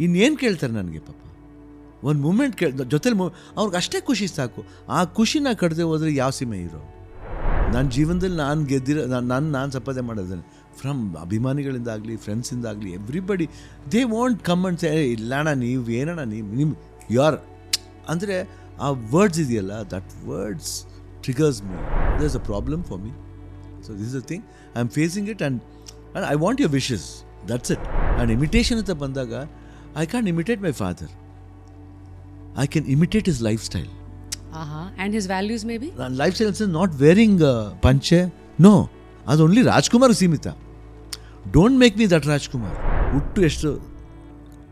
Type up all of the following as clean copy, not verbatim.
ಇನ್ನೇನು ಕೇಳ್ತಾರೆ ನನಗೆ ಪಾಪ. ಒಂದು ಮೂಮೆಂಟ್ ಜೊತೆಲಿ ಅವ್ರಿಗೆ ಅಷ್ಟೇ ಖುಷಿ ಸಾಕು. ಆ ಖುಷಿನ ಕಡದೆ ಹೋದರೆ ಯಾವ ಸೀಮೆ ಇರೋ. ನನ್ನ ಜೀವನದಲ್ಲಿ ನಾನು ಗೆದ್ದಿರೋ ನಾನು ಸಂಪಾದನೆ ಮಾಡೋದೇನೆ ಫ್ರಮ್ ಅಭಿಮಾನಿಗಳಿಂದಾಗಲಿ, ಫ್ರೆಂಡ್ಸಿಂದಾಗಲಿ, everybody they want come and say ಇಲ್ಲಣ್ಣ ನೀವು ಏನಣ್ಣ ನಿಮ್ಮ ಯು ಆರ್ ಅಂದರೆ ಆ ವರ್ಡ್ಸ್ ಇದೆಯಲ್ಲ, that words triggers me. There is a problem for me. So this is a thing I am facing it and I want your wishes, that's it. And imitation ಅಂತ ಬಂದಾಗ I can imitate my father, I can imitate his lifestyle. And his values maybe? Lifestyle is not wearing panche. No. That's only Rajkumar Simita. Don't make me that Rajkumar. Uttu eshtu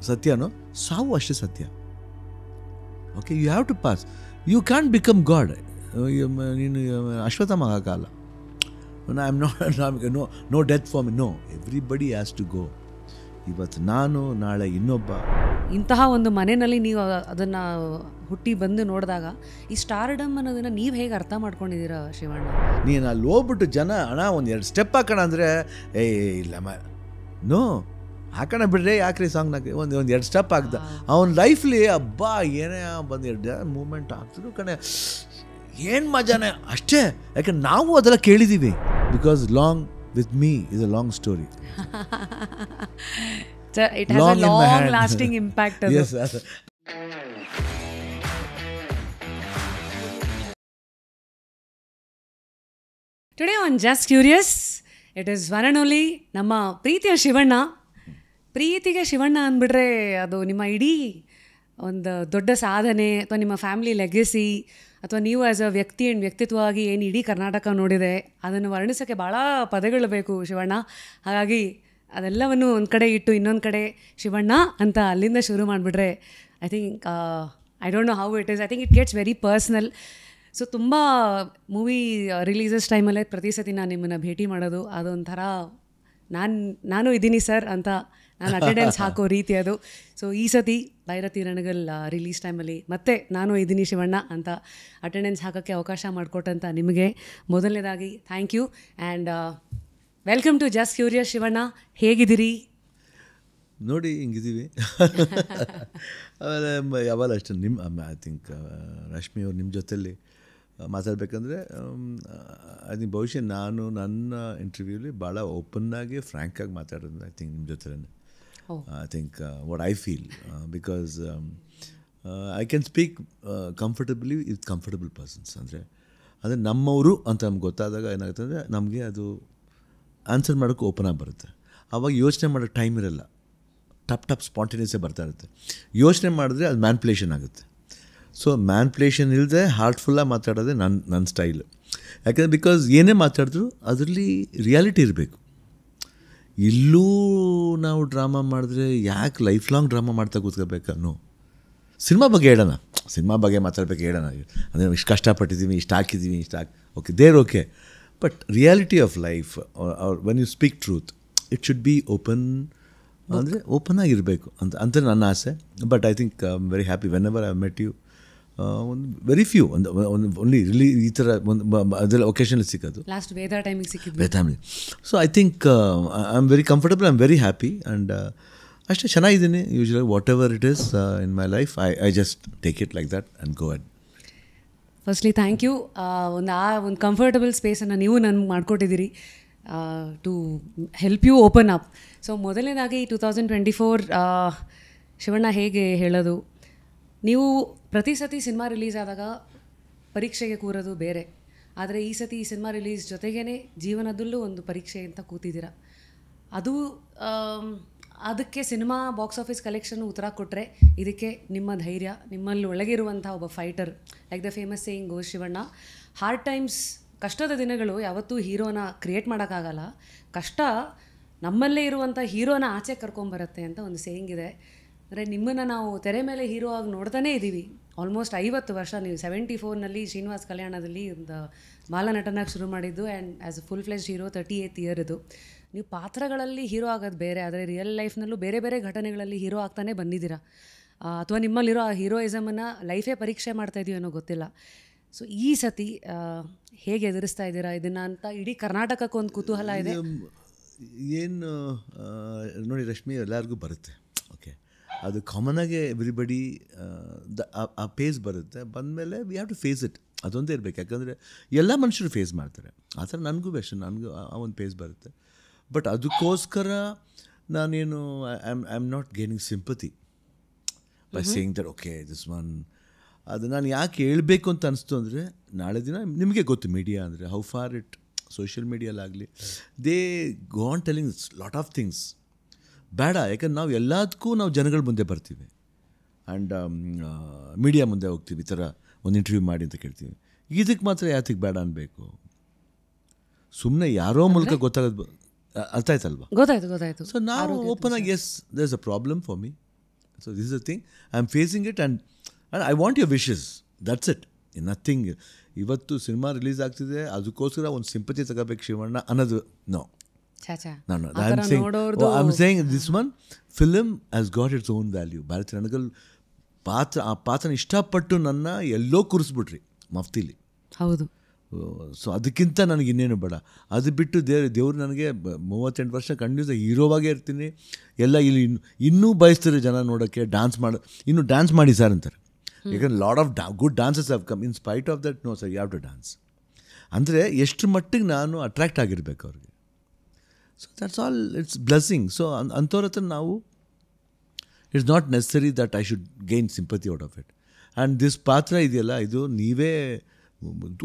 satya no? Savu ashtu satya. Okay, you have to pass. You can't become God. Ashwatthama agala. I'm not, no death for me. No. Everybody has to go. ಇವತ್ತು ನಾನು, ನಾಳೆ ಇನ್ನೊಬ್ಬ. ಇಂತಹ ಒಂದು ಮನೆಯಲ್ಲಿ ನೀವು ಅದನ್ನು ಹುಟ್ಟಿ ಬಂದು ನೋಡಿದಾಗ ಈ ಸ್ಟಾರ್ಡಮ್ ಅನ್ನೋದನ್ನು ನೀವು ಹೇಗೆ ಅರ್ಥ ಮಾಡ್ಕೊಂಡಿದ್ದೀರಾ ಶಿವಣ್ಣ? ನೀನು ಅಲ್ಲಿ ಹೋಗ್ಬಿಟ್ಟು ಜನ ಅಣ್ಣ ಒಂದು 2 ಸ್ಟೆಪ್ ಹಾಕೋಣ ಅಂದರೆ ಇಲ್ಲ ನೋ ಹಾಕೋಣ ಬಿಡ್ರೆ ಯಾಕ್ರಿ ಸಾಂಗ್ನಾಗೆ ಒಂದು 2 ಸ್ಟೆಪ್ ಹಾಕ್ದ ಅವನ ಲೈಫ್ಲಿ ಹಬ್ಬ ಏನೇ ಬಂದು 2 ಮೂಮೆಂಟ್ ಆಗ್ತಿದ್ರು ಕಣೆ, ಏನು ಮಜಾನೆ ಅಷ್ಟೇ. ಯಾಕಂದ್ರೆ ನಾವು ಅದೆಲ್ಲ ಕೇಳಿದ್ದೀವಿ. Because long with me is a long story. It has long a long lasting impact. Yes. Today on Just Curious, it is one and only ನಮ್ಮ ಪ್ರೀತಿಯ ಶಿವಣ್ಣ. ಪ್ರೀತಿಗೆ ಶಿವಣ್ಣ ಅಂದ್ಬಿಟ್ರೆ ಅದು ನಿಮ್ಮ ಇಡೀ ಒಂದು ದೊಡ್ಡ ಸಾಧನೆ ಅಥವಾ ನಿಮ್ಮ ಫ್ಯಾಮಿಲಿ ಲೆಗಸಿ ಅಥವಾ ನೀವು ಆ್ಯಸ್ ಅ ವ್ಯಕ್ತಿ ಆ್ಯಂಡ್ ವ್ಯಕ್ತಿತ್ವವಾಗಿ ಏನು ಇಡೀ ಕರ್ನಾಟಕ ನೋಡಿದೆ ಅದನ್ನು ವರ್ಣಿಸೋಕ್ಕೆ ಭಾಳ ಪದಗಳು ಬೇಕು ಶಿವಣ್ಣ. ಹಾಗಾಗಿ ಅದೆಲ್ಲವನ್ನು ಒಂದು ಕಡೆ ಇಟ್ಟು ಇನ್ನೊಂದು ಕಡೆ ಶಿವಣ್ಣ ಅಂತ ಅಲ್ಲಿಂದ ಶುರು ಮಾಡಿಬಿಟ್ರೆ I think I don't know how it is. I think it gets very personal. So ತುಂಬ ಮೂವಿ ರಿಲೀಸಸ್ ಟೈಮಲ್ಲೇ ಪ್ರತಿ ಸತಿ ನಾನು ನಿಮ್ಮನ್ನು ಭೇಟಿ ಮಾಡೋದು ಅದೊಂಥರ ನಾನು ಇದ್ದೀನಿ ಸರ್ ಅಂತ ನಾನು ಅಟೆಂಡೆನ್ಸ್ ಹಾಕೋ ರೀತಿ ಅದು. ಸೊ ಈ ಸತಿ ಭೈರತಿ ರಣಗಲ್ ರಿಲೀಸ್ ಟೈಮಲ್ಲಿ ಮತ್ತೆ ನಾನು ಇದ್ದೀನಿ ಶಿವಣ್ಣ ಅಂತ ಅಟೆಂಡೆನ್ಸ್ ಹಾಕೋಕ್ಕೆ ಅವಕಾಶ ಮಾಡಿಕೊಟ್ಟಂತ ನಿಮಗೆ ಮೊದಲನೇದಾಗಿ thank you and welcome to just curious Shivanna. ಹೇಗಿದ್ದೀರಿ? ನೋಡಿ ಹಿಂಗಿದ್ದೀವಿ. ಆಮೇಲೆ ಯಾವಾಗ ಅಷ್ಟೇ ಐ ಥಿಂಕ್ ರಶ್ಮಿ ಅವ್ರು ನಿಮ್ಮ ಜೊತೆಲಿ ಮಾತಾಡಬೇಕಂದ್ರೆ ಐ ಥಿಂಕ್ ಬಹುಶಃ ನಾನು ನನ್ನ ಇಂಟರ್ವ್ಯೂಲಿ ಭಾಳ ಓಪನ್ನಾಗಿ ಫ್ರ್ಯಾಂಕಾಗಿ ಮಾತಾಡೋದು ಐ ಥಿಂಕ್ ನಿಮ್ಮ ಜೊತೆಲೇ. I think what I feel because I can speak comfortably with comfortable persons. ಅಂದರೆ ನಮ್ಮವರು ಅಂತ ನಮ್ಗೆ ಗೊತ್ತಾದಾಗ ಏನಾಗುತ್ತೆ ಅಂದರೆ ನಮಗೆ ಅದು ಆನ್ಸರ್ ಮಾಡೋಕ್ಕೆ ಓಪನ್ ಆಗಿ ಬರುತ್ತೆ. ಆವಾಗ ಯೋಚನೆ ಮಾಡೋಕ್ಕೆ ಟೈಮ್ ಇರಲ್ಲ, ಟಪ್ ಸ್ಪಾಂಟೇನಿಯಸ್ಸೇ ಬರ್ತಾ ಇರುತ್ತೆ. ಯೋಚನೆ ಮಾಡಿದ್ರೆ ಅದು ಮ್ಯಾನ್ಪ್ಯುಲೇಷನ್ ಆಗುತ್ತೆ. ಸೊ ಮ್ಯಾನ್ಪ್ಯುಲೇಷನ್ ಇಲ್ಲದೆ ಹಾರ್ಟ್ಫುಲ್ಲಾಗಿ ಮಾತಾಡೋದೇ ನನ್ನ ಸ್ಟೈಲು. ಯಾಕಂದರೆ ಬಿಕಾಸ್ ಏನೇ ಮಾತಾಡಿದ್ರು ಅದರಲ್ಲಿ ರಿಯಾಲಿಟಿ ಇರಬೇಕು. ಇಲ್ಲೂ ನಾವು ಡ್ರಾಮಾ ಮಾಡಿದ್ರೆ ಯಾಕೆ ಲೈಫ್ ಲಾಂಗ್ ಡ್ರಾಮಾ ಮಾಡ್ತಾ ಕೂತ್ಕೋಬೇಕಾ? ನೋ, ಸಿನಿಮಾ ಬಗ್ಗೆ ಹೇಳೋಣ, ಸಿನಿಮಾ ಬಗ್ಗೆ ಮಾತಾಡ್ಬೇಕು ಹೇಳೋಣ. ಅಂದರೆ ಇಷ್ಟು ಕಷ್ಟಪಟ್ಟಿದ್ದೀವಿ, ಇಷ್ಟು ಹಾಕಿದ್ದೀವಿ, okay there okay. But reality of life when you speak truth it should be open, ಅಂದರೆ ಓಪನ್ ಆಗಿರಬೇಕು ಅಂತ ನನ್ನ ಆಸೆ. But I think I am very happy whenever I met you. ಒಂದು ವೆರಿ ಫ್ಯೂ ಓನ್ಲಿ ಈ ಥರ ಒಂದು ಅದೆಲ್ಲ ಒಕೇಶನಲ್ಲಿ ಸಿಕ್ಕೋದು. ಲಾಸ್ಟ್ ವೇದ ಟೈಮಿಗೆ ಸಿಕ್ಕಿದ್ದು ವೇದಾಮಿ. So I think I am very comfortable, I am very happy and ಅಷ್ಟೇ ಚೆನ್ನಾಗಿದ್ದೀನಿ. Usually whatever it is in my life I just take it like that and go ahead. Firstly thank you. ಒಂದು comfortable ಸ್ಪೇಸನ್ನು ನೀವು ನನಗೆ ಮಾಡಿಕೊಟ್ಟಿದ್ದೀರಿ to help you open up. So ಮೊದಲನೇದಾಗಿ 2024 ಶಿವಣ್ಣ ಹೇಗೆ ಹೇಳೋದು, ನೀವು ಪ್ರತಿ ಸತಿ ಸಿನಿಮಾ ರಿಲೀಸ್ ಆದಾಗ ಪರೀಕ್ಷೆಗೆ ಕೂರೋದು ಬೇರೆ, ಆದರೆ ಈ ಸತಿ ಈ ಸಿನಿಮಾ ರಿಲೀಸ್ ಜೊತೆಗೇ ಜೀವನದಲ್ಲೂ ಒಂದು ಪರೀಕ್ಷೆ ಅಂತ ಕೂತಿದ್ದೀರ. ಅದು ಅದಕ್ಕೆ ಸಿನಿಮಾ ಬಾಕ್ಸ್ ಆಫೀಸ್ ಕಲೆಕ್ಷನ್ನು ಉತ್ತರ ಕೊಟ್ಟರೆ ಇದಕ್ಕೆ ನಿಮ್ಮ ಧೈರ್ಯ, ನಿಮ್ಮಲ್ಲಿ ಒಳಗಿರುವಂಥ ಒಬ್ಬ fighter, like the famous saying goes Shivanna. Hard times, ಕಷ್ಟದ ದಿನಗಳು ಯಾವತ್ತೂ ಹೀರೋನ ಕ್ರಿಯೇಟ್ ಮಾಡೋಕ್ಕಾಗಲ್ಲ, ಕಷ್ಟ ನಮ್ಮಲ್ಲೇ ಇರುವಂಥ ಹೀರೋನ ಆಚೆ ಕರ್ಕೊಂಬರುತ್ತೆ ಅಂತ ಒಂದು ಸೇಯಿಂಗ್ ಇದೆ. ಅಂದರೆ ನಿಮ್ಮನ್ನು ನಾವು ತೆರೆ ಮೇಲೆ ಹೀರೋ ಆಗಿ ನೋಡ್ತಾನೇ ಇದ್ದೀವಿ ಆಲ್ಮೋಸ್ಟ್ 50 ವರ್ಷ. ನೀವು 74ನಲ್ಲಿ ಶ್ರೀನಿವಾಸ್ ಕಲ್ಯಾಣದಲ್ಲಿ ಒಂದು ಬಾಲನಟನಾಗಿ ಶುರು ಮಾಡಿದ್ದು and as a full fledged hero 38th year ಇದು. ನೀವು ಪಾತ್ರಗಳಲ್ಲಿ ಹೀರೋ ಆಗೋದು ಬೇರೆ, ಆದರೆ ರಿಯಲ್ ಲೈಫ್ನಲ್ಲೂ ಬೇರೆ ಬೇರೆ ಘಟನೆಗಳಲ್ಲಿ ಹೀರೋ ಆಗ್ತಾನೆ ಬಂದಿದ್ದೀರಾ. ಅಥವಾ ನಿಮ್ಮಲ್ಲಿರೋ ಆ ಹೀರೋಯಿಸಮನ್ನು ಲೈಫೇ ಪರೀಕ್ಷೆ ಮಾಡ್ತಾಯಿದ್ದೀವಿ ಅನ್ನೋ ಗೊತ್ತಿಲ್ಲ. ಸೊ ಈ ಸತಿ ಹೇಗೆ ಎದುರಿಸ್ತಾ ಇದ್ದೀರಾ ಇದನ್ನು ಅಂತ ಇಡೀ ಕರ್ನಾಟಕಕ್ಕೆ ಒಂದು ಕುತೂಹಲ ಇದೆ. ಏನು ನೋಡಿ ರಶ್ಮಿ, ಎಲ್ಲರಿಗೂ ಬರುತ್ತೆ. ಓಕೆ, ಅದು ಕಾಮನಾಗೆ ಎವ್ರಿಬಡಿ ಆ ಫೇಸ್ ಬರುತ್ತೆ. ಬಂದಮೇಲೆ we have to face it. ಅದೊಂದೇ ಇರಬೇಕು. ಯಾಕಂದರೆ ಎಲ್ಲ ಮನುಷ್ಯರು ಫೇಸ್ ಮಾಡ್ತಾರೆ. ಆ ಥರ ನನಗೂ ಬೆಸ್ಟ್, ನನಗೂ ಆ ಒಂದು ಫೇಸ್ ಬರುತ್ತೆ. ಬಟ್ ಅದಕ್ಕೋಸ್ಕರ ನಾನೇನು I am not gaining sympathy by saying that okay this one. ಅದು ನಾನು ಯಾಕೆ ಹೇಳಬೇಕು ಅಂತ ಅನಿಸ್ತು ಅಂದರೆ, ನಾಳೆ ದಿನ ನಿಮಗೆ ಗೊತ್ತು ಮೀಡಿಯಾ ಅಂದರೆ ಹೌ ಫಾರ್ ಇಟ್, ಸೋಷಿಯಲ್ ಮೀಡಿಯಾಲಾಗಲಿ they go on telling lot of things. ಬೇಡ, ಯಾಕಂದ್ರೆ ನಾವು ಎಲ್ಲದಕ್ಕೂ ನಾವು ಜನಗಳ ಮುಂದೆ ಬರ್ತೀವಿ ಆ್ಯಂಡ್ ಮೀಡಿಯಾ ಮುಂದೆ ಹೋಗ್ತೀವಿ, ಈ ಥರ ಒಂದು ಇಂಟರ್ವ್ಯೂ ಮಾಡಿ ಅಂತ ಕೇಳ್ತೀವಿ. ಇದಕ್ಕೆ ಮಾತ್ರ ಯಾತಕ್ಕೆ ಬೇಡ ಅನ್ಬೇಕು? ಸುಮ್ಮನೆ ಯಾರೋ ಮೂಲಕ ಗೊತ್ತಾಗೋದು ಅರ್ಥ ಆಯ್ತಲ್ವಾ? ಗೊತ್ತಾಯ್ತು. ಸೊ ನಾವು ಓಪನ್ ಆಗಿ yes there is a problem for me, so this is a thing I am facing it and I want your wishes, that's it, nothing. ಇವತ್ತು ಸಿನಿಮಾ ರಿಲೀಸ್ ಆಗ್ತಿದೆ, ಅದಕ್ಕೋಸ್ಕರ ಒಂದು ಸಿಂಪತಿ ತಗೋಬೇಕು ಶಿವಣ್ಣ ಅನ್ನೋದು no. I'm saying this one film has got its own value. Bharathi ನನಗಲ್ ಆ ಪಾತ್ರನ ಇಷ್ಟಪಟ್ಟು ನನ್ನ ಎಲ್ಲೋ ಕೂರಿಸ್ಬಿಟ್ರಿ ಮಫ್ತಿಲಿ. ಹೌದು. ಸೊ ಅದಕ್ಕಿಂತ ನನಗೆ ಇನ್ನೇನು ಬೇಡ. ಅದು ಬಿಟ್ಟು ದೇವ್ರು ನನಗೆ 38 ವರ್ಷ ಕಂಟಿನ್ಯೂಸ್ ಹೀರೋವಾಗೇ ಇರ್ತೀನಿ. ಎಲ್ಲ ಇಲ್ಲಿ ಇನ್ನೂ ಬಯಸ್ತಾರೆ ಜನ ನೋಡೋಕ್ಕೆ, ಡ್ಯಾನ್ಸ್ ಇನ್ನೂ ಡ್ಯಾನ್ಸ್ ಮಾಡಿ ಸರ್ ಅಂತಾರೆ. ಯಾಕಂದ್ರೆ lot of good dances have come in spite of that. No sir, you have to dance. ಅಂದರೆ ಎಷ್ಟು ಮಟ್ಟಿಗೆ ನಾನು ಅಟ್ರ್ಯಾಕ್ಟ್ ಆಗಿರ್ಬೇಕು ಅವ್ರಿಗೆ. So that's all, it's blessing. So ಅಂಥವ್ರ ಹತ್ರ ನಾವು it's not necessary that I should gain sympathy out of it. And this ಪಾತ್ರ ಇದೆಯಲ್ಲ, ಇದು ನೀವೇ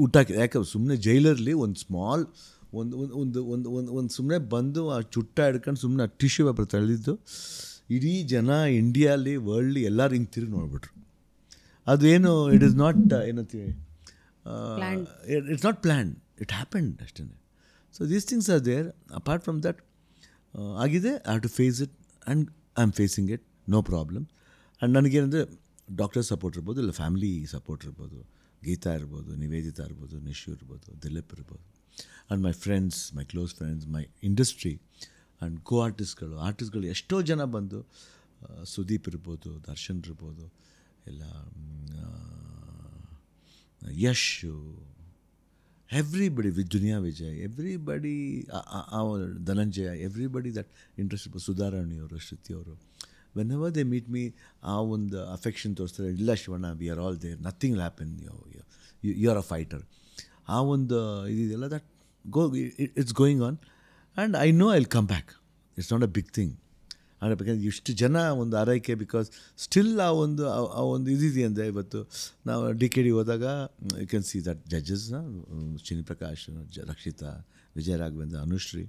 ಊಟ ಯಾಕೆ ಸುಮ್ಮನೆ ಜೈಲರ್ಲಿ ಒಂದು ಸ್ಮಾಲ್ ಒಂದು ಸುಮ್ಮನೆ ಬಂದು ಆ ಚುಟ್ಟ ಹಿಡ್ಕೊಂಡು ಸುಮ್ಮನೆ ಟಿಶ್ಯೂ ಪೇಪರ್ ತಳ್ಳಿದ್ದು ಇಡೀ ಜನ ಇಂಡಿಯಾಲಿ ವರ್ಲ್ಡ್ಲಿ ಎಲ್ಲರೂ ಹಿಂಗೆ ತಿರುಗಿ ನೋಡ್ಬಿಟ್ರು. ಅದು ಏನು, ಇಟ್ ಈಸ್ ನಾಟ್ ಏನಂತೀವಿ, it's not plan, it happened ಅಷ್ಟೇ. So these things are there. Apart from that ಆಗಿದೆ, I have to face it and I am facing it, no problem. And ನನಗೇನಂದರೆ ಡಾಕ್ಟರ್ ಸಪೋರ್ಟ್ ಇರ್ಬೋದು, ಇಲ್ಲ family support ಇರ್ಬೋದು, ಗೀತಾ ಇರ್ಬೋದು, ನಿವೇದಿತಾ ಇರ್ಬೋದು, ನಿಶು ಇರ್ಬೋದು, ದಿಲೀಪ್ ಇರ್ಬೋದು, and my friends, my close friends, my industry and ಕೋ ಆರ್ಟಿಸ್ಟ್ಗಳು ಎಷ್ಟೋ ಜನ ಬಂದು, ಸುದೀಪ್ ಇರ್ಬೋದು, ದರ್ಶನ್ ಇರ್ಬೋದು, ಎಲ್ಲ Yashu, everybody, Duniya Vijay, everybody, Dhananjaya, everybody that interest, ಸುಧಾರಾಣಿಯವರು, ಶ್ರುತಿಯವರು, whenever they meet me ಆ ಒಂದು ಅಫೆಕ್ಷನ್ ತೋರಿಸ್ತಾರೆ. ಇಲ್ಲ Shivanna, we are all there, nothing will happen, you are a fighter. ಆ ಒಂದು ಇದೆಯಲ್ಲ, that it's going on and I know I will come back. It's not a big thing. ಅಂದರೆ ಬೇಕಾದ್ರೆ ಇಷ್ಟು ಜನ ಒಂದು ಆರೈಕೆ, ಬಿಕಾಸ್ ಸ್ಟಿಲ್ ಆ ಒಂದು ಇದಿದೆ ಅಂದರೆ, ಇವತ್ತು ನಾವು DKD ಹೋದಾಗ ಯು ಕ್ಯಾನ್ ಸಿ ದಟ್ ಜಡ್ಜಸ್ನ, ಶ್ರೀನಿ ಪ್ರಕಾಶ್, ರಕ್ಷಿತಾ, ವಿಜಯ ರಾಘವೇಂದ್ರ, ಅನುಶ್ರೀ,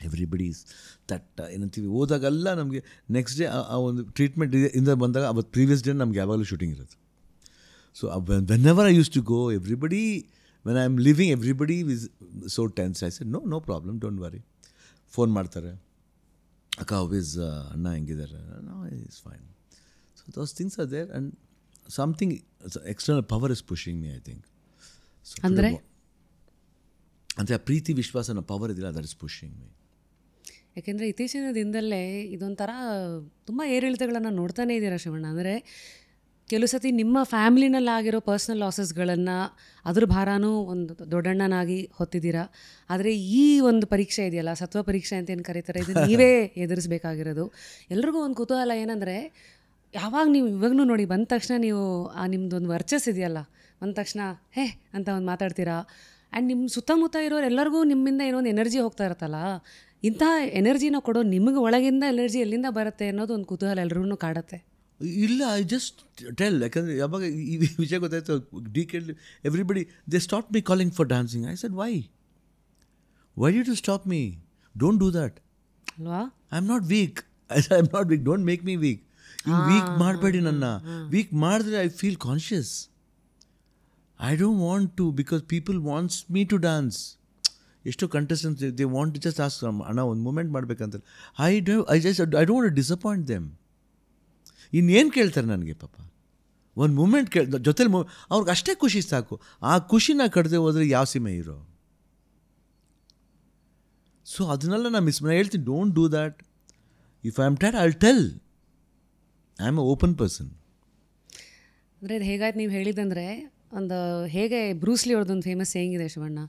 ಎವ್ರಿಬಡೀಸ್ ದಟ್ ಏನಂತೀವಿ, ಹೋದಾಗೆಲ್ಲ ನಮಗೆ ನೆಕ್ಸ್ಟ್ ಡೇ ಆ ಒಂದು ಟ್ರೀಟ್ಮೆಂಟ್ ಇಂದ ಬಂದಾಗ ಅವತ್ತು ಪ್ರೀವಿಯಸ್ ಡೇ ನಮ್ಗೆ ಯಾವಾಗಲೂ ಶೂಟಿಂಗ್ ಇರುತ್ತೆ. So whenever I use to go, everybody, when I am living, everybody was so tense. I said no problem, don't worry. Phone ಮಾಡ್ತಾರೆ, ಅಕ್ಕ ಆಲ್ವೇಸ್ ಅಣ್ಣ ಹೆಂಗಿದ್ದಾರೆ, no is fine. So those things are there and something external power is pushing me, I think. So ಅಂದರೆ ಆ ಪ್ರೀತಿ ವಿಶ್ವಾಸನ power ಇದೆಯಲ್ಲ, that is pushing me. ಯಾಕೆಂದರೆ ಇತ್ತೀಚಿನ ದಿನದಲ್ಲೇ ಇದೊಂಥರ ತುಂಬ ಏರಿಳಿತಗಳನ್ನು ನೋಡ್ತಾನೇ ಇದ್ದೀರಾ ಶಿವಣ್ಣ. ಅಂದರೆ ಕೆಲವು ಸತಿ ನಿಮ್ಮ ಫ್ಯಾಮ್ಲಿನಲ್ಲಾಗಿರೋ ಪರ್ಸ್ನಲ್ ಲಾಸಸ್ಗಳನ್ನು, ಅದ್ರ ಭಾರನೂ ಒಂದು ದೊಡ್ಡಣ್ಣನಾಗಿ ಹೊತ್ತಿದ್ದೀರಾ. ಆದರೆ ಈ ಒಂದು ಪರೀಕ್ಷೆ ಇದೆಯಲ್ಲ, ಸತ್ವ ಪರೀಕ್ಷೆ ಅಂತ ಏನು ಕರೀತಾರೆ, ಇದು ನೀವೇ ಎದುರಿಸಬೇಕಾಗಿರೋದು. ಎಲ್ರಿಗೂ ಒಂದು ಕುತೂಹಲ ಏನಂದರೆ, ಯಾವಾಗ ನೀವು ಇವಾಗೂ ನೋಡಿ ಬಂದ ತಕ್ಷಣ ನೀವು ಆ ನಿಮ್ಮದೊಂದು ವರ್ಚಸ್ ಇದೆಯಲ್ಲ, ಬಂದ ತಕ್ಷಣ ಹೇ ಅಂತ ಒಂದು ಮಾತಾಡ್ತೀರಾ. ಆ್ಯಂಡ್ ನಿಮ್ಮ ಸುತ್ತಮುತ್ತ ಇರೋರು ಎಲ್ಲರಿಗೂ ನಿಮ್ಮಿಂದ ಏನೋ ಒಂದು ಎನರ್ಜಿ ಹೋಗ್ತಾ ಇರುತ್ತಲ್ಲ, ಇಂಥ ಎನರ್ಜಿನ ಕೊಡೋ ನಿಮಗೆ ಒಳಗಿಂದ ಎನರ್ಜಿ ಎಲ್ಲಿಂದ ಬರುತ್ತೆ ಅನ್ನೋದು ಒಂದು ಕುತೂಹಲ ಎಲ್ರಿಗೂ ಕಾಡುತ್ತೆ. ಇಲ್ಲ, ಐ ಜಸ್ಟ್ ಟೆಲ್. ಯಾಕಂದರೆ ಯಾವಾಗ ಈ ವಿಷಯ ಗೊತ್ತಾಯ್ತು, DKD everybody they stop me calling for dancing. I said why did you stop me? Don't do that ಅಲ್ವಾ. I am not weak, don't make me weak. ಹಿಂಗೆ ವೀಕ್ ಮಾಡಬೇಡಿ ನನ್ನ. ವೀಕ್ ಮಾಡಿದ್ರೆ I feel conscious. I don't want to, because people wants me to dance. ಎಷ್ಟೋ contestants they want to just ask ಅಣ್ಣ ಒಂದು moment ಮಾಡಬೇಕಂತ. I don't want to disappoint them. ಇನ್ನೇನು ಕೇಳ್ತಾರೆ ನನಗೆ ಪಾಪ, ಒಂದು ಮೂಮೆಂಟ್ ಜೊತೆಲಿ ಅವ್ರಿಗೆ ಅಷ್ಟೇ ಖುಷಿ ಸಾಕು. ಆ ಖುಷಿನ ಕಡ್ದೆ ಹೋದರೆ ಯಾವ ಸಿಮೆ ಇರೋ. ಸೊ ಅದನ್ನೆಲ್ಲ ನಾನು ಹೇಳ್ತೀನಿ, don't do that. If I am tired I will tell. I am A open person. ಅಂದರೆ ಇದು ಹೇಗಾಯ್ತು ನೀವು ಹೇಳಿದಂದರೆ, ಒಂದು ಹೇಗೆ ಬ್ರೂಸ್ಲಿ ಅವ್ರದ್ದೊಂದು ಫೇಮಸ್ ಸೇಯಿಂಗ್ ಇದೆ Shivanna,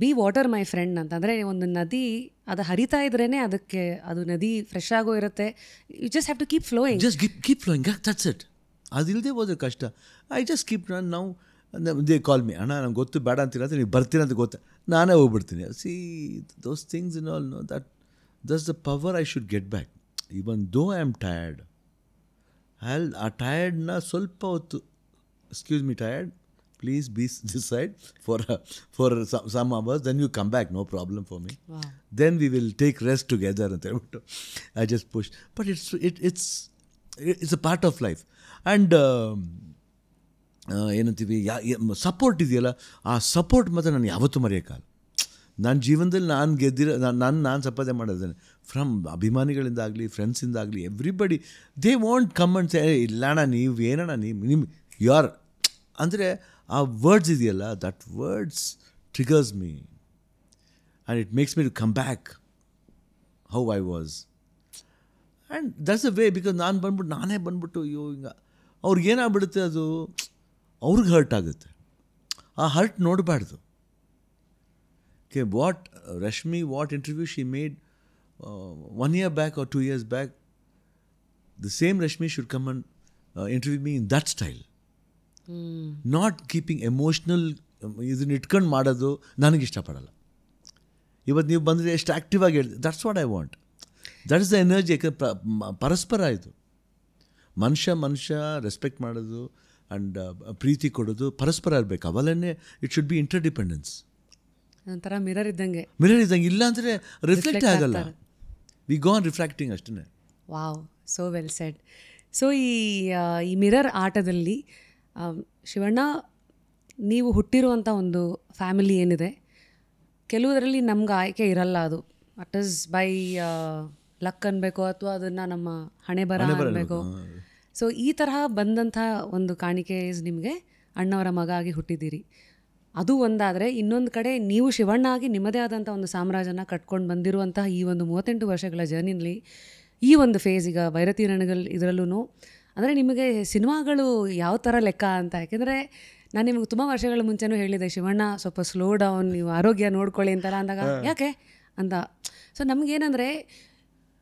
B water my friend ಅಂತಂದರೆ ಒಂದು ನದಿ ಅದು ಹರಿತಾ ಇದ್ರೇ ಅದಕ್ಕೆ ಅದು ನದಿ ಫ್ರೆಶ್ ಆಗೋ ಇರುತ್ತೆ. You just have to keep flowing. Just keep flowing, that's it. ಅದಿಲ್ಲದೆ ಹೋದ್ರೆ ಕಷ್ಟ. ಐ ಜಸ್ಟ್ ಕೀಪ್ ನಾವು ದೇ ಕಾಲ್ ಮಿ, ಅಣ್ಣ ನಂಗೆ ಗೊತ್ತು ಬೇಡ ಅಂತೀರ ಅಂತ ನೀವು ಬರ್ತೀರ ಅಂತ ಗೊತ್ತು, ನಾನೇ ಹೋಗ್ಬಿಡ್ತೀನಿ. See those things in all no that's the power I should get back. Even though I am tired, ಆ ಟಯರ್ಡ್ನ ಸ್ವಲ್ಪ ಹೊತ್ತು, excuse me tired, please be this side for some hours, then you come back, no problem for me. Wow. Then we will take rest together ಅಂತ ಹೇಳ್ಬಿಟ್ಟು I just push. But it's a part of life. And ಏನಂತೀವಿ, support ಇದೆಯಲ್ಲ, ಆ support ಮಾತ್ರ ನಾನು ಯಾವತ್ತೂ ಮರೆಯೋಕ್ಕಾಗಲ್ಲ. ನನ್ನ ಜೀವನದಲ್ಲಿ ನಾನು ಗೆದ್ದಿರೋ ನಾನು ಸಂಪಾದನೆ ಮಾಡೋದೇನೆ ಫ್ರಮ್ ಅಭಿಮಾನಿಗಳಿಂದಾಗಲಿ, ಫ್ರೆಂಡ್ಸಿಂದಾಗಲಿ, everybody they want come and say, ಇಲ್ಲಣ್ಣ ನೀವು ಏನಣ್ಣ ನಿಮ್ಮ ಯು ಆರ್ ಅಂದರೆ ಆ ವರ್ಡ್ಸ್ ಇದೆಯಲ್ಲ, that words triggers me and it makes me to come back how I was. And that's a way. Because ನಾನೇ ಬಂದ್ಬಿಟ್ಟು ಅಯ್ಯೋ ಹಿಂಗೆ ಅವ್ರಿಗೇನಾಗ್ಬಿಡುತ್ತೆ, ಅದು ಅವ್ರಿಗೆ ಹರ್ಟ್ ಆಗುತ್ತೆ. ಆ ಹರ್ಟ್ ನೋಡಬಾರ್ದು. Okay, Rashmi, what interview she made 1 year back or 2 years back, the same Rashmi should come and interview me in that style. Not keeping emotional ಇದನ್ನ ಇಟ್ಕೊಂಡು ಮಾಡೋದು ನನಗೆ ಇಷ್ಟಪಡಲ್ಲ. ಇವತ್ತು ನೀವು ಬಂದರೆ ಎಷ್ಟು ಆ್ಯಕ್ಟಿವ್ ಆಗಿ ಹೇಳಿದೆ, that's what I want, that is the energy. ಯಾಕಂದ್ರೆ ಪರಸ್ಪರ ಇದು ಮನುಷ್ಯ ರೆಸ್ಪೆಕ್ಟ್ ಮಾಡೋದು ಆ್ಯಂಡ್ ಪ್ರೀತಿ ಕೊಡೋದು ಪರಸ್ಪರ ಇರಬೇಕು. ಅವಲೇ ಇಟ್ ಶುಡ್ ಬಿ ಇಂಟರ್ಡಿಪೆಂಡೆನ್ಸ್. ಒಂಥರ ಮಿರರ್ ಇದ್ದಂಗೆ ಇಲ್ಲ ಅಂದರೆ ರಿಫ್ಲೆಕ್ಟ್ ಆಗಲ್ಲ. ವಿ ಗೋ ಆನ್ ರಿಫ್ಲೆಕ್ಟಿಂಗ್ ಅಷ್ಟೇ. Wow, so well shed. So ಈ ಮಿರರ್ ಆಟದಲ್ಲಿ ಶಿವಣ್ಣ, ನೀವು ಹುಟ್ಟಿರುವಂಥ ಒಂದು ಫ್ಯಾಮಿಲಿ ಏನಿದೆ, ಕೆಲವುದರಲ್ಲಿ ನಮ್ಗೆ ಆಯ್ಕೆ ಇರಲ್ಲ. ಅದು ಅಟ್ ಇಸ್ ಬೈ ಲಕ್ ಅನ್ಬೇಕು ಅಥವಾ ಅದನ್ನು ನಮ್ಮ ಹಣೆ ಬರ ಅನ್ಬೇಕು. ಸೊ ಈ ತರಹ ಬಂದಂಥ ಒಂದು ಕಾಣಿಕೆ ಇಸ್ ನಿಮಗೆ ಅಣ್ಣವರ ಮಗ ಆಗಿ ಹುಟ್ಟಿದ್ದೀರಿ. ಅದು ಒಂದಾದರೆ, ಇನ್ನೊಂದು ಕಡೆ ನೀವು ಶಿವಣ್ಣ ಆಗಿ ನಿಮ್ಮದೇ ಆದಂಥ ಒಂದು ಸಾಮ್ರಾಜ್ಯನ ಕಟ್ಕೊಂಡು ಬಂದಿರುವಂತಹ ಈ ಒಂದು 38 ವರ್ಷಗಳ ಜರ್ನಿನಲ್ಲಿ ಈ ಒಂದು ಫೇಸ್, ಈಗ ಭೈರತಿ ರಣಗಲ್ ಇದರಲ್ಲೂ ಅಂದರೆ ನಿಮಗೆ ಸಿನಿಮಾಗಳು ಯಾವ ಥರ ಲೆಕ್ಕ ಅಂತ. ಯಾಕೆಂದರೆ ನಾನು ನಿಮಗೆ ತುಂಬ ವರ್ಷಗಳ ಮುಂಚೆನೂ ಹೇಳಿದೆ, ಶಿವಣ್ಣ ಸ್ವಲ್ಪ ಸ್ಲೋ ಡೌನ್, ನೀವು ಆರೋಗ್ಯ ನೋಡ್ಕೊಳ್ಳಿ ಅಂತೆಲ್ಲ ಅಂದಾಗ ಯಾಕೆ ಅಂತ. ಸೊ ನಮಗೇನೆಂದರೆ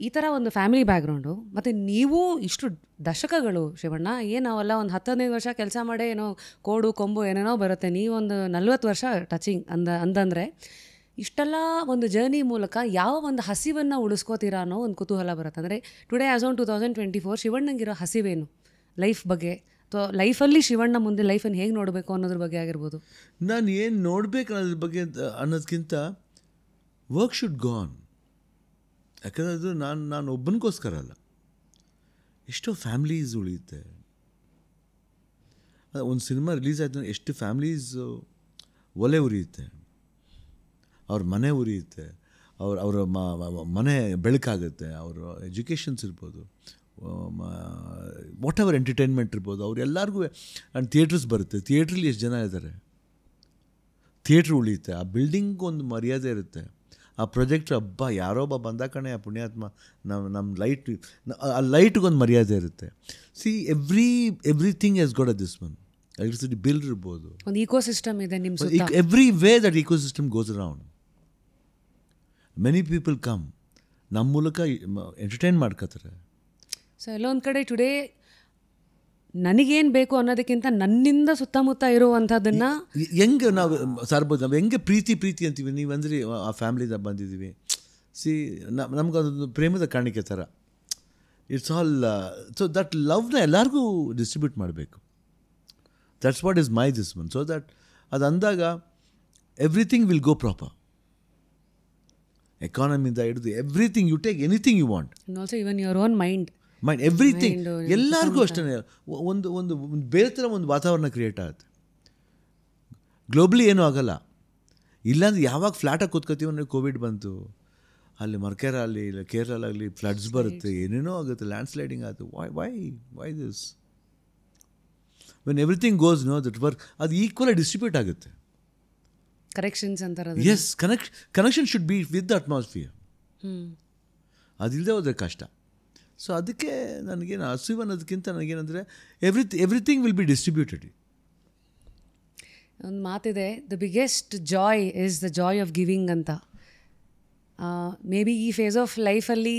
ಈ ಥರ ಒಂದು ಫ್ಯಾಮಿಲಿ ಬ್ಯಾಕ್ಗ್ರೌಂಡು, ಮತ್ತು ನೀವು ಇಷ್ಟು ದಶಕಗಳು ಶಿವಣ್ಣ, ನಾವೆಲ್ಲ ಒಂದು 10-15 ವರ್ಷ ಕೆಲಸ ಮಾಡೇ ಏನೋ ಕೋಡು ಕೊಂಬು ಏನೇನೋ ಬರುತ್ತೆ, ನೀವೊಂದು 40 ವರ್ಷ ಟಚಿಂಗ್ ಅಂತಂದರೆ ಇಷ್ಟೆಲ್ಲ ಒಂದು ಜರ್ನಿ ಮೂಲಕ ಯಾವ ಒಂದು ಹಸಿವನ್ನು ಉಳಿಸ್ಕೋತೀರಾ ಅನ್ನೋ ಒಂದು ಕುತೂಹಲ ಬರುತ್ತೆ. ಅಂದರೆ ಟುಡೇ ಆಸ್ ಆನ್ 2024 ಶಿವಣ್ಣಂಗಿರೋ ಹಸಿವೇನು ಲೈಫ್ ಬಗ್ಗೆ, ಅಥವಾ ಲೈಫಲ್ಲಿ ಶಿವಣ್ಣ ಮುಂದೆ ಲೈಫನ್ನು ಹೇಗೆ ನೋಡಬೇಕು ಅನ್ನೋದ್ರ ಬಗ್ಗೆ ಆಗಿರ್ಬೋದು. ನಾನು ಏನು ನೋಡಬೇಕು ಅನ್ನೋದ್ರ ಬಗ್ಗೆ ಅನ್ನೋದಕ್ಕಿಂತ ವರ್ಕ್ ಶುಡ್ ಗೋ ಆನ್. ಯಾಕಂದರೆ ಅದು ನಾನು ಒಬ್ಬನಿಗೋಸ್ಕರ ಅಲ್ಲ, ಎಷ್ಟೋ ಫ್ಯಾಮ್ಲೀಸ್ ಉಳಿಯುತ್ತೆ. ಒಂದು ಸಿನಿಮಾ ರಿಲೀಸ್ ಆಯ್ತು, ಎಷ್ಟು ಫ್ಯಾಮ್ಲೀಸ್ ಒಲೆ ಉರಿಯುತ್ತೆ, ಅವ್ರ ಮನೆ ಉರಿಯುತ್ತೆ, ಅವರ ಮನೆ ಬೆಳಕಾಗುತ್ತೆ, ಅವರ ಎಜುಕೇಷನ್ಸ್ ಇರ್ಬೋದು, ವಾಟ್ ಎವರ್ ಎಂಟರ್ಟೈನ್ಮೆಂಟ್ ಇರ್ಬೋದು, ಅವ್ರೆಲ್ಲರಿಗೂ. ಆ್ಯಂಡ್ ಥಿಯೇಟ್ರಸ್ ಬರುತ್ತೆ, ಥಿಯೇಟ್ರಲ್ಲಿ ಎಷ್ಟು ಜನ ಇದ್ದಾರೆ, ಥಿಯೇಟ್ರ್ ಉಳಿಯುತ್ತೆ, ಆ ಬಿಲ್ಡಿಂಗ್ ಒಂದು ಮರ್ಯಾದೆ ಇರುತ್ತೆ, ಆ ಪ್ರೊಜೆಕ್ಟ್ರ್ ಹಬ್ಬ ಯಾರೋ ಒಬ್ಬ ಬಂದ ಕಣೆ ಆ ಪುಣ್ಯಾತ್ಮ, ನಮ್ಮ ಲೈಟ್, ಆ ಲೈಟ್ಗೊಂದು ಮರ್ಯಾದೆ ಇರುತ್ತೆ. C everything has got a this one. Electricity bill ಇರ್ಬೋದು, ಒಂದು ಇಕೋಸಿಸ್ಟಮ್ ಇದೆ ನಿಮ್ಮ ಸುತ್ತ. Every way that ecosystem goes around. Many people come, ನಮ್ಮ ಮೂಲಕ ಎಂಟರ್ಟೈನ್ ಮಾಡ್ಕೋತಾರೆ. ಸೊ ಎಲ್ಲೊಂದು ಕಡೆ ಟುಡೇ ನನಗೇನು ಬೇಕು ಅನ್ನೋದಕ್ಕಿಂತ ನನ್ನಿಂದ ಸುತ್ತಮುತ್ತ ಇರುವಂಥದ್ದನ್ನು ಹೆಂಗೆ ನಾವು ಸಾರ್ಬೋದು, ನಾವು ಹೆಂಗೆ ಪ್ರೀತಿ ಅಂತೀವಿ. ನೀವು ಅಂದರೆ ಆ ಫ್ಯಾಮ್ಲಿದ ಬಂದಿದ್ದೀವಿ. ನಮ್ಗೆ ಅದೊಂದು ಪ್ರೇಮದ ಕಾಣಿಕೆ ಥರ. ಇಟ್ಸ್ ಆಲ್ ಸೊ ದಟ್ ಲವ್ನ ಎಲ್ಲರಿಗೂ ಡಿಸ್ಟ್ರಿಬ್ಯೂಟ್ ಮಾಡಬೇಕು. That's what is my this one. So that ಅದು ಅಂದಾಗ ಎವ್ರಿಥಿಂಗ್ ವಿಲ್ ಗೋ ಪ್ರಾಪರ್. ಎಕಾನಮಿಯಿಂದ ಹಿಡಿದು everything, you take anything you want. Also even your own mind everything, ಎಲ್ಲರಿಗೂ ಅಷ್ಟೇ. ಒಂದು ಬೇರೆ ಥರ ಒಂದು ವಾತಾವರಣ ಕ್ರಿಯೇಟ್ ಆಗುತ್ತೆ. ಗ್ಲೋಬಲಿ ಏನೂ ಆಗಲ್ಲ. ಇಲ್ಲಾಂದ್ರೆ ಯಾವಾಗ ಫ್ಲ್ಯಾಟಾಗಿ ಕೂತ್ಕೋತೀವಿ ಅಂದರೆ ಕೋವಿಡ್ ಬಂತು, ಅಲ್ಲಿ ಮರ್ಕೇರ ಅಲ್ಲಿ ಇಲ್ಲ ಕೇರಳಾಗಲಿ ಫ್ಲಡ್ಸ್ ಬರುತ್ತೆ, ಏನೇನೋ ಆಗುತ್ತೆ, ಲ್ಯಾಂಡ್ ಸ್ಲೈಡಿಂಗ್ ಆಗುತ್ತೆ. Why this when everything goes no that work, ಅದು ಈಕ್ವಲಾಗಿ ಡಿಸ್ಟ್ರಿಬ್ಯೂಟ್ ಆಗುತ್ತೆ. ಕರೆಕ್ಷನ್ಸ್ ಅಂತಾರೆ. Yes, connection should be with the atmosphere. ಅದಿಲ್ಲದೆ ಹೋದರೆ ಕಷ್ಟ. ಸೊ ಅದಕ್ಕೆ ನನಗೇನು ಹಸಿವು ಅನ್ನೋದಕ್ಕಿಂತ ನನಗೇನಂದರೆ ಎವ್ರಿಥಿಂಗ್ ವಿಲ್ ಬಿ ಡಿಸ್ಟ್ರಿಬ್ಯೂಟೆಡ್. ಒಂದು ಮಾತಿದೆ, the biggest joy is the joy of giving ಅಂತ. ಮೇ ಬಿ ಈ ಫೇಸ್ ಆಫ್ ಲೈಫಲ್ಲಿ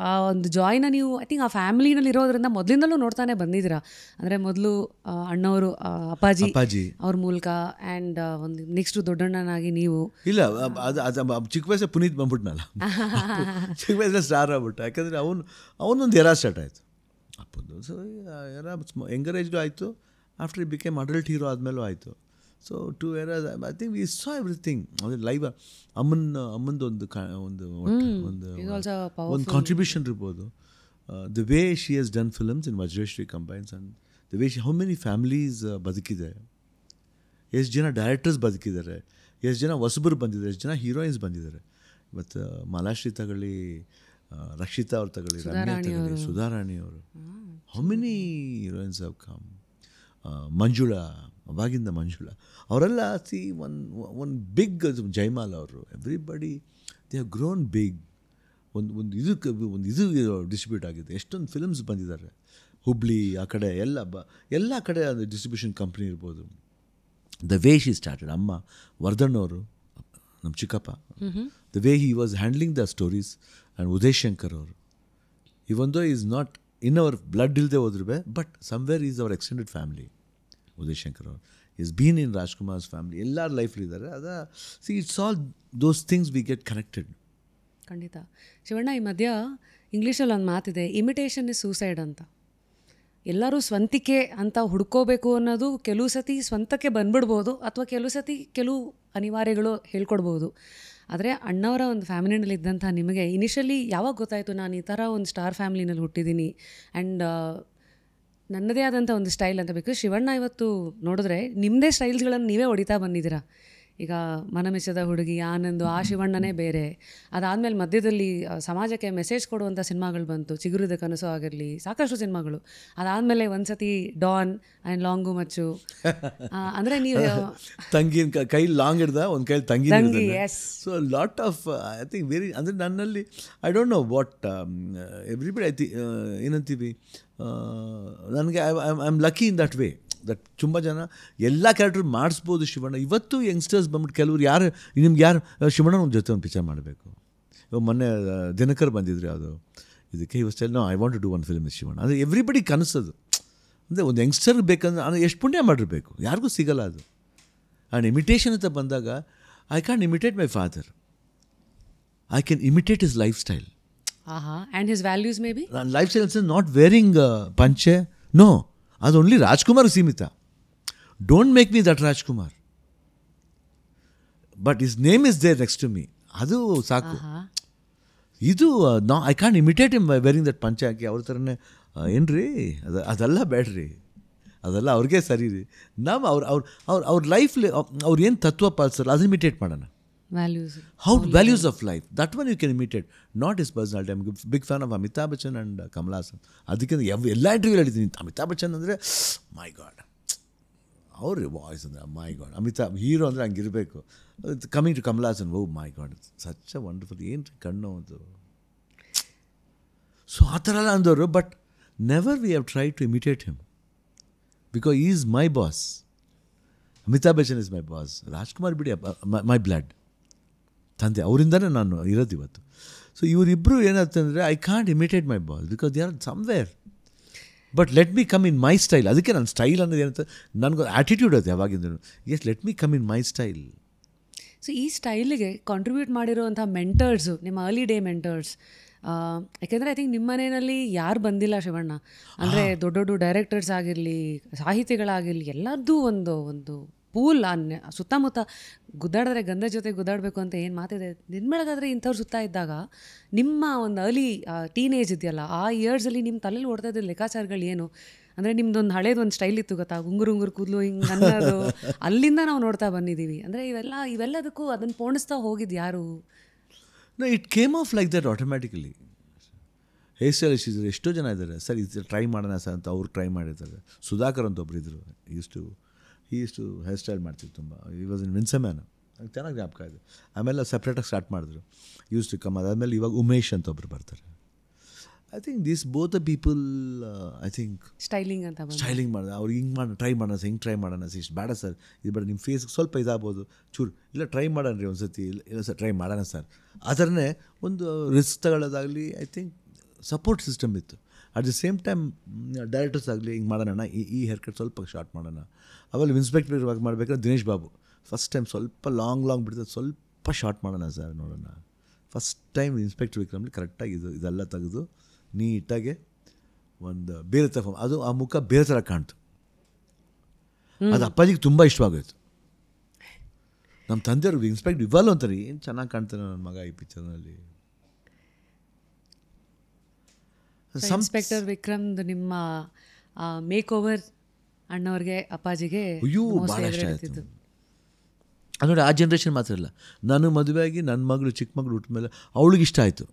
ಆ ಒಂದು ಜಾಯ್ನ ನೀವು ಐ ಥಿಂಕ್ ಆ ಫ್ಯಾಮಿಲಿನಲ್ಲಿ ಇರೋದ್ರಿಂದ ಮೊದಲಿಂದಲೂ ನೋಡ್ತಾನೆ ಬಂದಿದ್ದೀರಾ. ಅಂದರೆ ಮೊದಲು ಅಣ್ಣವರು ಅಪ್ಪಾಜಿ ಅವ್ರ ಮೂಲಕ, ಆ್ಯಂಡ್ ಒಂದು ನೆಕ್ಸ್ಟು ದೊಡ್ಡಣ್ಣನಾಗಿ ನೀವು. ಇಲ್ಲ, ಅದು ಚಿಕ್ಕ ವಯಸ್ಸೇ ಪುನೀತ್ ಬಂದ್ಬಿಟ್ನಲ್ಲ, ಚಿಕ್ಕ ವಯಸ್ಸಲ್ಲಿ ಸ್ಟಾರ್ ಆಗ್ಬಿಟ್ಟ. ಯಾಕಂದರೆ ಅವನೊಂದು ಎರಾ ಸ್ಟಾರ್ಟ್ ಆಯಿತು ಅಪ್ಪದ್ದು. ಸೊ ಎರಾ ಎಂಕರೇಜ್ಡು ಆಯಿತು. After he became adult hero ಆದಮೇಲೂ ಆಯಿತು. So two eras I think we saw everything. ಅಂದರೆ ಲೈವ್ ಅಮ್ಮಂದು ಒಂದು ಕಾಂಟ್ರಿಬ್ಯೂಷನ್ ಇರ್ಬೋದು. The way she has done films in Vajreshwari combines and the way how many families ಬದುಕಿದೆ, ಎಷ್ಟು ಜನ ಡೈರೆಕ್ಟರ್ಸ್ ಬದುಕಿದ್ದಾರೆ, ಎಷ್ಟು ಜನ ಹೊಸಬರು ಬಂದಿದ್ದಾರೆ, ಎಷ್ಟು ಜನ ಹೀರೋಯಿನ್ಸ್ ಬಂದಿದ್ದಾರೆ. ಮತ್ತು ಮಾಲಾಶ್ರೀ ತಗೊಳ್ಳಿ, ರಕ್ಷಿತಾ ಅವ್ರು ತಗೊಳ್ಳಿ, ರಮ್ಯಾ ತಗೊಳ್ಳಿ, ಸುಧಾರಾಣಿ ಅವರು, how many heroines have come. Manjula, ಅವಾಗಿಂದ ಮಂಜುಳಾ ಅವರೆಲ್ಲ ಸಿ ಒನ್ ಬಿಗ್ ಜೈಮಾಲ್ ಅವರು, everybody they have grown big. ಒಂದು ಇದು ಡಿಸ್ಟ್ರಿಬ್ಯೂಟ್ ಆಗಿದೆ. ಎಷ್ಟೊಂದು ಫಿಲ್ಮ್ಸ್ ಬಂದಿದ್ದಾರೆ. ಹುಬ್ಳಿ ಆ ಕಡೆ ಎಲ್ಲ ಕಡೆ ಅದು ಡಿಸ್ಟ್ರಿಬ್ಯೂಷನ್ ಕಂಪ್ನಿ ಇರ್ಬೋದು. The way she started. ಅಮ್ಮ ವರ್ಧನ್ ಅವರು, ನಮ್ಮ ಚಿಕ್ಕಪ್ಪ, the way he was handling the stories. And Uday Shankar ಅವರು, even though is not in our blood ಇಲ್ಲದೆ ಹೋದ್ರೂ but somewhere is our extended family. Uday Shankar ಅವರು ಈಸ್ ಬೀನ್ ಇನ್ ರಾಜ್ಕುಮಾರ್ಸ್ ಫ್ಯಾಮಿಲಿ, ಎಲ್ಲರ ಲೈಫ್ಲಿದ್ದಾರೆ. See it's all those things we get connected. ಖಂಡಿತ. ಶಿವಣ್ಣ, ಈ ಮಧ್ಯ ಇಂಗ್ಲೀಷಲ್ಲಿ ಒಂದು ಮಾತಿದೆ, ಇಮಿಟೇಷನ್ ಇಸ್ ಸೂಸೈಡ್ ಅಂತ. ಎಲ್ಲರೂ ಸ್ವಂತಿಕೆ ಅಂತ ಹುಡ್ಕೋಬೇಕು ಅನ್ನೋದು ಕೆಲವು ಸತಿ ಸ್ವಂತಕ್ಕೆ ಬಂದ್ಬಿಡ್ಬೋದು, ಅಥವಾ ಕೆಲವು ಅನಿವಾರ್ಯಗಳು ಹೇಳ್ಕೊಡ್ಬೋದು. ಆದರೆ ಅಣ್ಣವರ ಒಂದು ಫ್ಯಾಮಿಲಿನಲ್ಲಿ ಇದ್ದಂಥ ನಿಮಗೆ ಇನಿಷಿಯಲಿ ಯಾವಾಗ ಗೊತ್ತಾಯಿತು ನಾನು ಈ ಥರ ಒಂದು ಸ್ಟಾರ್ ಫ್ಯಾಮಿಲಿನಲ್ಲಿ ಹುಟ್ಟಿದ್ದೀನಿ ಆ್ಯಂಡ್ ನನ್ನದೇ ಆದಂಥ ಒಂದು ಸ್ಟೈಲ್ ಅಂತ? ಬಿಕಾಸ್ ಶಿವಣ್ಣ ಇವತ್ತು ನೋಡಿದ್ರೆ ನಿಮ್ಮದೇ ಸ್ಟೈಲ್ಸ್ಗಳನ್ನು ನೀವೇ ಹೊಡಿತಾ ಬಂದಿದ್ದೀರಾ. ಈಗ ಮನಮೆಚ್ಚದ ಹುಡುಗಿ, ಆನಂದು, ಆ ಶಿವಣ್ಣನೇ ಬೇರೆ. ಅದಾದಮೇಲೆ ಮಧ್ಯದಲ್ಲಿ ಸಮಾಜಕ್ಕೆ ಮೆಸೇಜ್ ಕೊಡುವಂಥ ಸಿನಿಮಾಗಳು ಬಂತು, ಚಿಗುರಿದ ಕನಸು ಆಗಿರಲಿ, ಸಾಕಷ್ಟು ಸಿನಿಮಾಗಳು. ಅದಾದಮೇಲೆ ಒಂದು ಸತಿ ಡಾನ್ ಆ್ಯಂಡ್ ಲಾಂಗು ಮಚ್ಚು. ಅಂದರೆ ನೀವು ತಂಗಿನ ಕೈ ಲಾಂಗ್ ಹಿಡ್ದ, ಒಂದು ಕೈ ತಂಗಿ. Yes. So lot of I think very, ಅಂದರೆ ನನ್ನಲ್ಲಿ I don't know what everybody ಏನಂತೀವಿ, ನನಗೆ I am lucky in that way that ತುಂಬ ಜನ ಎಲ್ಲ ಕ್ಯಾರೆಕ್ಟರ್ ಮಾಡಿಸ್ಬೋದು ಶಿವಣ್ಣ. ಇವತ್ತು ಯಂಗ್ಸ್ಟರ್ಸ್ ಬಂದ್ಬಿಟ್ಟು ಕೆಲವ್ರು ನಿಮ್ಗೆ ಯಾರು ಶಿವಣ್ಣ ಜೊತೆ ಒಂದು ಪಿಕ್ಚರ್ ಮಾಡಬೇಕು. ಇವಾಗ ಮೊನ್ನೆ ದಿನಕರ್ ಬಂದಿದ್ರು ಅದು ಇದಕ್ಕೆ, ಇವತ್ತು no I want to do one film with Shivanna. ಅಂದರೆ ಎವ್ರಿಬಡಿ ಕನಸದು. ಅಂದರೆ ಒಂದು ಯಂಗ್ಸ್ಟರ್ಗೆ ಬೇಕಂದ್ರೆ ಅದು ಎಷ್ಟು ಪುಣ್ಯ ಮಾಡಿರಬೇಕು, ಯಾರಿಗೂ ಸಿಗಲ್ಲ ಅದು. ಆ್ಯಂಡ್ ಇಮಿಟೇಷನ್ ಅಂತ ಬಂದಾಗ I can imitate my father, I can imitate his lifestyle. And his values maybe lifestyle is not wearing ಪಂಚೆ, ನೋ, ಅದು ಓನ್ಲಿ ರಾಜ್ಕುಮಾರ್ ಸೀಮಿತ. Don't make me that Rajkumar, but his name is there next to me, ಅದು ಸಾಕು. ಇದು I can imitate him by wearing that ಪಂಚೆ ಹಾಕಿ ಅವ್ರ ಥರನೇ ಏನ್ರಿ, ಅದೆಲ್ಲ ಬೇಡ್ರಿ, ಅದೆಲ್ಲ ಅವ್ರಿಗೆ ಸರಿ ರೀ. ನಾವು ಅವ್ರ ಲೈಫ್ಲಿ ಅವ್ರು ಏನು ತತ್ವ ಪಾಲಿಸ್ತಾರಲ್ಲ ಅದು ಇಮಿಟೇಟ್ ಮಾಡೋಣ. Values of life, that one you can imitate, not his personality. I am big fan of Amitabh Bachchan and Kamal Haasan. ಅದಕ್ಕೆ ಎಲ್ಲ ಇಂಟರ್ವ್ಯೂ ಹೇಳಿದ್ದೀನಿ, ಅಮಿತಾಬ್ ಬಚ್ಚನ್ ಅಂದರೆ ಮೈ ಗಾಡ್, ಅವ್ರ ವಾಯ್ಸ್ ಅಂದರೆ ಮೈ ಗಾಡ್, ಅಮಿತಾಬ್ ಹೀರೋ ಅಂದರೆ ಹಂಗಿರಬೇಕು. Coming to Kamal Haasan, oh my god, such a wonderful, ಏನು ಕಣ್ಣು ಅದು. ಸೊ ಆ ಥರ ಎಲ್ಲ ಅಂದವರು, but never we have try to imitate him because is my boss. Amitabh Bachchan is my boss, Rajkumar ಬಿಡಿ ಮೈ ಬ್ಲಡ್, ತಂದೆ, ಅವರಿಂದನೇ ನಾನು ಇರೋದು ಇವತ್ತು. ಸೊ ಇವರಿಬ್ಬರು ಏನಾಗ್ತಂದರೆ I can't imitate my boss because they are somewhere, but let me come in my style. ಅದಕ್ಕೆ ನನ್ನ style ಅನ್ನೋದು ಏನಂತ ನನಗೊಂದು ಆ್ಯಟಿಟ್ಯೂಡ್ ಅದು ಯಾವಾಗಿಂದನು, yes let me come in my style. So ಈ ಸ್ಟೈಲಿಗೆ ಕಾಂಟ್ರಿಬ್ಯೂಟ್ ಮಾಡಿರೋವಂಥ ಮೆಂಟರ್ಸು, ನಿಮ್ಮ ಅರ್ಲಿ ಡೇ ಮೆಂಟರ್ಸ್, ಯಾಕೆಂದರೆ ಐ ಥಿಂಕ್ ನಿಮ್ಮ ಮನೆಯಲ್ಲಿ ಯಾರು ಬಂದಿಲ್ಲ ಶಿವಣ್ಣ, ಅಂದರೆ ದೊಡ್ಡ ದೊಡ್ಡ ಡೈರೆಕ್ಟರ್ಸ್ ಆಗಿರಲಿ, ಸಾಹಿತಿಗಳಾಗಿರಲಿ, ಎಲ್ಲರದ್ದು ಒಂದು ಪೂಲ್ ಸುತ್ತಮುತ್ತ ಗುದ್ದಾಡಿದ್ರೆ ಗಂಧ ಜೊತೆ ಗುದ್ದಾಡಬೇಕು ಅಂತ ಏನು ಮಾತಿದೆ. ನಿನ್ಮೆಳಗಾದರೆ ಇಂಥವ್ರು ಸುತ್ತ ಇದ್ದಾಗ ನಿಮ್ಮ ಒಂದು ಅರ್ಲಿ ಟೀನೇಜ್ ಇದೆಯಲ್ಲ, ಆ ಇಯರ್ಸಲ್ಲಿ ನಿಮ್ಮ ತಲೆಯಲ್ಲಿ ಓಡ್ತಾ ಇದ್ದ ಲೆಕ್ಕಾಚಾರಗಳು ಏನು? ಅಂದರೆ ನಿಮ್ದೊಂದು ಹಳೇದೊಂದು ಸ್ಟೈಲ್ ಇತ್ತು ಗೊತ್ತಾ, ಉಂಗುರು ಕೂದಲು ಹಿಂಗೆ ಅನ್ನೋದು, ಅಲ್ಲಿಂದ ನಾವು ನೋಡ್ತಾ ಬಂದಿದ್ದೀವಿ. ಅಂದರೆ ಇವೆಲ್ಲದಕ್ಕೂ ಅದನ್ನು ಪೋಣಿಸ್ತಾ ಹೋಗಿದ್ದು ಯಾರು? No, it came off like that automatically. Hair stylist ಇದ್ದಾರೆ, ಎಷ್ಟೋ ಜನ ಇದ್ದಾರೆ, ಸರ್ ಇದು ಟ್ರೈ ಮಾಡೋಣ ಸರ್ ಅಂತ ಅವ್ರು ಟ್ರೈ ಮಾಡಿದ್ದಾರೆ. ಸುಧಾಕರ್ ಅಂತ ಒಬ್ಬರು ಇದ್ದರು, ಈಸ್ಟು ಹೇರ್ ಸ್ಟೈಲ್ ಮಾಡ್ತಿದ್ರು ತುಂಬ. ಈ ವಾಸ್ ಇನ್ ವಿನ್ಸಮ್ಯಾನ್, ಚೆನ್ನಾಗಿ ಜ್ಞಾಪಕ ಇದೆ. ಆಮೇಲೆ ಸಪ್ರೇಟಾಗಿ ಸ್ಟಾರ್ಟ್ ಮಾಡಿದ್ರು, ಯೂಸ್ ಟು ಕಮ್. ಅದಾದಮೇಲೆ ಇವಾಗ ಉಮೇಶ್ ಅಂತ ಒಬ್ಬರು ಬರ್ತಾರೆ. I think this both the people I think styling ಅಂತ ಬಂದು ಸ್ಟೈಲಿಂಗ್ ಮಾಡೋದು ಅವ್ರಿಗೆ ಹಿಂಗೆ ಮಾಡೋಣ ಟ್ರೈ ಮಾಡೋಣ ಸರ್, ಹಿಂಗೆ ಟ್ರೈ ಮಾಡೋಣ ಸರ್, ಇಷ್ಟು ಬೇಡ ಸರ್, ಇದು ಬೇಡ, ನಿಮ್ಮ ಫೇಸ್ಗೆ ಸ್ವಲ್ಪ ಇದಾಗ್ಬೋದು ಚೂರು, ಇಲ್ಲ ಟ್ರೈ ಮಾಡೋಣ ರೀ ಒಂದು ಸತಿ, ಇಲ್ಲ ಸರ್ ಟ್ರೈ ಮಾಡೋಣ ಸರ್. ಆ ಥರನೇ ಒಂದು ರಿಸ್ಕ್ ತಗೊಳ್ಳೋದಾಗಲಿ ಐ ಥಿಂಕ್ ಸಪೋರ್ಟ್ ಸಿಸ್ಟಮ್ ಇತ್ತು. At the same time directors ಆಗಲಿ ಹಿಂಗೆ ಮಾಡೋಣ, ಈ ಹೇರ್ ಕಟ್ ಸ್ವಲ್ಪ ಶಾರ್ಟ್ ಮಾಡೋಣ. ಆಮೇಲೆ ಇನ್ಸ್ಪೆಕ್ಟರ್ ಇರುವಾಗ ಮಾಡಬೇಕಾದ್ರೆ ದಿನೇಶ್ ಬಾಬು ಫಸ್ಟ್ ಟೈಮ್ ಸ್ವಲ್ಪ ಲಾಂಗ್ ಬಿಡ್ತದೆ, ಸ್ವಲ್ಪ ಶಾರ್ಟ್ ಮಾಡೋಣ ಸರ್ ನೋಡೋಣ. ಫಸ್ಟ್ ಟೈಮ್ ಇನ್ಸ್ಪೆಕ್ಟರ್ ವಿಕ್ರಮ್ಲಿ ಕರೆಕ್ಟಾಗಿ ಇದೆಲ್ಲ ತೆಗೆದು ನೀಟಾಗೆ ಒಂದು ಬೇರೆ ಥರ ಅದು ಆ ಮುಖ ಬೇರೆ ಥರ ಕಾಣ್ತು. ಅದು ಅಪ್ಪಾಜಿಗೆ ತುಂಬ ಇಷ್ಟವಾಗೋಯ್ತು. ನಮ್ಮ ತಂದೆಯವ್ರಿಗೆ ಇನ್ಸ್ಪೆಕ್ಟರ್ ಇವ್ವಲ್ಲ ಅಂತಾರೆ, ಏನು ಚೆನ್ನಾಗಿ ಕಾಣ್ತಾನೆ ನನ್ನ ಮಗ ಈ ಪಿಕ್ಚರ್ನಲ್ಲಿ. ಇನ್ಸ್ಪೆಕ್ಟರ್ ವಿಕ್ರಮ್ದು ನಿಮ್ಮ ಮೇಕ್ ಓವರ್ ಅಣ್ಣವ್ರಿಗೆ ಅಪ್ಪಾಜಿಗೆ ಅಯ್ಯೋ ಭಾಳ ಇಷ್ಟ ಆಯಿತು. ಅದು ನೋಡಿ ಆ ಜನ್ರೇಷನ್ ಮಾತ್ರ ಇಲ್ಲ, ನಾನು ಮದುವೆಯಾಗಿ ನನ್ನ ಮಗಳು ಚಿಕ್ಕ ಮಗಳು ಹುಟ್ಟ ಮೇಲೆ ಅವಳಿಗೆ ಇಷ್ಟ ಆಯಿತು.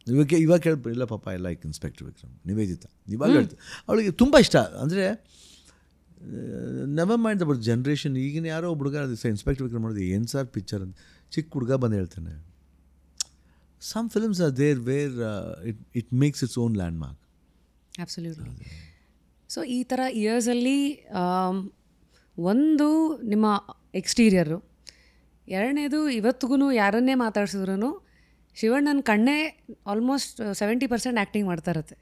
ಇವಾಗ ಕೇಳ್ಬೋದು, ಇಲ್ಲ ಪಾಪ I like inspector Vikram, Nivedita ಇವಾಗ ಹೇಳ್ತೀವಿ. ಅವಳಿಗೆ ತುಂಬ ಇಷ್ಟ. ಅಂದರೆ ನೆವರ್ ಮೈಂಡ್ ಅಬೌಟ್ ಜನ್ರೇಷನ್. ಈಗಿನ ಯಾರೋ ಒಬ್ಬ ಹುಡುಗ ಇನ್ಸ್ಪೆಕ್ಟರ್ ವಿಕ್ರಮ್ ಮಾಡಿದೆ, ಏನು ಸರ್ ಪಿಕ್ಚರ್ ಅಂತ ಚಿಕ್ಕ ಹುಡುಗ ಬಂದು ಹೇಳ್ತಾನೆ. Some films are there where it makes its own landmark. Absolutely. So ಈ ಥರ ಇಯರ್ಸಲ್ಲಿ ಒಂದು ನಿಮ್ಮ ಎಕ್ಸ್ಟೀರಿಯರು, ಎರಡನೇದು ಇವತ್ತಿಗೂ ಯಾರನ್ನೇ ಮಾತಾಡ್ಸಿದ್ರು ಶಿವಣ್ಣನ ಕಣ್ಣೇ ಆಲ್ಮೋಸ್ಟ್ 70% ಆ್ಯಕ್ಟಿಂಗ್ ಮಾಡ್ತಾ ಇರುತ್ತೆ.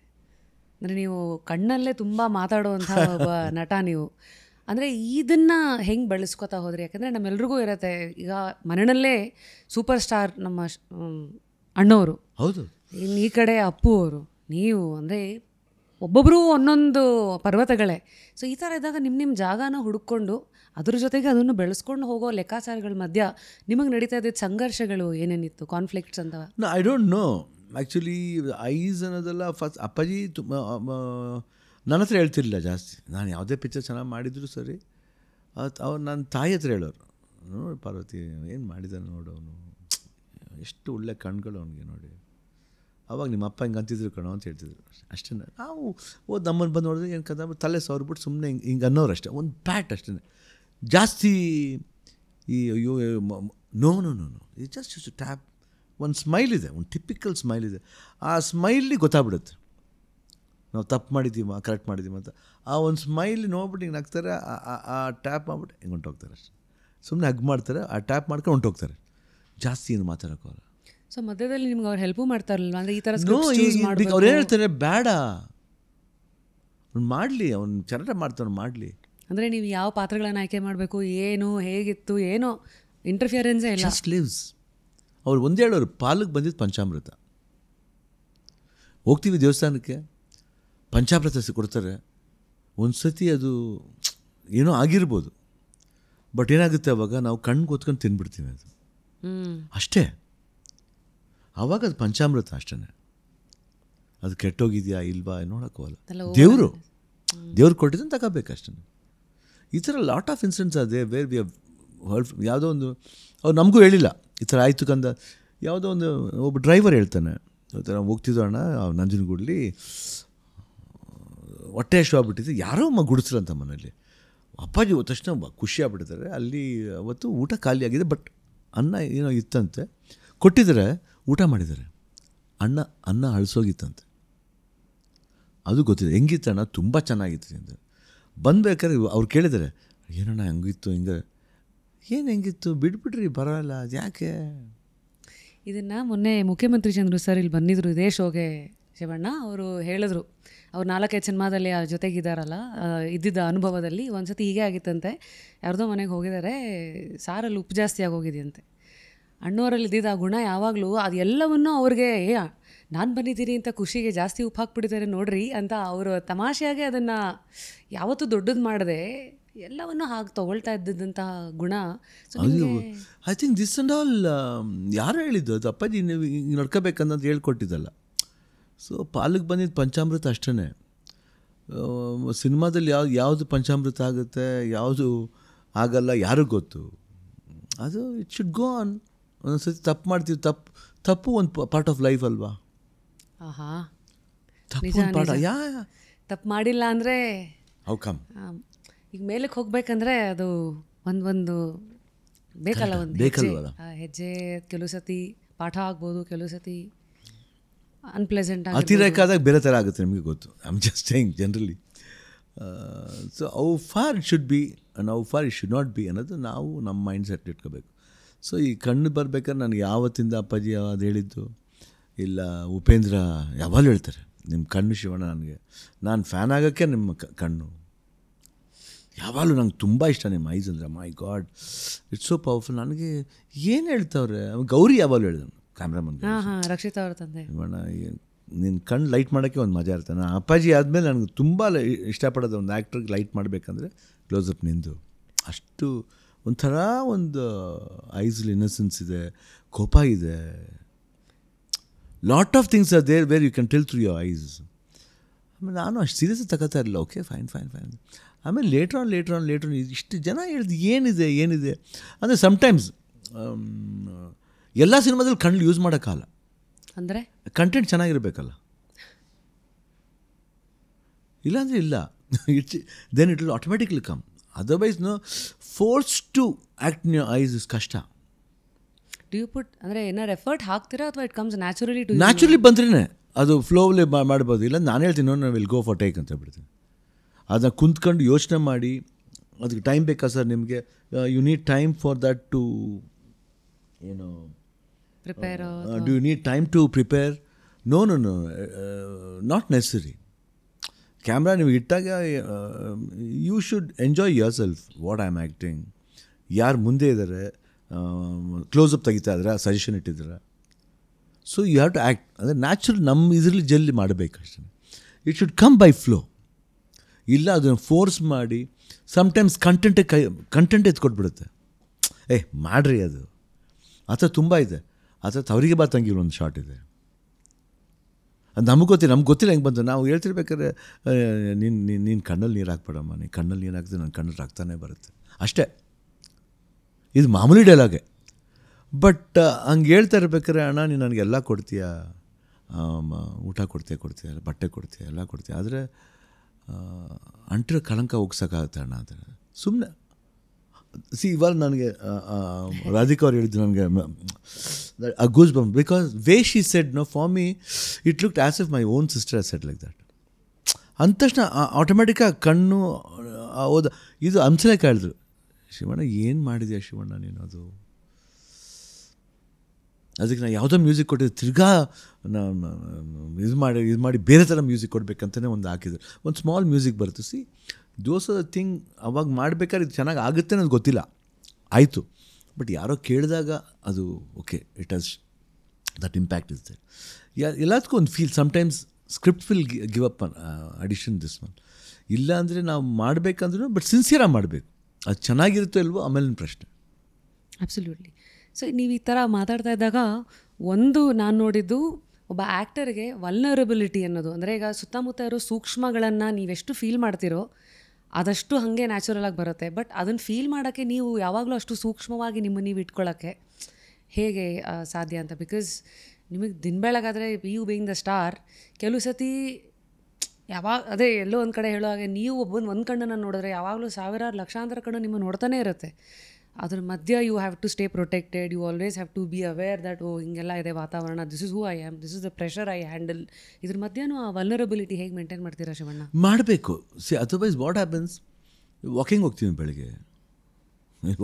ಅಂದರೆ ನೀವು ಕಣ್ಣಲ್ಲೇ ತುಂಬ ಮಾತಾಡುವಂಥ ಒಬ್ಬ ನಟ ನೀವು. ಅಂದರೆ ಇದನ್ನು ಹೆಂಗೆ ಬೆಳೆಸ್ಕೊತಾ ಹೋದ್ರಿ? ಯಾಕಂದರೆ ನಮ್ಮೆಲ್ರಿಗೂ ಇರುತ್ತೆ, ಈಗ ಮನೆಯಲ್ಲೇ ಸೂಪರ್ ಸ್ಟಾರ್ ನಮ್ಮ ಅಣ್ಣವರು, ಹೌದು, ಇನ್ನು ಈ ಕಡೆ ಅಪ್ಪು ಅವರು, ನೀವು ಅಂದರೆ ಒಬ್ಬೊಬ್ಬರು ಒಂದೊಂದು ಪರ್ವತಗಳೇ. ಸೊ ಈ ಥರ ಇದ್ದಾಗ ನಿಮ್ಮ ಜಾಗನ ಹುಡುಕೊಂಡು ಅದ್ರ ಜೊತೆಗೆ ಅದನ್ನು ಬೆಳೆಸ್ಕೊಂಡು ಹೋಗೋ ಲೆಕ್ಕಾಚಾರಗಳ ಮಧ್ಯ ನಿಮಗೆ ನಡೀತಾ ಇದ್ದ ಸಂಘರ್ಷಗಳು ಏನೇನಿತ್ತು, ಕಾನ್ಫ್ಲಿಕ್ಟ್ಸ್ ಅಂತ? I don't no actually. Ice ಅನ್ನೋದೆಲ್ಲ ಫಸ್ಟ್ ಅಪ್ಪಾಜಿ ನನ್ನ ಹತ್ರ ಹೇಳ್ತಿರ್ಲಿಲ್ಲ ಜಾಸ್ತಿ. ನಾನು ಯಾವುದೇ ಪಿಕ್ಚರ್ ಚೆನ್ನಾಗಿ ಮಾಡಿದ್ರು ಸರಿ, ಅವ್ರು ನನ್ನ ತಾಯಿ ಹತ್ರ ಹೇಳೋರು, ನೋಡಿ ಪಾರ್ವತಿ ಏನು ಮಾಡಿದ್ದಾನೆ ನೋಡು, ಅವನು ಎಷ್ಟು ಒಳ್ಳೆ ಕಣ್ಗಳು ಅವನಿಗೆ ನೋಡಿ, ಅವಾಗ ನಿಮ್ಮ ಅಪ್ಪ ಹಿಂಗೆ ಅಂತಿದ್ರು ಕಣೋ ಅಂತ ಹೇಳ್ತಿದ್ರು. ಅಷ್ಟೇ. ನಾವು ನಮ್ಮನ್ನು ಬಂದು ನೋಡಿದ್ರೆ ಏನು ಕದ ತಲೆ ಸವರ್ಬಿಟ್ಟು ಸುಮ್ಮನೆ ಹಿಂಗೆ ಅನ್ನೋರು ಅಷ್ಟೇ, ಒಂದು ಪ್ಯಾಟ್ ಅಷ್ಟೇ. ಜಾಸ್ತಿ ಈ ಅಯ್ಯೋ ನೋ ನೋ ನೋ ನೋ ಇದು ಜಸ್ಟ್ ಟ್ಯಾಪ್. ಒಂದು ಸ್ಮೈಲ್ ಇದೆ, ಒಂದು ಟಿಪಿಕಲ್ ಸ್ಮೈಲ್ ಇದೆ. ಆ ಸ್ಮೈಲಿ ಗೊತ್ತಾಗ್ಬಿಡುತ್ತೆ ನಾವು ತಪ್ಪು ಮಾಡಿದ್ದೀವ ಕರೆಕ್ಟ್ ಮಾಡಿದ್ದೀವಿ ಅಂತ. ಆ ಒಂದು ಸ್ಮೈಲ್ ನೋಡ್ಬಿಟ್ಟು ಹಿಂಗೆ ನಗ್ತಾರೆ, ಆ ಟ್ಯಾಪ್ ಮಾಡ್ಬಿಟ್ಟು ಹಿಂಗೆ ಹೊಂಟೋಗ್ತಾರೆ ಅಷ್ಟೇ. ಸುಮ್ಮನೆ ಹಗ್ ಮಾಡ್ತಾರೆ, ಆ ಟ್ಯಾಪ್ ಮಾಡ್ಕೊಂಡು ಹೊಂಟೋಗ್ತಾರೆ, ಜಾಸ್ತಿ ಏನು ಮಾತಾಡೋಕ್ಕಲ್ಲ. ಸೊ ಮಧ್ಯದಲ್ಲಿ ನಿಮ್ಗೆ ಅವ್ರು ಹೆಲ್ಪು ಮಾಡ್ತಾರಲ್ವ? ಅಂದರೆ ಈ ಥರ ಅವ್ರು ಏನು ಹೇಳ್ತಾರೆ, ಬೇಡ ಅವ್ನು ಮಾಡಲಿ, ಅವ್ನು ಚೆನ್ನಾಗಿ ಮಾಡ್ತಾನೆ ಮಾಡಲಿ. ಅಂದರೆ ನೀವು ಯಾವ ಪಾತ್ರಗಳನ್ನು ಆಯ್ಕೆ ಮಾಡಬೇಕು, ಏನು ಹೇಗಿತ್ತು ಏನೋ ಇಂಟರ್ಫಿಯರೆನ್ಸೇ ಇಲ್ಲ, ಜಸ್ಟ್ ಲಿವ್ಸ್. ಅವ್ರು ಒಂದೇ ಹೇಳೋರು, ಪಾಲಕ್ಕೆ ಬಂದಿದ್ದು ಪಂಚಾಮೃತ. ಹೋಗ್ತೀವಿ ದೇವಸ್ಥಾನಕ್ಕೆ, ಪಂಚಾಮೃತ ಕೊಡ್ತಾರೆ. ಒಂದು ಸತಿ ಅದು ಏನೋ ಆಗಿರ್ಬೋದು, ಬಟ್ ಏನಾಗುತ್ತೆ ಅವಾಗ ನಾವು ಕಣ್ಣು ಕೂತ್ಕೊಂಡು ತಿನ್ಬಿಡ್ತೀವಿ, ಅದು ಅಷ್ಟೇ. ಆವಾಗ ಅದು ಪಂಚಾಮೃತ ಅಷ್ಟೇ. ಅದು ಕೆಟ್ಟೋಗಿದೆಯಾ ಇಲ್ವಾ ನೋಡೋಕ್ಕೋಲ್ಲ. ದೇವ್ರು ಕೊಟ್ಟಿದ್ದನ್ನು ತಗೋಬೇಕು ಅಷ್ಟೇ. ಈ ಥರ ಲಾಟ್ ಆಫ್ ಇನ್ಸಿಡೆಂಟ್ಸ್ ಅದೇ ವೇರ್ ವಿ ಹರ್ಡ್. ಯಾವುದೋ ಒಂದು ಅವ್ರು ನಮಗೂ ಹೇಳಿಲ್ಲ ಈ ಥರ ಆಯಿತು ಕಂದ. ಯಾವುದೋ ಒಂದು ಒಬ್ಬ ಡ್ರೈವರ್ ಹೇಳ್ತಾನೆ, ಈ ಥರ ಹೋಗ್ತಿದ್ದೋ ಅಣ್ಣ ನಂಜನಗೂಡಲ್ಲಿ ಹೊಟ್ಟೆ ಎಷ್ಟು ಆಗ್ಬಿಟ್ಟಿದೆ, ಯಾರೋ ಗುಡಿಸ್ರಂತ ಮನೇಲಿ. ಅಪ್ಪಾಜಿ ಹೋದ ತಕ್ಷಣ ಖುಷಿ ಆಗ್ಬಿಟ್ಟಿದ್ದಾರೆ. ಅಲ್ಲಿ ಅವತ್ತು ಊಟ ಖಾಲಿ ಆಗಿದೆ, ಬಟ್ ಅನ್ನ ಏನೋ ಇತ್ತಂತೆ, ಕೊಟ್ಟಿದ್ದಾರೆ, ಊಟ ಮಾಡಿದ್ದಾರೆ. ಅನ್ನ ಅಳಿಸೋಗಿತ್ತಂತೆ. ಅದು ಗೊತ್ತಿದೆ. ಹೆಂಗಿತ್ತಣ್ಣ? ತುಂಬ ಚೆನ್ನಾಗಿತ್ತು ಅಂತ. ಬಂದ್ಬೇಕಾದ್ರೆ ಅವ್ರು ಕೇಳಿದ್ದಾರೆ, ಏನಣ್ಣ ಹೆಂಗಿತ್ತು? ಹಿಂಗೆ ಏನು ಹೆಂಗಿತ್ತು? ಬಿಟ್ಬಿಟ್ರಿ ಬರೋಲ್ಲ, ಅದು ಯಾಕೆ? ಇದನ್ನು ಮೊನ್ನೆ ಮುಖ್ಯಮಂತ್ರಿ ಚಂದ್ರು ಸರ್ ಇಲ್ಲಿ ಬಂದಿದ್ದರು ಇದೇ ಶೋಗೆ ಶಿವಣ್ಣ. ಅವರು ಹೇಳಿದ್ರು, ಅವ್ರು 4-5 ಸಿನಿಮಾದಲ್ಲಿ ಜೊತೆಗಿದ್ದಾರಲ್ಲ, ಇದ್ದಿದ್ದ ಅನುಭವದಲ್ಲಿ ಒಂದು ಸತಿ ಹೀಗೆ ಆಗಿತ್ತಂತೆ. ಯಾರ್ದೋ ಮನೆಗೆ ಹೋಗಿದ್ದಾರೆ, ಸಾರಲ್ಲಿ ಉಪ್ಪು ಜಾಸ್ತಿ ಆಗೋಗಿದೆಯಂತೆ. ಅಣ್ಣವರಲ್ಲಿ ಇದ್ದಿದ್ದು ಆ ಗುಣ ಯಾವಾಗಲೂ ಅದು ಎಲ್ಲವನ್ನೂ ಅವ್ರಿಗೆ ನಾನು ಬಂದಿದ್ದೀನಿ ಅಂತ ಖುಷಿಗೆ ಜಾಸ್ತಿ ಉಪ್ಪು ಹಾಕ್ಬಿಟ್ಟಿದ್ದಾರೆ ನೋಡ್ರಿ ಅಂತ ಅವರು ತಮಾಷೆಯಾಗಿ ಅದನ್ನು ಯಾವತ್ತೂ ದೊಡ್ಡದು ಮಾಡದೆ ಎಲ್ಲವನ್ನೂ ಹಾಗೆ ತೊಗೊಳ್ತಾ ಇದ್ದಂತಹ ಗುಣ. I think this and all ಯಾರು ಹೇಳಿದ್ದು? ಅದು ಅಪ್ಪಾಜಿ ನೀವು ಹಿಂಗೆ ನಡ್ಕೋಬೇಕಂತ ಹೇಳ್ಕೊಟ್ಟಿದ್ದಲ್ಲ. ಸೊ ಪಾಲಿಗೆ ಬಂದಿದ್ದು ಪಂಚಾಮೃತ ಅಷ್ಟೇ. ಸಿನಿಮಾದಲ್ಲಿ ಯಾವುದು ಪಂಚಾಮೃತ ಆಗುತ್ತೆ, ಯಾವುದು ಆಗಲ್ಲ ಯಾರಿಗೂ ಗೊತ್ತು. ಅದು ಇಟ್ ಶುಡ್ ಗೋ ಆನ್. ಒಂದೊಂದು ಸತಿ ತಪ್ಪು ಮಾಡ್ತೀವಿ, ತಪ್ಪು ಒಂದು ಪಾರ್ಟ್ ಆಫ್ ಲೈಫ್ ಅಲ್ವಾ? ತಪ್ಪು ಮಾಡಿಲ್ಲ ಅಂದರೆ ಔಕಮ್. ಈಗ ಮೇಲಕ್ಕೆ ಹೋಗ್ಬೇಕಂದ್ರೆ ಅದು ಒಂದು ಬೇಕಲ್ಲ, ಒಂದು ಹೆಜ್ಜೆ. ಕೆಲವು ಸತಿ ಪಾಠ ಆಗ್ಬೋದು, ಕೆಲವು ಸತಿ ಅನ್ಪ್ಲೆಸೆಂಟ್ ಅತಿರೇಕ ಆದಾಗ ಬೇರೆ ಥರ ಆಗುತ್ತೆ, ನಿಮಗೆ ಗೊತ್ತು. I am just saying generally. So how far it should B and how far it should not be ಅನ್ನೋದು ನಾವು ನಮ್ಮ ಮೈಂಡ್ ಸೆಟ್ ಇಟ್ಕೋಬೇಕು. ಸೊ ಈ ಕಣ್ಣು ಬರ್ಬೇಕಾದ್ರೆ ನನಗೆ ಯಾವತ್ತಿಂದ ಅಪ್ಪಾಜಿ ಅದು ಹೇಳಿದ್ದು ಇಲ್ಲ, ಉಪೇಂದ್ರ ಯಾವಾಗಲೂ ಹೇಳ್ತಾರೆ ನಿಮ್ಮ ಕಣ್ಣು ಶಿವಣ್ಣ, ನನಗೆ ನಾನು ಫ್ಯಾನ್ ಆಗೋಕ್ಕೆ ನಿಮ್ಮ ಕಣ್ಣು ಯಾವಾಗಲೂ ನಂಗೆ ತುಂಬ ಇಷ್ಟ ನಿಮ್ಮ ಐಸ್ ಅಂದರೆ. ಮೈ ಗಾಡ್, ಇಟ್ಸ್ ಸೋ ಪವರ್ಫುಲ್. ನನಗೆ ಏನು ಹೇಳ್ತಾವ್ರೆ, ಗೌರಿ ಯಾವಾಗಲೂ ಹೇಳಿದ ಕ್ಯಾಮ್ರಾಮನ್ ರಕ್ಷಿತಾ ಅವ್ರ ತಂದೆ, ಶಿವಣ್ಣ ನಿನ್ನ ಕಣ್ಣು ಲೈಟ್ ಮಾಡೋಕ್ಕೆ ಒಂದು ಮಜಾ ಇರ್ತಾನೆ. ಅಪ್ಪಾಜಿ ಆದಮೇಲೆ ನನಗೆ ತುಂಬ ಇಷ್ಟಪಡೋದು ಒಂದು ಆ್ಯಕ್ಟ್ರಿಗೆ ಲೈಟ್ ಮಾಡಬೇಕಂದ್ರೆ ಕ್ಲೋಸಪ್ ನಿಂದು. ಅಷ್ಟು ಒಂಥರ ಒಂದು ಐಸಲ್ಲಿ ಇನ್ನಸೆನ್ಸ್ ಇದೆ, ಕೋಪ ಇದೆ, lot of things are there where you can tell through your eyes. ಆಮೇಲೆ ನಾನು ಅಷ್ಟು ಸೀರಿಯಸ್ ತಗೋತಾ ಇರಲಿಲ್ಲ. Okay fine fine fine. ಆಮೇಲೆ ಲೇಟ್ರ್ ಆನ್ ಇಷ್ಟು ಜನ ಹೇಳಿದ್ದು ಏನಿದೆ ಅಂದರೆ ಸಮ್ಟೈಮ್ಸ್ ಎಲ್ಲ ಸಿನಿಮಾದಲ್ಲಿ ಕಣ್ಣು ಯೂಸ್ ಮಾಡೋಕ್ಕಲ್ಲ, ಅಂದರೆ ಕಂಟೆಂಟ್ ಚೆನ್ನಾಗಿರಬೇಕಲ್ಲ, ಇಲ್ಲಾಂದರೆ ಇಲ್ಲ. Then it will automatically come. Otherwise no force to act in your eyes is ಕಷ್ಟ. ಡು ಯು ಪುಟ್ ಅಂದರೆ ಏನಾರು ಎಫರ್ಟ್ ಹಾಕ್ತೀರಾ ಅಥವಾ it comes naturally to naturally ಬಂದ್ರೇ ಅದು ಫ್ಲೋವಲ್ಲಿ ಮಾಡ್ಬೋದು. ಇಲ್ಲ ನಾನು ಹೇಳ್ತೀನಿ no will go for take ಅಂತ ಹೇಳ್ಬಿಡ್ತೀನಿ. ಅದನ್ನ ಕುಂತ್ಕೊಂಡು ಯೋಚನೆ ಮಾಡಿ ಅದಕ್ಕೆ ಟೈಮ್ ಬೇಕಾ ಸರ್ ನಿಮಗೆ, you need time for that to ಏನೋ prepare. Do you need time to prepare? No not ನೆಸರಿ. Camera ನೀವು ಇಟ್ಟಾಗ you should enjoy your self, what I am acting, ಯಾರು ಮುಂದೆ ಇದ್ದಾರೆ, ಕ್ಲೋಸಪ್ ತೆಗಿತಾ ಇದ್ರೆ ಸಜೆಷನ್ ಇಟ್ಟಿದ್ದಾರೆ. So you have to act ಅಂದರೆ ನ್ಯಾಚುರಲ್ ನಮ್ಮ ಇದರಲ್ಲಿ ಜಲ್ದಿ ಮಾಡಬೇಕು ಅಷ್ಟೇ. It should come by flow. ಇಲ್ಲ ಅದನ್ನು ಫೋರ್ಸ್ ಮಾಡಿ ಸಮ್ಟೈಮ್ಸ್ ಕಂಟೆಂಟ್ ಎತ್ಕೊಟ್ಬಿಡುತ್ತೆ. ಮಾಡ್ರಿ ಅದು ಆ ಥರ ತುಂಬ ಇದೆ. ಆ ಥರ ಅವರಿಗೆ ಬಾತಂಗಿರೋ ಒಂದು ಶಾರ್ಟ್ ಇದೆ, ಅದು ನಮಗೆ ಗೊತ್ತಿಲ್ಲ ಹೆಂಗೆ ಬಂತು. ನಾವು ಹೇಳ್ತಿರ್ಬೇಕಾದ್ರೆ ನೀನು ಕಣ್ಣಲ್ಲಿ ನೀರು ಹಾಕ್ಬೇಡಮ್ಮ, ನೀನು ಕಣ್ಣಲ್ಲಿ ನೀರು ಹಾಕಿದ್ರೆ ನನ್ನ ಕಣ್ಣಲ್ಲಿ ರಕ್ತನೇ ಬರುತ್ತೆ ಅಷ್ಟೇ. ಇದು ಮಾಮೂಲಿ ಡೈಲಾಗೆ. ಬಟ್ ಹಂಗೆ ಹೇಳ್ತಾ ಇರ್ಬೇಕಾದ್ರೆ ಅಣ್ಣ ನೀನು ನನಗೆಲ್ಲ ಕೊಡ್ತೀಯಾ, ಊಟ ಕೊಡ್ತೀಯ, ಬಟ್ಟೆ ಕೊಡ್ತೀಯ, ಎಲ್ಲ ಕೊಡ್ತೀಯ, ಆದರೆ ಅಂಟಿರೋ ಕಳಂಕ ಹೋಗ್ಸೋಕ್ಕಾಗುತ್ತೆ ಅಣ್ಣ ಅಂತ ಸುಮ್ಮನೆ. ಇವಾಗ ನನಗೆ ರಾಧಿಕಾ ಅವ್ರು ಹೇಳಿದ್ದು ನನಗೆ a goosebumps because way she said no, for me it looked as if my own sister had said like that. ಅಂದ ತಕ್ಷಣ ಆಟೋಮೆಟಿಕ್ಕಾಗಿ ಕಣ್ಣು ಹೌದು ಇದು ಅಂಶಲೇ ಕೇಳಿದ್ರು, ಶಿವಣ್ಣ ಏನು ಮಾಡಿದ್ಯಾ ಶಿವಣ್ಣ ನೀನು, ಅದಕ್ಕೆ ನಾನು ಯಾವುದೋ ಮ್ಯೂಸಿಕ್ ಕೊಟ್ಟಿದ್ದು ತಿರ್ಗಾ ಇದು ಮಾಡಿ ಬೇರೆ ಥರ ಮ್ಯೂಸಿಕ್ ಕೊಡಬೇಕಂತಲೇ ಒಂದು ಹಾಕಿದ್ರು. ಒಂದು ಸ್ಮಾಲ್ ಮ್ಯೂಸಿಕ್ ಬರುತ್ತೆ. C those are the thing. ಅವಾಗ ಮಾಡಬೇಕಾದ್ರೆ ಇದು ಚೆನ್ನಾಗಿ ಆಗುತ್ತೆ ಅನ್ನೋದು ಗೊತ್ತಿಲ್ಲ, ಆಯಿತು. ಬಟ್ ಯಾರೋ ಕೇಳಿದಾಗ ಅದು okay, it has that impact is there. ಎಲ್ಲದಕ್ಕೂ ಒಂದು feel. Sometimes script will give up audition this one. ಇಲ್ಲ ಅಂದರೆ ನಾವು ಮಾಡಬೇಕಂದ್ರೂ ಬಟ್ ಸಿನ್ಸಿಯರಾಗಿ ಮಾಡಬೇಕು. ಅದು ಚೆನ್ನಾಗಿರುತ್ತೋ ಇಲ್ವೋ ಆಮೇಲಿನ ಪ್ರಶ್ನೆ. ಅಬ್ಸಲ್ಯೂಟ್ಲಿ. ಸೊ ನೀವು ಈ ಥರ ಮಾತಾಡ್ತಾ ಇದ್ದಾಗ ಒಂದು ನಾನು ನೋಡಿದ್ದು, ಒಬ್ಬ ಆ್ಯಕ್ಟರ್ಗೆ ವಲ್ನರಬಿಲಿಟಿ ಅನ್ನೋದು ಅಂದರೆ ಈಗ ಸುತ್ತಮುತ್ತ ಇರೋ ಸೂಕ್ಷ್ಮಗಳನ್ನು ನೀವೆಷ್ಟು ಫೀಲ್ ಮಾಡ್ತೀರೋ ಅದಷ್ಟು ಹಾಗೆ ನ್ಯಾಚುರಲಾಗಿ ಬರುತ್ತೆ. ಬಟ್ ಅದನ್ನು ಫೀಲ್ ಮಾಡೋಕ್ಕೆ ನೀವು ಯಾವಾಗಲೂ ಅಷ್ಟು ಸೂಕ್ಷ್ಮವಾಗಿ ನಿಮ್ಮನ್ನು ನೀವು ಇಟ್ಕೊಳ್ಳೋಕ್ಕೆ ಹೇಗೆ ಸಾಧ್ಯ ಅಂತ. ಬಿಕಾಸ್ ನಿಮಗೆ ದಿನ ಬೆಳಗಾದರೆ ಯು ಬೀಯಿಂಗ್ ದ ಸ್ಟಾರ್, ಕೆಲವು ಸತಿ ಅದೇ ಎಲ್ಲೋ ಒಂದು ಕಡೆ ಹೇಳೋ ಹಾಗೆ ನೀವು ಒಂದು ಕಣ್ಣನ್ನು ನೋಡಿದ್ರೆ ಯಾವಾಗಲೂ ಸಾವಿರಾರು ಲಕ್ಷಾಂತರ ಕಣ್ಣು ನಿಮ್ಮ ನೋಡ್ತಾನೆ ಇರುತ್ತೆ. ಅದ್ರ ಮಧ್ಯ you have to stay protected, you always have to be aware that ಹಿಂಗೆಲ್ಲ ಇದೆ ವಾತಾವರಣ, this is who I am, this is the pressure I handle. ಇದ್ರ ಮಧ್ಯನೂ ಆ ವಲ್ನರಬಿಲಿಟಿ ಹೇಗೆ ಮೇಂಟೈನ್ ಮಾಡ್ತೀರಾ ಶಿವಣ್ಣ? ಮಾಡಬೇಕು. See otherwise what happens, walking ಹೋಗ್ತೀವಿ ಬೆಳಗ್ಗೆ,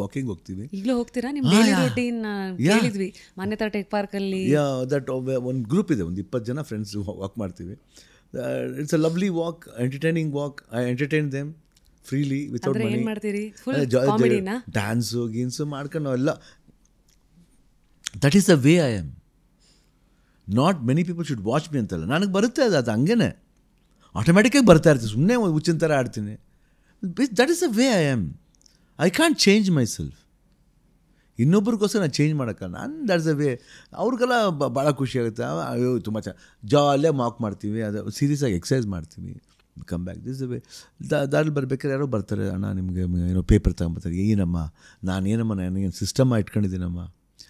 ವಾಕಿಂಗ್ ಹೋಗ್ತೀವಿ. ಈಗಲೂ ಹೋಗ್ತೀರಾ? ನಿಮ್ಮ ಡೈಲಿ ರೂಟೀನ್ ಹೇಳಿದ್ವಿ ಮಾನ್ಯತಾ ಟೆಕ್ ಪಾರ್ಕಲ್ಲಿ. ದಟ್ ಒಂದು ಗ್ರೂಪ್ ಇದೆ, ಒಂದು 20 ಜನ ಫ್ರೆಂಡ್ಸ್ ವಾಕ್ ಮಾಡ್ತೀವಿ. It's a lovely walk, entertaining walk. I entertain them freely without money. Dance ಗೀನ್ಸು ಮಾಡ್ಕೊಂಡು ಎಲ್ಲ. That is the way I am. Not many people should watch me ಅಂತಲ್ಲ, ನನಗೆ ಬರುತ್ತೆ ಅದು ಹಂಗೇ ಆಟೋಮ್ಯಾಟಿಕ್ಕಾಗಿ ಬರ್ತಾ ಇರ್ತೀನಿ. ಸುಮ್ಮನೆ ಹುಚ್ಚಿನ ಥರ ಆಡ್ತೀನಿ. That is the way I am. I can't change myself. ಇನ್ನೊಬ್ರಿಗೋಸ್ಕರ ನಾನು ಚೇಂಜ್ ಮಾಡೋಕ್ಕಲ್ಲ. That's the way. ಅವ್ರಿಗೆಲ್ಲ ಭಾಳ ಖುಷಿ ಆಗುತ್ತೆ. ಅಯ್ಯೋ ತುಂಬ ಜಾಲಿಯಾಗಿ ಮಾಕ್ ಮಾಡ್ತೀವಿ, ಅದು ಸೀರಿಯಸ್ಸಾಗಿ ಎಕ್ಸಸೈಸ್ ಮಾಡ್ತೀವಿ. Come back this the way. ದಾರಲ್ಲಿ ಬರ್ಬೇಕಾದ್ರೆ ಯಾರೋ ಬರ್ತಾರೆ, ಅಣ್ಣ ನಿಮಗೆ ಏನೋ ಪೇಪರ್ ತಗೊಂಬರ್ತಾರೆ. ಏನಮ್ಮ ನಾನೇನಮ್ಮ ನನಗೇನು ಸಿಸ್ಟಮ್ಮ ಇಟ್ಕೊಂಡಿದ್ದೀನಮ್ಮ,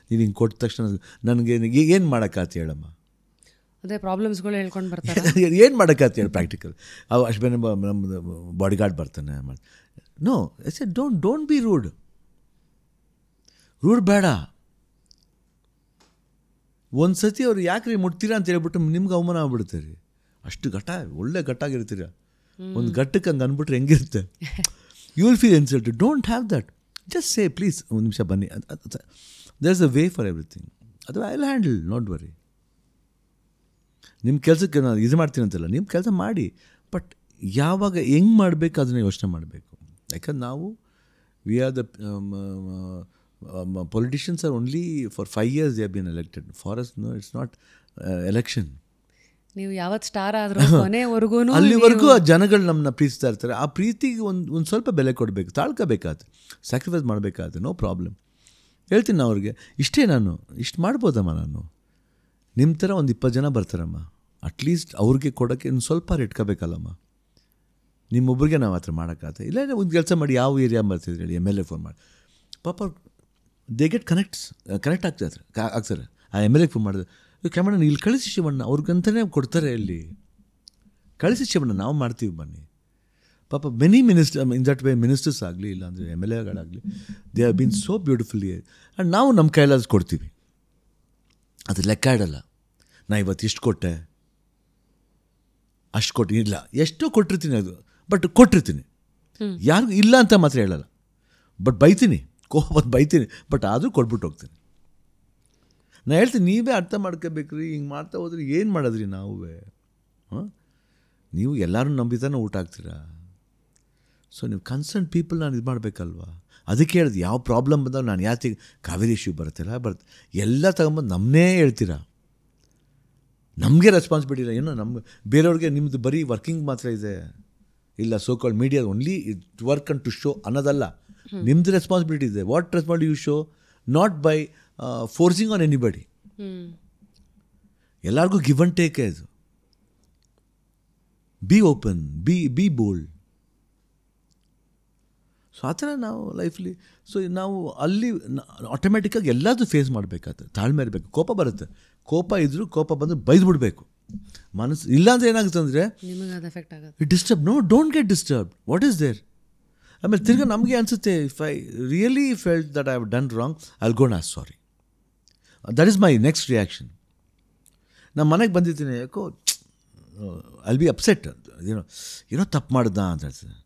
ನೀವು ಹಿಂಗೆ ಕೊಟ್ಟ ತಕ್ಷಣ ನನಗೆ ಏನು ಮಾಡೋಕ್ಕಾತ ಹೇಳಮ್ಮ. ಅದೇ ಪ್ರಾಬ್ಲಮ್ಸ್ಗಳು ಹೇಳ್ಕೊಂಡು ಬರ್ತಾರೆ. ಏನು ಮಾಡೋಕ್ಕಾತ ಹೇಳಿ ಪ್ರಾಕ್ಟಿಕಲ್. ಅವು ಅಷ್ಟು ಬೇರೆ ನಮ್ಮದು ಬಾಡಿ ಗಾರ್ಡ್ ಬರ್ತಾನೆ. No I said don't be rude ಬೇಡ. ಒಂದು ಸತಿ ಅವ್ರು ಯಾಕೆ ರೀ ಮುಟ್ತೀರಾ ಅಂತ ಹೇಳ್ಬಿಟ್ಟು ನಿಮ್ಗೆ ಅವಮಾನ ಆಗ್ಬಿಡುತ್ತೆ ರೀ. ಅಷ್ಟು ಒಳ್ಳೆ ಘಟ್ಟಾಗಿರ್ತೀರ. ಒಂದು ಘಟ್ಟಕ್ಕೆ ಹಂಗೆ ಅಂದ್ಬಿಟ್ರೆ ಹೆಂಗಿರುತ್ತೆ? You will feel insulted. Don't have that. Just say please ಒಂದು ನಿಮಿಷ ಬನ್ನಿ. There is a way for everything. ಅದು I will handle, not worry. ನಿಮ್ಮ ಕೆಲಸಕ್ಕೆ ನಾನು ಇದು ಮಾಡ್ತೀನಿ ಅಂತಲ್ಲ, ನಿಮ್ಮ ಕೆಲಸ ಮಾಡಿ. ಬಟ್ ಯಾವಾಗ ಹೆಂಗೆ ಮಾಡಬೇಕು ಅದನ್ನು ಯೋಚನೆ ಮಾಡಬೇಕು. ಯಾಕಂದ್ರೆ ನಾವು we are the politicians are only for 5 years they have bean elected. For us know, it's not election. ನೀವು ಯಾವತ್ತು ಸ್ಟಾರ್ ಆದರೂ ಕೊನೆವರೆಗೂ ಅಲ್ಲಿವರೆಗೂ ಆ ಜನಗಳು ನಮ್ಮನ್ನ ಪ್ರೀತಿಸ್ತಾ ಇರ್ತಾರೆ. ಆ ಪ್ರೀತಿಗೆ ಒಂದು ಸ್ವಲ್ಪ ಬೆಲೆ ಕೊಡಬೇಕು, ತಾಳ್ಕೋಬೇಕಾದ್ರೆ, ಸ್ಯಾಕ್ರಿಫೈಸ್ ಮಾಡಬೇಕಾದ್ರೆ, ನೋ ಪ್ರಾಬ್ಲಮ್. ಹೇಳ್ತೀನಿ ನಾನು ಅವ್ರಿಗೆ, ಇಷ್ಟು ಮಾಡ್ಬೋದಮ್ಮ ನಾನು. ನಿಮ್ಮ ಥರ ಒಂದು 20 ಜನ ಬರ್ತಾರಮ್ಮ, ಅಟ್ಲೀಸ್ಟ್ ಅವ್ರಿಗೆ ಕೊಡೋಕ್ಕೆ ಇನ್ನು ಸ್ವಲ್ಪ ಇಟ್ಕೋಬೇಕಲ್ಲಮ್ಮ. ನಿಮ್ಮೊಬ್ಬರಿಗೆ ನಾವು ಆ ಥರ ಮಾಡೋಕ್ಕಾಗತ್ತೆ. ಇಲ್ಲ ಒಂದು ಕೆಲಸ ಮಾಡಿ, ಯಾವ ಏರಿಯಾ ಬರ್ತಿದ್ರಿ ಹೇಳಿ, MLA ಫೋನ್ ಮಾಡಿ. ಪಾಪ ದೇ ಗೆಟ್ ಕನೆಕ್ಟ್ ಆಗ್ತಾರೆ. ಆ MLA ಫೋನ್ ಮಾಡಿದ್ರೆ, ಕ್ಯಾಮಣ್ಣ ಇಲ್ಲಿ ಕಳಿಸಿ ಶಿವಣ್ಣ, ಅವ್ರಿಗಂತಲೇ ಕೊಡ್ತಾರೆ. ಇಲ್ಲಿ ಕಳಿಸಿ ಶಿವಣ್ಣ, ನಾವು ಮಾಡ್ತೀವಿ ಬನ್ನಿ. ಪಾಪ many in that way ministers ಆಗಲಿ, ಇಲ್ಲಾಂದರೆ MLAಗಳಾಗಲಿ, they have been so beautifully. And ನಾವು ನಮ್ಮ ಕೈಲಾದ ಕೊಡ್ತೀವಿ. ಅದು ಲೆಕ್ಕ ಇಡಲ್ಲ. ನಾ ಇವತ್ತು ಇಷ್ಟು ಕೊಟ್ಟೆ, ಅಷ್ಟು ಕೊಟ್ಟು ಇಲ್ಲ, ಎಷ್ಟೋ ಕೊಟ್ಟಿರ್ತೀನಿ, ಅದು ಬಟ್ ಕೊಟ್ಟಿರ್ತೀನಿ. ಯಾರಿಗೂ ಇಲ್ಲ ಅಂತ ಮಾತ್ರ ಹೇಳಲ್ಲ. ಬಟ್ ಬೈತೀನಿ, ಕೋಪ ಬೈತೀನಿ, ಬಟ್ ಆದರೂ ಕೊಟ್ಬಿಟ್ಟು ಹೋಗ್ತೀನಿ. ನಾನು ಹೇಳ್ತೀನಿ, ನೀವೇ ಅರ್ಥ ಮಾಡ್ಕೋಬೇಕ್ರಿ. ಹಿಂಗೆ ಮಾಡ್ತಾ ಹೋದ್ರೆ ಏನು ಮಾಡೋದ್ರಿ ನಾವೇ? ನೀವು ಎಲ್ಲರೂ ನಂಬಿತಾನೆ ಊಟ ಹಾಕ್ತೀರಾ. ಸೊ ನೀವು ಕನ್ಸರ್ನ್ ಪೀಪಲ್ ನಾನು ಇದು ಮಾಡಬೇಕಲ್ವಾ? ಅದಕ್ಕೆ ಹೇಳಿದೆ, ಯಾವ ಪ್ರಾಬ್ಲಮ್ ಬಂದಾಗ ನಾನು ಯಾಕೆ ಕಾವೇರಿ ಇಶ್ಯೂ ಬರುತ್ತೆ ಎಲ್ಲ ತಗೊಂಬಂದು ನಮ್ಮನ್ನೇ ಹೇಳ್ತೀರಾ. ನಮಗೆ ರೆಸ್ಪಾನ್ಸಿಬಿಲಿಟಿ ಇಲ್ಲ. ಏನೋ ನಮ್ಮ ಬೇರೆಯವ್ರಿಗೆ ನಿಮ್ಮದು ಬರೀ ವರ್ಕಿಂಗ್ ಮಾತ್ರ ಇದೆ, ಇಲ್ಲ so called media only it work and to show ಅನ್ನೋದಲ್ಲ. ನಿಮ್ಮದು ರೆಸ್ಪಾನ್ಸಿಬಿಲಿಟಿ ಇದೆ. What responsibility you show, not by forcing on anybody. ಎಲ್ಲರಿಗೂ ಗಿವ್ ಅಂಡ್ ಟೇಕ್ ಇದು. Be open, be bold. So ಆ ಥರ ನಾವು ಲೈಫ್ಲಿ, ಸೊ ನಾವು ಅಲ್ಲಿ ಆಟೋಮೆಟಿಕ್ಕಾಗಿ ಎಲ್ಲದೂ ಫೇಸ್ ಮಾಡಬೇಕಾಗ್ತದೆ. ತಾಳ್ಮೆ ಇರಬೇಕು. ಕೋಪ ಬರುತ್ತೆ, ಕೋಪ ಇದ್ದರೂ ಕೋಪ ಬಂದು ಬೈದ್ಬಿಡ್ಬೇಕು. ಮನಸ್ಸು ಇಲ್ಲಾಂದರೆ ಏನಾಗುತ್ತೆ ಅಂದರೆ it disturb. No, don't get disturbed. What is there? ಆಮೇಲೆ ತಿರ್ಗಿ ನಮಗೆ ಅನಿಸುತ್ತೆ, if I really felt that I have done wrong, I will go as sorry. That is my next reaction. ನಮ್ಮ ಮನೆಗೆ ಬಂದಿರ್ತೀನಿ, ಯಾಕೋ ಐ ಬಿ ಅಪ್ಸೆಟ್, ಏನೋ ತಪ್ಪು ಮಾಡ್ದ ಅಂತ ಹೇಳ್ತೀನಿ.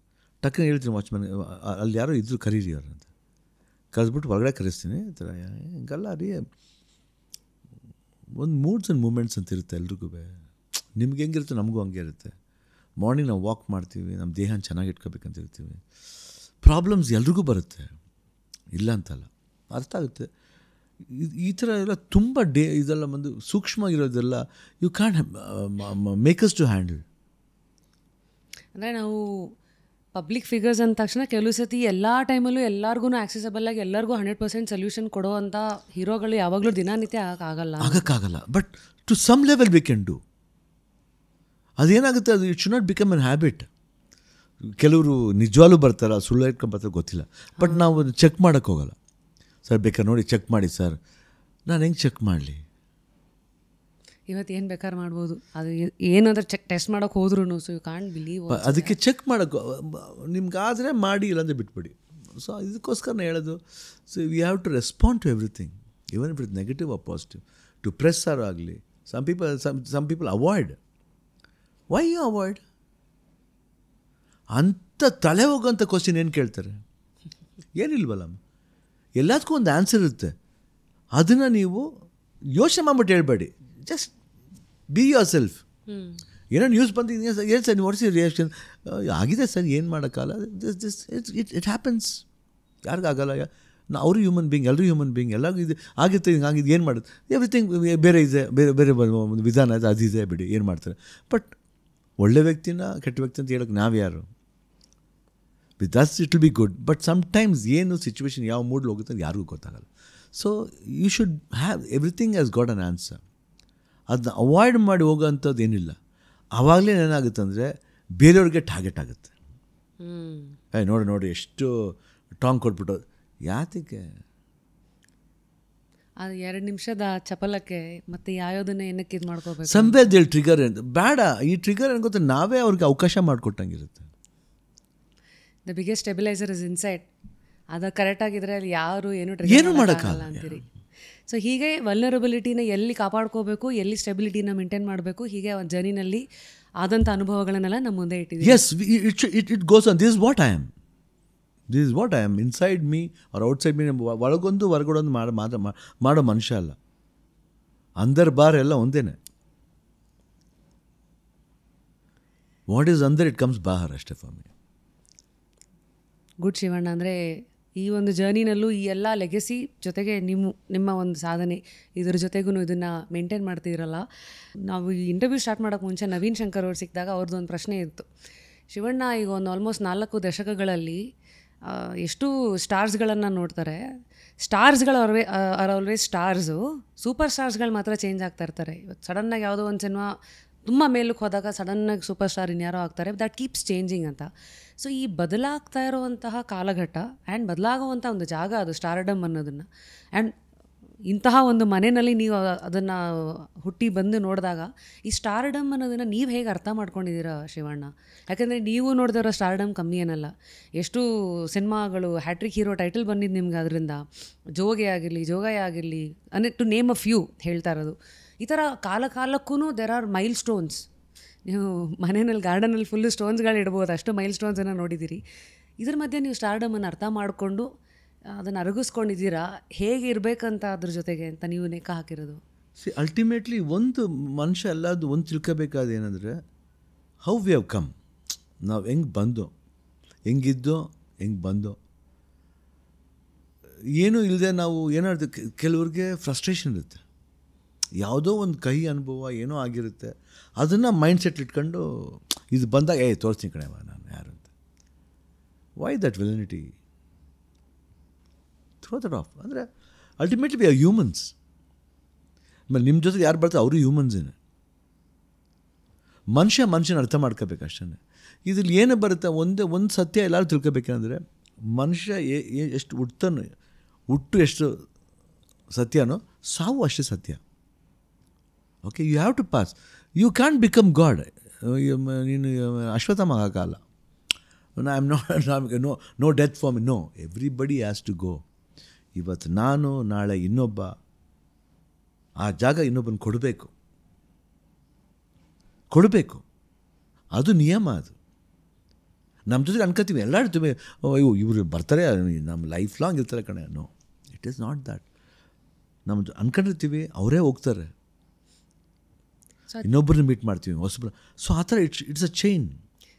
ಟಕ್ಕನ ಹೇಳ್ತೀನಿ ವಾಚ್ಮನ್, ಅಲ್ಲಿ ಯಾರೋ ಇದ್ದರೂ ಕರೀರಿ ಅವ್ರು ಅಂತ. ಕರೆಸ್ಬಿಟ್ಟು ಹೊರಗಡೆ ಕರೆಸ್ತೀನಿ. ಈ ಥರ ಹಿಂಗಲ್ಲ ರೀ, ಒಂದು ಮೂಡ್ಸ್ ಆ್ಯಂಡ್ ಮೂಮೆಂಟ್ಸ್ ಅಂತ ಇರುತ್ತೆ ಎಲ್ರಿಗೂ. ನಿಮ್ಗೆ ಹೆಂಗಿರುತ್ತೆ ನಮಗೂ ಹಂಗೆ ಇರುತ್ತೆ. ಮಾರ್ನಿಂಗ್ ನಾವು ವಾಕ್ ಮಾಡ್ತೀವಿ, ನಮ್ಮ ದೇಹನ ಚೆನ್ನಾಗಿ ಇಟ್ಕೋಬೇಕಂತ ಇರ್ತೀವಿ. ಪ್ರಾಬ್ಲಮ್ಸ್ ಎಲ್ರಿಗೂ ಬರುತ್ತೆ, ಇಲ್ಲ ಅಂತಲ್ಲ, ಅರ್ಥ ಆಗುತ್ತೆ. ಈ ಥರ ಎಲ್ಲ ತುಂಬ ಇದೆಲ್ಲ ಬಂದು ಸೂಕ್ಷ್ಮವಾಗಿರೋದೆಲ್ಲ you can make us to handle. ಅಂದರೆ ನಾವು ಪಬ್ಲಿಕ್ ಫಿಗರ್ಸ್ ಅಂದ ತಕ್ಷಣ ಕೆಲವು ಸತಿ ಎಲ್ಲ ಟೈಮಲ್ಲೂ ಎಲ್ಲರಿಗೂ ಆಕ್ಸೆಸಬಲ್ ಆಗಿ ಎಲ್ಲರಿಗೂ 100% ಸೊಲ್ಯೂಷನ್ ಕೊಡೋ ಅಂಥ ಹೀರೋಗಳು ಯಾವಾಗಲೂ ದಿನನಿತ್ಯ ಆಗೋಕ್ಕಾಗಲ್ಲ. But to some level we can do. ಅದೇನಾಗುತ್ತೆ, ಅದು it should not become an habit. ಕೆಲವರು ನಿಜವಾಗ್ಲೂ ಬರ್ತಾರೆ, ಸುಳ್ಳು ಇಟ್ಕೊಂಡ್ಬರ್ತಾರೆ ಗೊತ್ತಿಲ್ಲ, ಬಟ್ ನಾವು ಚೆಕ್ ಮಾಡೋಕ್ಕೆ ಹೋಗಲ್ಲ. ಸರ್ ಬೇಕಾದ್ರೆ ನೋಡಿ ಚೆಕ್ ಮಾಡಿ ಸರ್. ನಾನು ಹೆಂಗೆ ಚೆಕ್ ಮಾಡಲಿ? ಇವತ್ತು ಏನು ಬೇಕಾದ್ರೆ ಮಾಡ್ಬೋದು. ಅದು ಏನಾದರೂ ಟೆಸ್ಟ್ ಮಾಡೋಕ್ಕೆ ಹೋದ್ರೂ ಸೊ ಯು ಕಾಂಟ್ ಬಿಲೀವ್. ಅದಕ್ಕೆ ಚೆಕ್ ಮಾಡೋಕ್ಕೆ ನಿಮ್ಗಾದರೆ ಮಾಡಿ, ಇಲ್ಲಾಂದರೆ ಬಿಟ್ಬಿಡಿ. ಸೊ ಇದಕ್ಕೋಸ್ಕರ ನಾನು ಹೇಳೋದು, so we have to respond to everything, even if it negative or positive. To press or ಆಗಲಿ, some people avoid. Why you avoid? ಅಂಥ ತಲೆ ಹೋಗೋಂಥ ಕ್ವಶನ್ ಏನು ಕೇಳ್ತಾರೆ? ಏನಿಲ್ವಲ್ಲ, ಎಲ್ಲದಕ್ಕೂ ಒಂದು ಆನ್ಸರ್ ಇರುತ್ತೆ. ಅದನ್ನು ನೀವು ಯೋಚನೆ ಮಾಡ್ಬಿಟ್ಟು ಹೇಳ್ಬೇಡಿ, ಜಸ್ಟ್ ಬಿ ಯೋರ್ ಸೆಲ್ಫ್. ಏನೋ ನ್ಯೂಸ್ ಬಂದಿದ್ದೀನಿ ಏನು ಸರ್, ವಾಟ್ಸ್ ಯುವರ್ ರಿಯಾಕ್ಷನ್? ಆಗಿದೆ ಸರ್, ಏನು ಮಾಡೋಕ್ಕಲ್ಲ, ಇಟ್ ಹ್ಯಾಪನ್ಸ್. ಯಾರಿಗಾಗಲ್ಲ? ಅವರು ಹ್ಯೂಮನ್ ಬೀಯಿಂಗ್, ಎಲ್ಲರೂ ಹ್ಯೂಮನ್ ಬೀಯಿಂಗ್, ಎಲ್ಲರಿಗೂ ಇದು ಆಗಿತ್ತು, ಹಿಂಗಾಗಿದ್ದು ಏನು ಮಾಡೋದು? ಎವ್ರಿಥಿಂಗ್ ಬೇರೆ ಇದೆ, ಬೇರೆ ಬೇರೆ ಒಂದು ವಿಧಾನ ಇದೆ, ಅದಿದೆ, ಬಿಡಿ, ಏನು ಮಾಡ್ತಾರೆ. ಬಟ್ ಒಳ್ಳೆ ವ್ಯಕ್ತಿನ ಕೆಟ್ಟ ವ್ಯಕ್ತಿ ಅಂತ ಹೇಳೋಕ್ಕೆ ನಾವು ಯಾರು? With that's it will be good. But sometimes ಏನು ಸಿಚುವೇಶನ್ ಯಾವ ಮೂಡ್ಲಿ ಹೋಗುತ್ತೆ ಅದು ಯಾರಿಗೂ ಗೊತ್ತಾಗಲ್ಲ. So you should have everything has got an answer. ಅದನ್ನ ಅವಾಯ್ಡ್ ಮಾಡಿ ಹೋಗೋವಂಥದ್ದು ಏನಿಲ್ಲ. ಆವಾಗಲೇ ಏನಾಗುತ್ತೆ ಅಂದರೆ ಬೇರೆಯವ್ರಿಗೆ ಟಾರ್ಗೆಟ್ ಆಗುತ್ತೆ. ನೋಡಿ ಎಷ್ಟು ಟಾಂಗ್ ಕೊಟ್ಬಿಟ್ಟು, ಯಾತಕ್ಕೆ? ಅದು 2 ನಿಮಿಷದ ಚಪಲಕ್ಕೆ ಮತ್ತೆ ಯಾವ್ದನ್ನ ಏನಕ್ಕೆ ಇದು ಮಾಡ್ಕೋಬೇಕು? ಸಂವೇದಲ್ಲಿ ಟ್ರಿಗರ್ ಬೇಡ. ಈ ಟ್ರಿಗರ್ ಏನು ಗೊತ್ತಾ, ನಾವೇ ಅವ್ರಿಗೆ ಅವಕಾಶ ಮಾಡಿಕೊಟ್ಟಂಗಿರುತ್ತೆ. The biggest stabiliser is inside. ಅದು ಕರೆಕ್ಟ್ ಆಗಿದ್ರೆ ಅಲ್ಲಿ ಯಾರು ಏನು ಮಾಡೋಕ್ಕಾಗಲ್ಲ ಅಂತೀರಿ. ಸೊ ಹೀಗೆ ವಲ್ನರಬಿಲಿಟಿನ ಎಲ್ಲಿ ಕಾಪಾಡ್ಕೋಬೇಕು, ಎಲ್ಲಿ ಸ್ಟೆಬಿಲಿಟಿನ ಮೇಂಟೈನ್ ಮಾಡಬೇಕು, ಹೀಗೆ ಒಂದು ಜರ್ನಿನಲ್ಲಿ ಆದಂಥ ಅನುಭವಗಳನ್ನೆಲ್ಲ ನಮ್ಮ ಮುಂದೆ ಇಟ್ಟಿದ್ದೀವಿ. Yes, it goes on. This is what I am. This is what I am. Inside me or outside me. ಒಳಗೊಂದು ಹೊರಗಡೊಂದು ಮಾಡೋ ಮನುಷ್ಯ ಅಲ್ಲ. ಅಂದರ್ ಬಾರ್ ಎಲ್ಲ ಒಂದೇನೆ. ವಾಟ್ ಈಸ್ ಅಂದರ್ ಇಟ್ ಕಮ್ಸ್ ಬಾಹರ್ ಅಷ್ಟೇ ಫಾರ್ ಮಿ. ಗುಡ್ ಶಿವಣ್ಣ. ಅಂದರೆ ಈ ಒಂದು ಜರ್ನಿನಲ್ಲೂ ಈ ಎಲ್ಲ ಲೆಗೆಸಿ ಜೊತೆಗೆ ನಿಮ್ಮ ಒಂದು ಸಾಧನೆ ಇದ್ರ ಜೊತೆಗೂ ಇದನ್ನು ಮೇಂಟೈನ್ ಮಾಡ್ತಿದ್ದೀರಲ್ಲ. ನಾವು ಈ ಇಂಟರ್ವ್ಯೂ ಸ್ಟಾರ್ಟ್ ಮಾಡೋಕ್ಕೆ ಮುಂಚೆ ನವೀನ್ ಶಂಕರ್ ಅವ್ರು ಸಿಕ್ಕಿದಾಗ ಅವ್ರದ್ದು ಒಂದು ಪ್ರಶ್ನೆ ಇತ್ತು. ಶಿವಣ್ಣ ಈಗ ಒಂದು ಆಲ್ಮೋಸ್ಟ್ 4 ದಶಕಗಳಲ್ಲಿ ಎಷ್ಟು ಸ್ಟಾರ್ಸ್ಗಳನ್ನು ನೋಡ್ತಾರೆ. ಸ್ಟಾರ್ಸ್ಗಳು ಆರ್ ಆಲ್ವೇಸ್ ಸ್ಟಾರ್ಸು, ಸೂಪರ್ ಸ್ಟಾರ್ಸ್ಗಳು ಮಾತ್ರ ಚೇಂಜ್ ಆಗ್ತಾ ಇರ್ತಾರೆ. ಇವತ್ತು ಸಡನ್ನಾಗಿ ಯಾವುದೋ ಒಂದು ಸಿನಿಮಾ ತುಂಬ ಮೇಲಕ್ಕೆ ಹೋದಾಗ ಸಡನ್ನಾಗಿ ಸೂಪರ್ ಸ್ಟಾರ್ ಇನ್ಯಾರೋ ಆಗ್ತಾರೆ. ದಟ್ ಕೀಪ್ಸ್ ಚೇಂಜಿಂಗ್ ಅಂತ. ಸೊ ಈ ಬದಲಾಗ್ತಾ ಇರುವಂತಹ ಕಾಲಘಟ್ಟ ಆ್ಯಂಡ್ ಬದಲಾಗುವಂಥ ಒಂದು ಜಾಗ ಅದು ಸ್ಟಾರ್ಡಮ್ ಅನ್ನೋದನ್ನು. ಆ್ಯಂಡ್ ಇಂತಹ ಒಂದು ಮನೆಯಲ್ಲಿ ನೀವು ಅದನ್ನು ಹುಟ್ಟಿ ಬಂದು ನೋಡಿದಾಗ ಈ ಸ್ಟಾರ್ಡಮ್ ಅನ್ನೋದನ್ನು ನೀವು ಹೇಗೆ ಅರ್ಥ ಮಾಡ್ಕೊಂಡಿದ್ದೀರಾ ಶಿವಣ್ಣ? ಯಾಕೆಂದರೆ ನೀವು ನೋಡಿದಿರೋ ಸ್ಟಾರ್ಡಮ್ ಕಮ್ಮಿ ಏನಲ್ಲ. ಎಷ್ಟು ಸಿನಿಮಾಗಳು ಹ್ಯಾಟ್ರಿಕ್ ಹೀರೋ ಟೈಟಲ್ ಬಂದಿದ್ದು ನಿಮ್ಗೆ, ಅದರಿಂದ ಜೋಗೆ ಆಗಿರಲಿ, ಜೋಗಯ್ಯ ಆಗಿರಲಿ, ಟು ನೇಮ್ ಅ ಫ್ಯೂ ಹೇಳ್ತಾ ಇರೋದು. ಈ ಥರ ಕಾಲಕ್ಕೂ ದೇರ್ ಆರ್ ಮೈಲ್ ಸ್ಟೋನ್ಸ್. ನೀವು ಮನೆಯಲ್ಲಿ ಗಾರ್ಡನಲ್ಲಿ ಫುಲ್ಲು ಸ್ಟೋನ್ಸ್ಗಳು ಇಡ್ಬೋದು, ಅಷ್ಟು ಮೈಲ್ ಸ್ಟೋನ್ಸನ್ನು ನೋಡಿದ್ದೀರಿ. ಇದ್ರ ಮಧ್ಯೆ ನೀವು ಸ್ಟಾರ್ಡಮನ್ನು ಅರ್ಥ ಮಾಡಿಕೊಂಡು ಅದನ್ನು ಅರಗಿಸ್ಕೊಂಡಿದ್ದೀರಾ. ಹೇಗೆ ಇರಬೇಕಂತ ಅದ್ರ ಜೊತೆಗೆ ಅಂತ ನೀವು ಲೆಕ್ಕ ಹಾಕಿರೋದು? ಅಲ್ಟಿಮೇಟ್ಲಿ ಒಂದು ಮನುಷ್ಯ ಎಲ್ಲದು ಒಂದು ತಿಳ್ಕೋಬೇಕಾದ ಏನಂದರೆ ಹೌ ವಿ ಹ್ಯಾವ್ ಕಮ್. ನಾವು ಹೆಂಗೆ ಬಂದೋ, ಹೆಂಗಿದ್ದೋ, ಹೆಂಗೆ ಬಂದೋ, ಏನೂ ಇಲ್ಲದೆ ನಾವು ಏನಾದ್ರು ಕೆಲವ್ರಿಗೆ ಫ್ರಸ್ಟ್ರೇಷನ್ ಇರುತ್ತೆ. ಯಾವುದೋ ಒಂದು ಕಹಿ ಅನುಭವ ಏನೋ ಆಗಿರುತ್ತೆ, ಅದನ್ನು ಮೈಂಡ್ ಸೆಟ್ ಇಟ್ಕೊಂಡು ಇದು ಬಂದಾಗ ತೋರಿಸ್ತೀನಿ ಕಣೆ ನಾನು ಯಾರು ಅಂತ. Why that villainy? Throw that off. ಅಂದರೆ ಅಲ್ಟಿಮೇಟ್ಲಿ ವಿ ಆರ್ ಹ್ಯೂಮನ್ಸ್. ಆಮೇಲೆ ನಿಮ್ಮ ಜೊತೆ ಯಾರು ಬರ್ತಾರೆ ಅವರು ಹ್ಯೂಮನ್ಸೇನೆ. ಮನುಷ್ಯನ ಅರ್ಥ ಮಾಡ್ಕೋಬೇಕು ಅಷ್ಟೇ. ಇದ್ರಲ್ಲಿ ಏನು ಬರುತ್ತೆ, ಒಂದು ಸತ್ಯ ಎಲ್ಲರೂ ತಿಳ್ಕೊಬೇಕಂದ್ರೆ ಮನುಷ್ಯ ಎಷ್ಟು ಹುಟ್ಟು ಎಷ್ಟು ಸತ್ಯನೋ ಸಾವು ಅಷ್ಟೇ ಸತ್ಯ. Okay, you have to pass. You can become God. ನೀನು ಅಶ್ವತ್ಥಾಮ ಆಗಲ್ಲ. I am no death for me. No, everybody has to go. ಇವತ್ತು ನಾನು, ನಾಳೆ ಇನ್ನೊಬ್ಬ, ಆ ಜಾಗ ಇನ್ನೊಬ್ಬನ ಕೊಡಬೇಕು. ಅದು ನಿಯಮ. ಅದು ನಮ್ಮ ಜೊತೆಗೆ ಅನ್ಕೋತೀವಿ, ಎಲ್ಲ ಇರ್ತೀವಿ, ಇವರು ಬರ್ತಾರೆ ನಮ್ಮ ಲೈಫ್ ಲಾಂಗ್ ಇರ್ತಾರೆ ಕಣೆ. No, it is not that. ನಮ್ಮ ಅನ್ಕೊಂಡಿರ್ತೀವಿ, ಅವರೇ ಹೋಗ್ತಾರೆ, ಇನ್ನೊಬ್ಬರನ್ನ ಮೀಟ್ ಮಾಡ್ತೀವಿ ಹೊಸಬ್ರು. ಸೊ ಆ ಥರ ಇಟ್ಸ್ ಅ ಚೈನ್.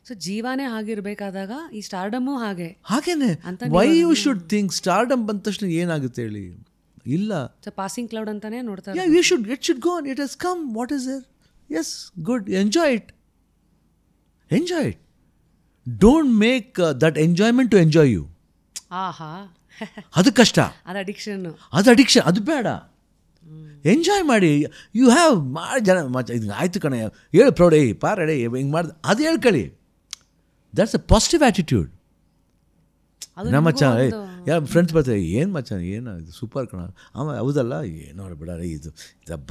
ಸೊ ಜೀವನೇ ಹಾಗಿರ್ಬೇಕಾದಾಗ ಈ ಸ್ಟಾರ್ಡಮ್ಮು ಹಾಗೇನೆ. Why you should think stardom ಬಂದ ತಕ್ಷಣ ಏನಾಗುತ್ತೆ ಹೇಳಿ? ಇಲ್ಲ, ಪಾಸಿಂಗ್ ಕ್ಲೌಡ್ ಅಂತಾನೆ ನೋಡ್ತಾರೆ. It should go on. It has come. What is there? Yes, good. Enjoy it. Don't make that enjoyment to enjoy you. ಅದು ಕಷ್ಟ. ಅದು ಅಡಿಕ್ಷನ್. ಅದು ಬೇಡ. ಎಂಜಾಯ್ ಮಾಡಿ. ಯು ಹ್ಯಾವ್ ಮಾಡಿ ಜನ ಇದು ಆಯ್ತು ಕಣೆ, ಹೇಳು ಪ್ರೌಡ್, ಪಾರಡೆ ಹಿಂಗೆ ಮಾಡ್ದೆ, ಅದು ಹೇಳ್ಕೊಳ್ಳಿ. That's a positive attitude. ನಮ್ಮ ಮಚ್ಚ ಯಾರು ಫ್ರೆಂಡ್ಸ್ ಬರ್ತಾರೆ, ಏನು ಮಚ್ಚ ಏನು ಇದು ಸೂಪರ್ ಕಣ, ಆಮೇಲೆ ಹೌದಲ್ಲ, ಏನೋ ಬಿಡ ಇದು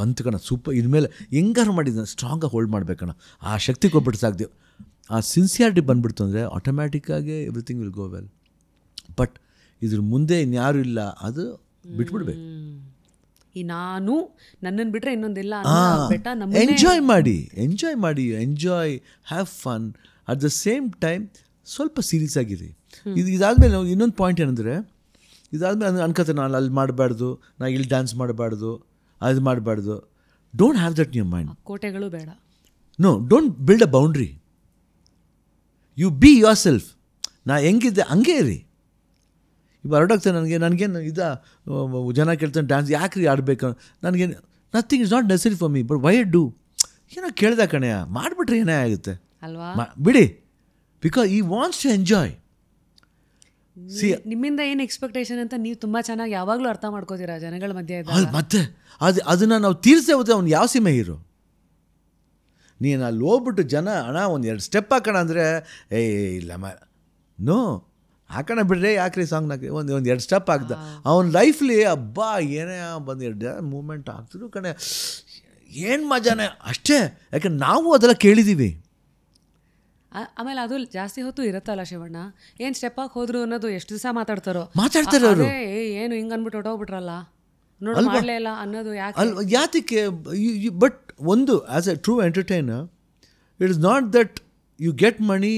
ಬಂತು ಕಣ ಸೂಪರ್, ಇನ್ಮೇಲೆ ಹೆಂಗಾರು ಮಾಡಿದ ಸ್ಟ್ರಾಂಗಾಗಿ ಹೋಲ್ಡ್ ಮಾಡ್ಬೇಕಣ್ಣ, ಆ ಶಕ್ತಿ ಕೊಟ್ಬಿಟ್ಟು ಸಾಕ್ದೇವು. ಆ ಸಿನ್ಸಿಯಾರಿಟಿ ಬಂದುಬಿಡ್ತು ಅಂದರೆ ಆಟೋಮ್ಯಾಟಿಕ್ಕಾಗಿ everything will go well. But ಇದ್ರ ಮುಂದೆ ಇನ್ಯಾರೂ ಇಲ್ಲ, ಅದು ಬಿಟ್ಬಿಡ್ಬೇಕು. ಈ ನಾನು ನನ್ನನ್ನು ಬಿಟ್ಟರೆ ಇನ್ನೊಂದಿಲ್ಲ. ಎಂಜಾಯ್ ಮಾಡಿ, have fun. At the same time ಸ್ವಲ್ಪ ಸೀರಿಯಸ್ ಆಗಿರಿ. ಇದಾದಮೇಲೆ ನಾವು ಇನ್ನೊಂದು ಪಾಯಿಂಟ್ ಏನಂದರೆ, ಇದಾದಮೇಲೆ ಅನ್ಕೋತೆ ನಾನು ಅಲ್ಲಿ ಮಾಡಬಾರ್ದು, ನಾನು ಇಲ್ಲಿ ಡ್ಯಾನ್ಸ್ ಮಾಡಬಾರ್ದು, ಅದು ಮಾಡಬಾರ್ದು. Don't have that in your mind. ಕೋಟೆಗಳು ಬೇಡ. No, don't build a boundary. You be yourself. ನಾ ಹೆಂಗಿದ್ದೆ ಹಂಗೇ ಇರಿ. ಈಗ ಹೊರಡೋಗ್ತೇನೆ, ನನಗೇನು ಜನ ಕೇಳ್ತಾನೆ ಡ್ಯಾನ್ಸ್ ಯಾಕ್ರಿ ಆಡಬೇಕು, ನನಗೇನು nothing is not ನೆಸರಿ for me, but why do ಏನೋ ಕೇಳ್ದೆ ಕಣೆಯ, ಮಾಡಿಬಿಟ್ರೆ ಏನೇ ಆಗುತ್ತೆ ಅಲ್ವಾ, ಬಿಡಿ. ಬಿಕಾಸ್ ಈ ವಾಂಟ್ಸ್ ಟು ಎಂಜಾಯ್. ನಿಮ್ಮಿಂದ ಏನು ಎಕ್ಸ್ಪೆಕ್ಟೇಷನ್ ಅಂತ ನೀವು ತುಂಬ ಚೆನ್ನಾಗಿ ಯಾವಾಗಲೂ ಅರ್ಥ ಮಾಡ್ಕೋತೀರಾ ಜನಗಳ ಮಧ್ಯೆ. ಮತ್ತೆ ಅದನ್ನು ನಾವು ತೀರಿಸೇ ಹೋದ್ರೆ ಅವ್ನು ಯಾವ ಸೀಮೆ ಹೀರೋ. ನೀನು ಅಲ್ಲಿ ಹೋಗ್ಬಿಟ್ಟು ಜನ ಅಣ್ಣ ಒಂದು 2 ಸ್ಟೆಪ್ ಹಾಕೋಣ ಅಂದರೆ ಇಲ್ಲ ನೋ ಹಾಕೋಣ ಬಿಡ್ರಿ, ಯಾಕ್ರಿ ಸಾಂಗ್ನಾಗೆ ಒಂದು 2 ಸ್ಟೆಪ್ ಹಾಕ್ದ ಅವನ ಲೈಫ್ಲಿ ಹಬ್ಬ ಏನೇ ಬಂದು 2 ಮೂಮೆಂಟ್ ಆಗ್ತಿದ್ರು ಕಣೆ, ಏನು ಮಜಾನೇ ಅಷ್ಟೇ. ಯಾಕಂದ್ರೆ ನಾವು ಅದೆಲ್ಲ ಕೇಳಿದ್ದೀವಿ. ಆಮೇಲೆ ಅದು ಜಾಸ್ತಿ ಹೊತ್ತು ಇರುತ್ತಲ್ಲ ಶಿವಣ್ಣ, ಏನು ಸ್ಟೆಪ್ ಹಾಕಿ ಹೋದ್ರು ಅನ್ನೋದು ಎಷ್ಟು ದಿವಸ ಮಾತಾಡ್ತಾರೆ ಅವರು. ಏನು ಹಿಂಗೆ ಅಂದ್ಬಿಟ್ಟು ಹೊಟ್ಟೋಗ್ಬಿಟ್ರಲ್ಲ ನೋಡಿ ಮಾಡಲೇ ಇಲ್ಲ ಅನ್ನೋದು ಯಾಕೆ ಅಲ್ವಾ? ಯಾತಕ್ಕೆ? ಬಟ್ ಒಂದು as a true entertainer, it is not that you get money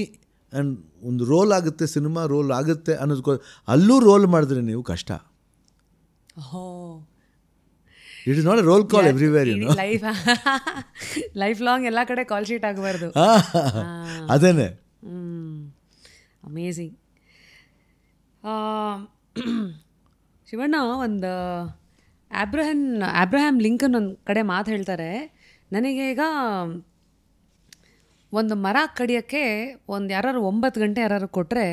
and ಒಂದು ರೋಲ್ ಆಗುತ್ತೆ, ಸಿನಿಮಾ ರೋಲ್ ಆಗುತ್ತೆ ಅನ್ನೋದಕ್ಕೋ, ಅಲ್ಲೂ ರೋಲ್ ಮಾಡಿದ್ರೆ ನೀವು ಕಷ್ಟ. It is not a roll call everywhere, lifelong ಎಲ್ಲ ಕಡೆ ಕಾಲ್ ಶೀಟ್ ಆಗಬಾರ್ದು. ಅದೇನೆ. ಅಮೇಝಿಂಗ್. ಶಿವಣ್ಣ, ಒಂದು ಅಬ್ರಹಾಂ ಲಿಂಕನ್ ಒಂದು ಕಡೆ ಮಾತು ಹೇಳ್ತಾರೆ, ನನಗೆ ಈಗ ಒಂದು ಮರ ಕಡಿಯೋಕ್ಕೆ ಯಾರು 9 ಗಂಟೆ ಯಾರು ಕೊಟ್ಟರೆ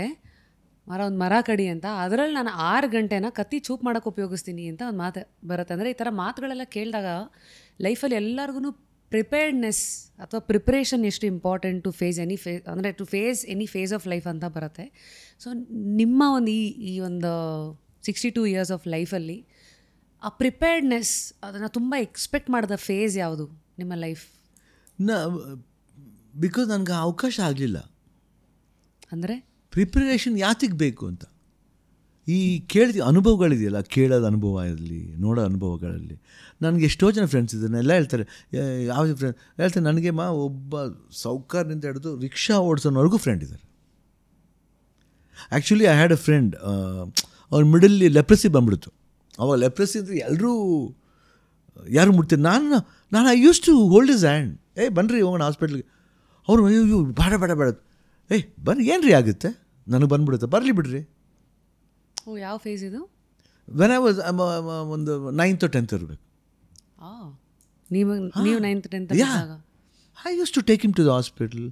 ಒಂದು ಮರ ಕಡಿ ಅಂತ, ಅದರಲ್ಲಿ ನಾನು 6 ಗಂಟೆನ ಕತ್ತಿ ಚೂಪ್ ಮಾಡೋಕ್ಕೆ ಉಪಯೋಗಿಸ್ತೀನಿ ಅಂತ ಒಂದು ಮಾತು ಬರುತ್ತೆ. ಅಂದರೆ ಈ ಥರ ಮಾತುಗಳೆಲ್ಲ ಕೇಳಿದಾಗ ಲೈಫಲ್ಲಿ ಎಲ್ಲರಿಗೂ ಪ್ರಿಪೇರ್ಡ್ನೆಸ್ ಅಥವಾ ಪ್ರಿಪ್ರೇಷನ್ ಎಷ್ಟು ಇಂಪಾರ್ಟೆಂಟ್ ಟು ಫೇಸ್ ಅಂದರೆ to face any phase of life ಅಂತ ಬರುತ್ತೆ. ಸೊ ನಿಮ್ಮ ಒಂದು ಈ ಒಂದು 62 ಇಯರ್ಸ್ ಆಫ್ ಲೈಫಲ್ಲಿ ಆ ಪ್ರಿಪೇರ್ಡ್ನೆಸ್, ಅದನ್ನು ತುಂಬ ಎಕ್ಸ್ಪೆಕ್ಟ್ ಮಾಡಿದ ಫೇಸ್ ಯಾವುದು ನಿಮ್ಮ ಲೈಫ್? ಬಿಕಾಸ್ ನನಗೆ ಅವಕಾಶ ಆಗಲಿಲ್ಲ. ಅಂದರೆ ಪ್ರಿಪರೇಷನ್ ಯಾತಿಗೆ ಬೇಕು ಅಂತ ಈ ಅನುಭವಗಳಿದೆಯಲ್ಲ, ಕೇಳೋದ ಅನುಭವ ಇರಲಿ, ನೋಡೋ ಅನುಭವಗಳಲ್ಲಿ ನನಗೆ ಎಷ್ಟೋ ಜನ ಫ್ರೆಂಡ್ಸ್ ಇದ್ದಾರೆ. ಎಲ್ಲ ಹೇಳ್ತಾರೆ, ಯಾವ ಫ್ರೆಂಡ್ ಹೇಳ್ತಾರೆ ನನಗೆ ಒಬ್ಬ ಸೌಕರ್ಯದಿಂದ ಹಿಡಿದು ರಿಕ್ಷಾ ಓಡಿಸೋನವ್ರಿಗೂ ಫ್ರೆಂಡ್ ಇದ್ದಾರೆ. Actually I had a friend, ಅವ್ರ ಮಿಡಲ್ಲಿ ಲೆಪ್ರಸಿ ಬಂದ್ಬಿಡ್ತು. ಅವಾಗ ಲೆಪ್ರಸಿ ಅಂದರೆ ಎಲ್ಲರೂ ಯಾರು ಮುಟ್ತಾರೆ. ನಾನು I use to hold his hand, ಬನ್ನಿರಿ ಹೋಗೋಣ ಹಾಸ್ಪಿಟ್ಲಿಗೆ. ಅವರು ಅಯ್ಯೋ ಬೇಡ ಬನ್ನಿ, ಏನು ರೀ ಆಗುತ್ತೆ, ನನಗೆ ಬಂದ್ಬಿಡುತ್ತೆ, ಬರಲಿ ಬಿಡ್ರಿ. ಯಾವ ಫೇಸ್ ಇದು? ವೆನ್ ಐ ವಾಸ್ ಒಂದು 9th or 10th ಇರಬೇಕು. ನೀವು 9th 10th? I use to take him to the hospital,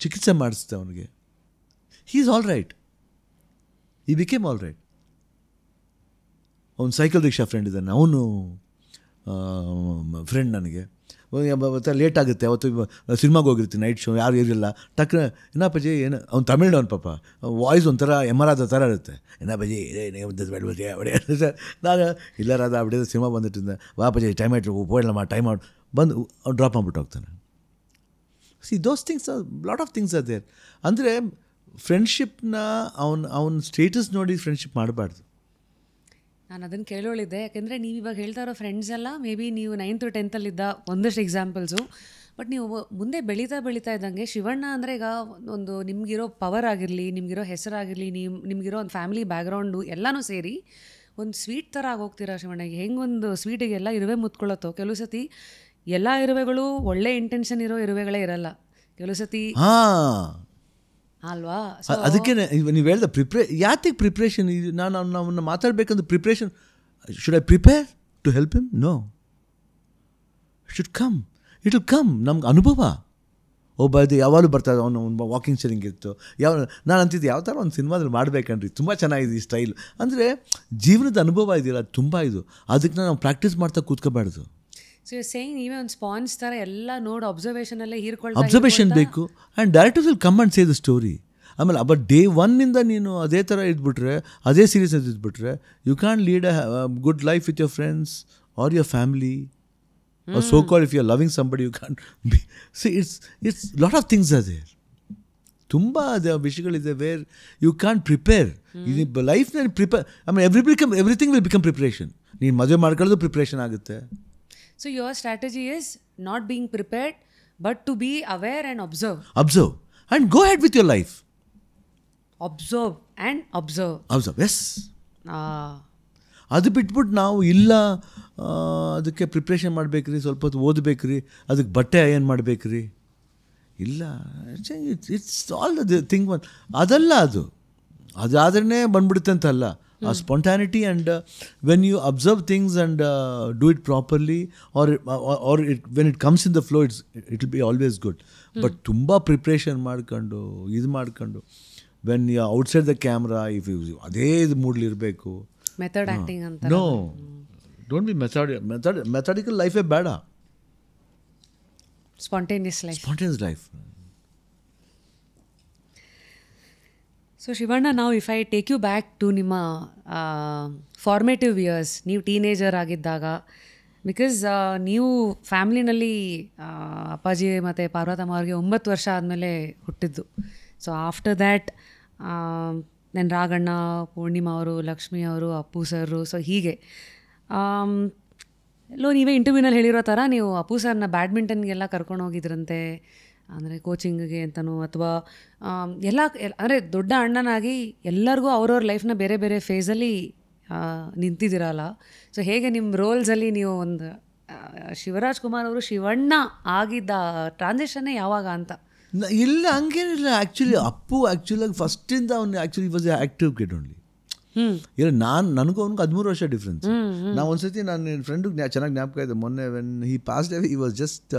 ಚಿಕಿತ್ಸೆ ಮಾಡಿಸ್ದೆ ಅವನಿಗೆ. He is all right, he became all right. ಅವ್ನು ಸೈಕಲ್ ರಿಕ್ಷಾ ಫ್ರೆಂಡ್ ಇದ್ದಾನೆ, ಅವನು ಫ್ರೆಂಡ್ ನನಗೆ. ಲೇಟ್ ಆಗುತ್ತೆ, ಅವತ್ತು ಸಿನಿಮಾಗೆ ಹೋಗಿರ್ತೀನಿ, ನೈಟ್ ಶೋ, ಯಾರು ಇರಲಿಲ್ಲ. ಟಕ್ರ ಏನಪ್ಪಜಿ ಏನು, ಅವ್ನು ತಮಿಳ್ನವನು ಪಾಪ, ವಾಯ್ಸ್ ಒಂಥರ ಎಮರಾದ ಥರ ಇರುತ್ತೆ. ಏನಪ್ಪಜಿ ನಾನು ಇಲ್ಲ ರಾದ ಅಬಿಡಿದ ಸಿನಿಮಾ ಬಂದಿಟ್ಟಿಂದ, ವಾಪಜಿ ಟೈಮ್ ಆಯ್ತು ಹೋಗ್ಲಮ್ಮ, ಟೈಮ್ ಔಟ್ ಬಂದು ಅವ್ನು ಡ್ರಾಪ್ ಮಾಡ್ಬಿಟ್ಟು ಹೋಗ್ತಾನೆ. See those things, lot of things are there. ಅಂದರೆ ಫ್ರೆಂಡ್ಶಿಪ್ನ ಅವನ ಸ್ಟೇಟಸ್ ನೋಡಿ ಫ್ರೆಂಡ್ಶಿಪ್ ಮಾಡಬಾರ್ದು. ನಾನು ಅದನ್ನು ಕೇಳೋಳಿದ್ದೆ, ಯಾಕೆಂದರೆ ನೀವು ಇವಾಗ ಹೇಳ್ತಾ ಇರೋ ಫ್ರೆಂಡ್ಸ್ ಎಲ್ಲ ಮೇ ಬಿ ನೀವು 9th or 10th ಒಂದಷ್ಟು ಎಕ್ಸಾಂಪಲ್ಸು. ಬಟ್ ನೀವು ಮುಂದೆ ಬೆಳೀತಾ ಇದ್ದಂಗೆ ಶಿವಣ್ಣ ಅಂದರೆ ಈಗ ಒಂದು ನಿಮಗಿರೋ ಪವರ್ ಆಗಿರಲಿ, ನಿಮಗಿರೋ ಹೆಸರಾಗಿರಲಿ, ನಿಮಗಿರೋ ಒಂದು ಫ್ಯಾಮಿಲಿ ಬ್ಯಾಕ್ಗ್ರೌಂಡು ಎಲ್ಲನೂ ಸೇರಿ ಒಂದು ಸ್ವೀಟ್ ಥರ ಆಗೋಗ್ತೀರಾ ಶಿವಣ್ಣಗೆ. ಹೆಂಗೆ ಒಂದು ಸ್ವೀಟಿಗೆಲ್ಲ ಇರುವೆ ಮುತ್ಕೊಳ್ಳುತ್ತೋ, ಕೆಲವು ಸತಿ ಎಲ್ಲ ಇರುವೆಗಳು ಒಳ್ಳೆ ಇಂಟೆನ್ಷನ್ ಇರೋ ಇರುವೆಗಳೇ ಇರಲ್ಲ, ಕೆಲವು ಸತಿ ಅಲ್ವಾ? ಅದಕ್ಕೆ ನೀವು ಹೇಳ್ದ ಯಾತಿಗೆ ಪ್ರಿಪ್ರೇಷನ್? ನಾನು ಮಾತಾಡಬೇಕಂದ್ರೆ preparation, should I prepare to help him? No, should come, it will come. ನಮ್ಗೆ ಅನುಭವ ಇದು ಯಾವಾಗಲೂ ಬರ್ತಾರೆ. ಅವನು ವಾಕಿಂಗ್ ಸ್ಟೈಲಿಂಗ್ ಇತ್ತು, ನಾನು ಅಂತಿದ್ದೆ ಯಾವ ಥರ ಒಂದು ಸಿನಿಮಾದಲ್ಲಿ ಮಾಡಬೇಕನ್ರಿ, ತುಂಬ ಚೆನ್ನಾಗಿದೆ ಈ ಸ್ಟೈಲ್. ಅಂದರೆ ಜೀವನದ ಅನುಭವ ಇದೆಯಲ್ಲ, ತುಂಬ ಇದು. ಅದಕ್ಕೆ ನಾವು ಪ್ರಾಕ್ಟೀಸ್ ಮಾಡ್ತಾ ಕೂತ್ಕೋಬಾರ್ದು. ಸೊ ಯು ಸೇಯಿಂಗ್ ನೀವೇ ಒಂದು ಸ್ಪಾನ್ಸ್ ಥರ ಎಲ್ಲ ನೋಡಿ ಅಬ್ಸರ್ವೇಷನಲ್ಲೇ ಅಬ್ಸರ್ವೇಷನ್ ಬೇಕು. And directors will come and say the story. ಆಮೇಲೆ ಬಟ್ ಡೇ 1 ನೀನು ಅದೇ ಥರ ಇದ್ಬಿಟ್ರೆ, ಅದೇ ಸೀರಿಯಸ್ನೆಸ್ ಇದ್ಬಿಟ್ರೆ, you can lead a good life with your friends or your family. So called, if you are loving somebody, you can't be. See, it's lot of things are there. Tumba ವಿಷಯಗಳಿದೆ where you can prepare. ಲೈಫ್ನಲ್ಲಿ prepare, ಆಮೇಲೆ everything will become preparation. ನೀನು ಮದುವೆ ಮಾಡ್ಕೊಳ್ಳೋದು preparation ಆಗುತ್ತೆ. So your strategy is not being prepared but to be aware and observe and go ahead with your life. Observes. ಅದು ಬಿಟ್ಬಿಟ್ಟು ನಾವು ಇಲ್ಲ ಅದಕ್ಕೆ ಪ್ರಿಪ್ರೇಷನ್ ಮಾಡಬೇಕ್ರಿ, ಸ್ವಲ್ಪ ಹೊತ್ತು ಓದಬೇಕ್ರಿ, ಅದಕ್ಕೆ ಬಟ್ಟೆ ಏನು ಮಾಡಬೇಕ್ರಿ, ಇಲ್ಲ. It's all the thing. ಅದಲ್ಲ, ಅದಾದ್ರೇ ಬಂದ್ಬಿಡುತ್ತೆ ಅಂತಲ್ಲ. ಆ spontaneity and when you observe things and do it properly or when it comes in the flow, it will be always good. But ತುಂಬ ಪ್ರಿಪ್ರೇಷನ್ ಮಾಡ್ಕೊಂಡು ಮಾಡ್ಕೊಂಡು when you outside the camera if ಅದೇ ಇದು ಮೂಡ್ಲಿರಬೇಕು. ಮೆಥಡ್ ಆಕ್ಟಿಂಗ್ ಅಂತ. No, don't be methodical ಲೈಫೇ ಬೇಡ. Spontaneous life. So Shivanna, ನಾವು if I take you back to ನಿಮ್ಮ ಫಾರ್ಮೇಟಿವ್ ಇಯರ್ಸ್, ನೀವು ಟೀನೇಜರ್ ಆಗಿದ್ದಾಗ, ಬಿಕಾಸ್ ನೀವು ಫ್ಯಾಮ್ಲಿನಲ್ಲಿ ಅಪ್ಪಾಜಿ ಮತ್ತು ಪಾರ್ವತಮ್ಮ ಅವ್ರಿಗೆ 9 ವರ್ಷ ಆದಮೇಲೆ ಹುಟ್ಟಿದ್ದು. ಸೊ ಆಫ್ಟರ್ ದ್ಯಾಟ್ ನನ್ನ ರಾಘಣ್ಣ, ಪೂರ್ಣಿಮಾ ಅವರು, ಲಕ್ಷ್ಮಿ ಅವರು, ಅಪ್ಪು ಸರು, ಸೊ ಹೀಗೆ ಎಲ್ಲೋ ನೀವೇ ಇಂಟರ್ವ್ಯೂನಲ್ಲಿ ಹೇಳಿರೋ ಥರ ನೀವು ಅಪ್ಪು ಸರ್ನ ಬ್ಯಾಡ್ಮಿಂಟನ್ಗೆಲ್ಲ ಕರ್ಕೊಂಡು ಹೋಗಿದ್ರಂತೆ, ಅಂದರೆ ಕೋಚಿಂಗಿಗೆ ಅಂತನೋ ಅಥವಾ ಎಲ್ಲ ಅಂದರೆ ದೊಡ್ಡ ಅಣ್ಣನಾಗಿ ಎಲ್ಲರಿಗೂ ಅವ್ರವ್ರ ಲೈಫ್ನ ಬೇರೆ ಬೇರೆ ಫೇಸಲ್ಲಿ ನಿಂತಿದ್ದೀರಲ್ಲ. ಸೊ ಹೇಗೆ ನಿಮ್ಮ ರೋಲ್ಸಲ್ಲಿ ನೀವು ಒಂದು ಶಿವರಾಜ್ ಕುಮಾರ್ ಅವರು ಶಿವಣ್ಣ ಆಗಿದ್ದ ಟ್ರಾನ್ಸಿಷನ್ನೇ ಯಾವಾಗ ಅಂತ? ಇಲ್ಲ, ಹಂಗೇನಿಲ್ಲ. ಆ್ಯಕ್ಚುಲಿ ಅಪ್ಪು ಆ್ಯಕ್ಚುಲಾಗಿ ಫಸ್ಟಿಂದ ಅವ್ನು actually was A active kid only. ಇಲ್ಲ, ನನಗೂ ಅವ್ನಿಗೆ 13 ವರ್ಷ ಡಿಫ್ರೆನ್ಸ್. ನಾವು ಒಂದ್ಸತಿ ನನ್ನ ಫ್ರೆಂಡಿಗೆ ಚೆನ್ನಾಗಿ ಜ್ಞಾಪಕ ಇದೆ, ಮೊನ್ನೆ when he passed away, he was just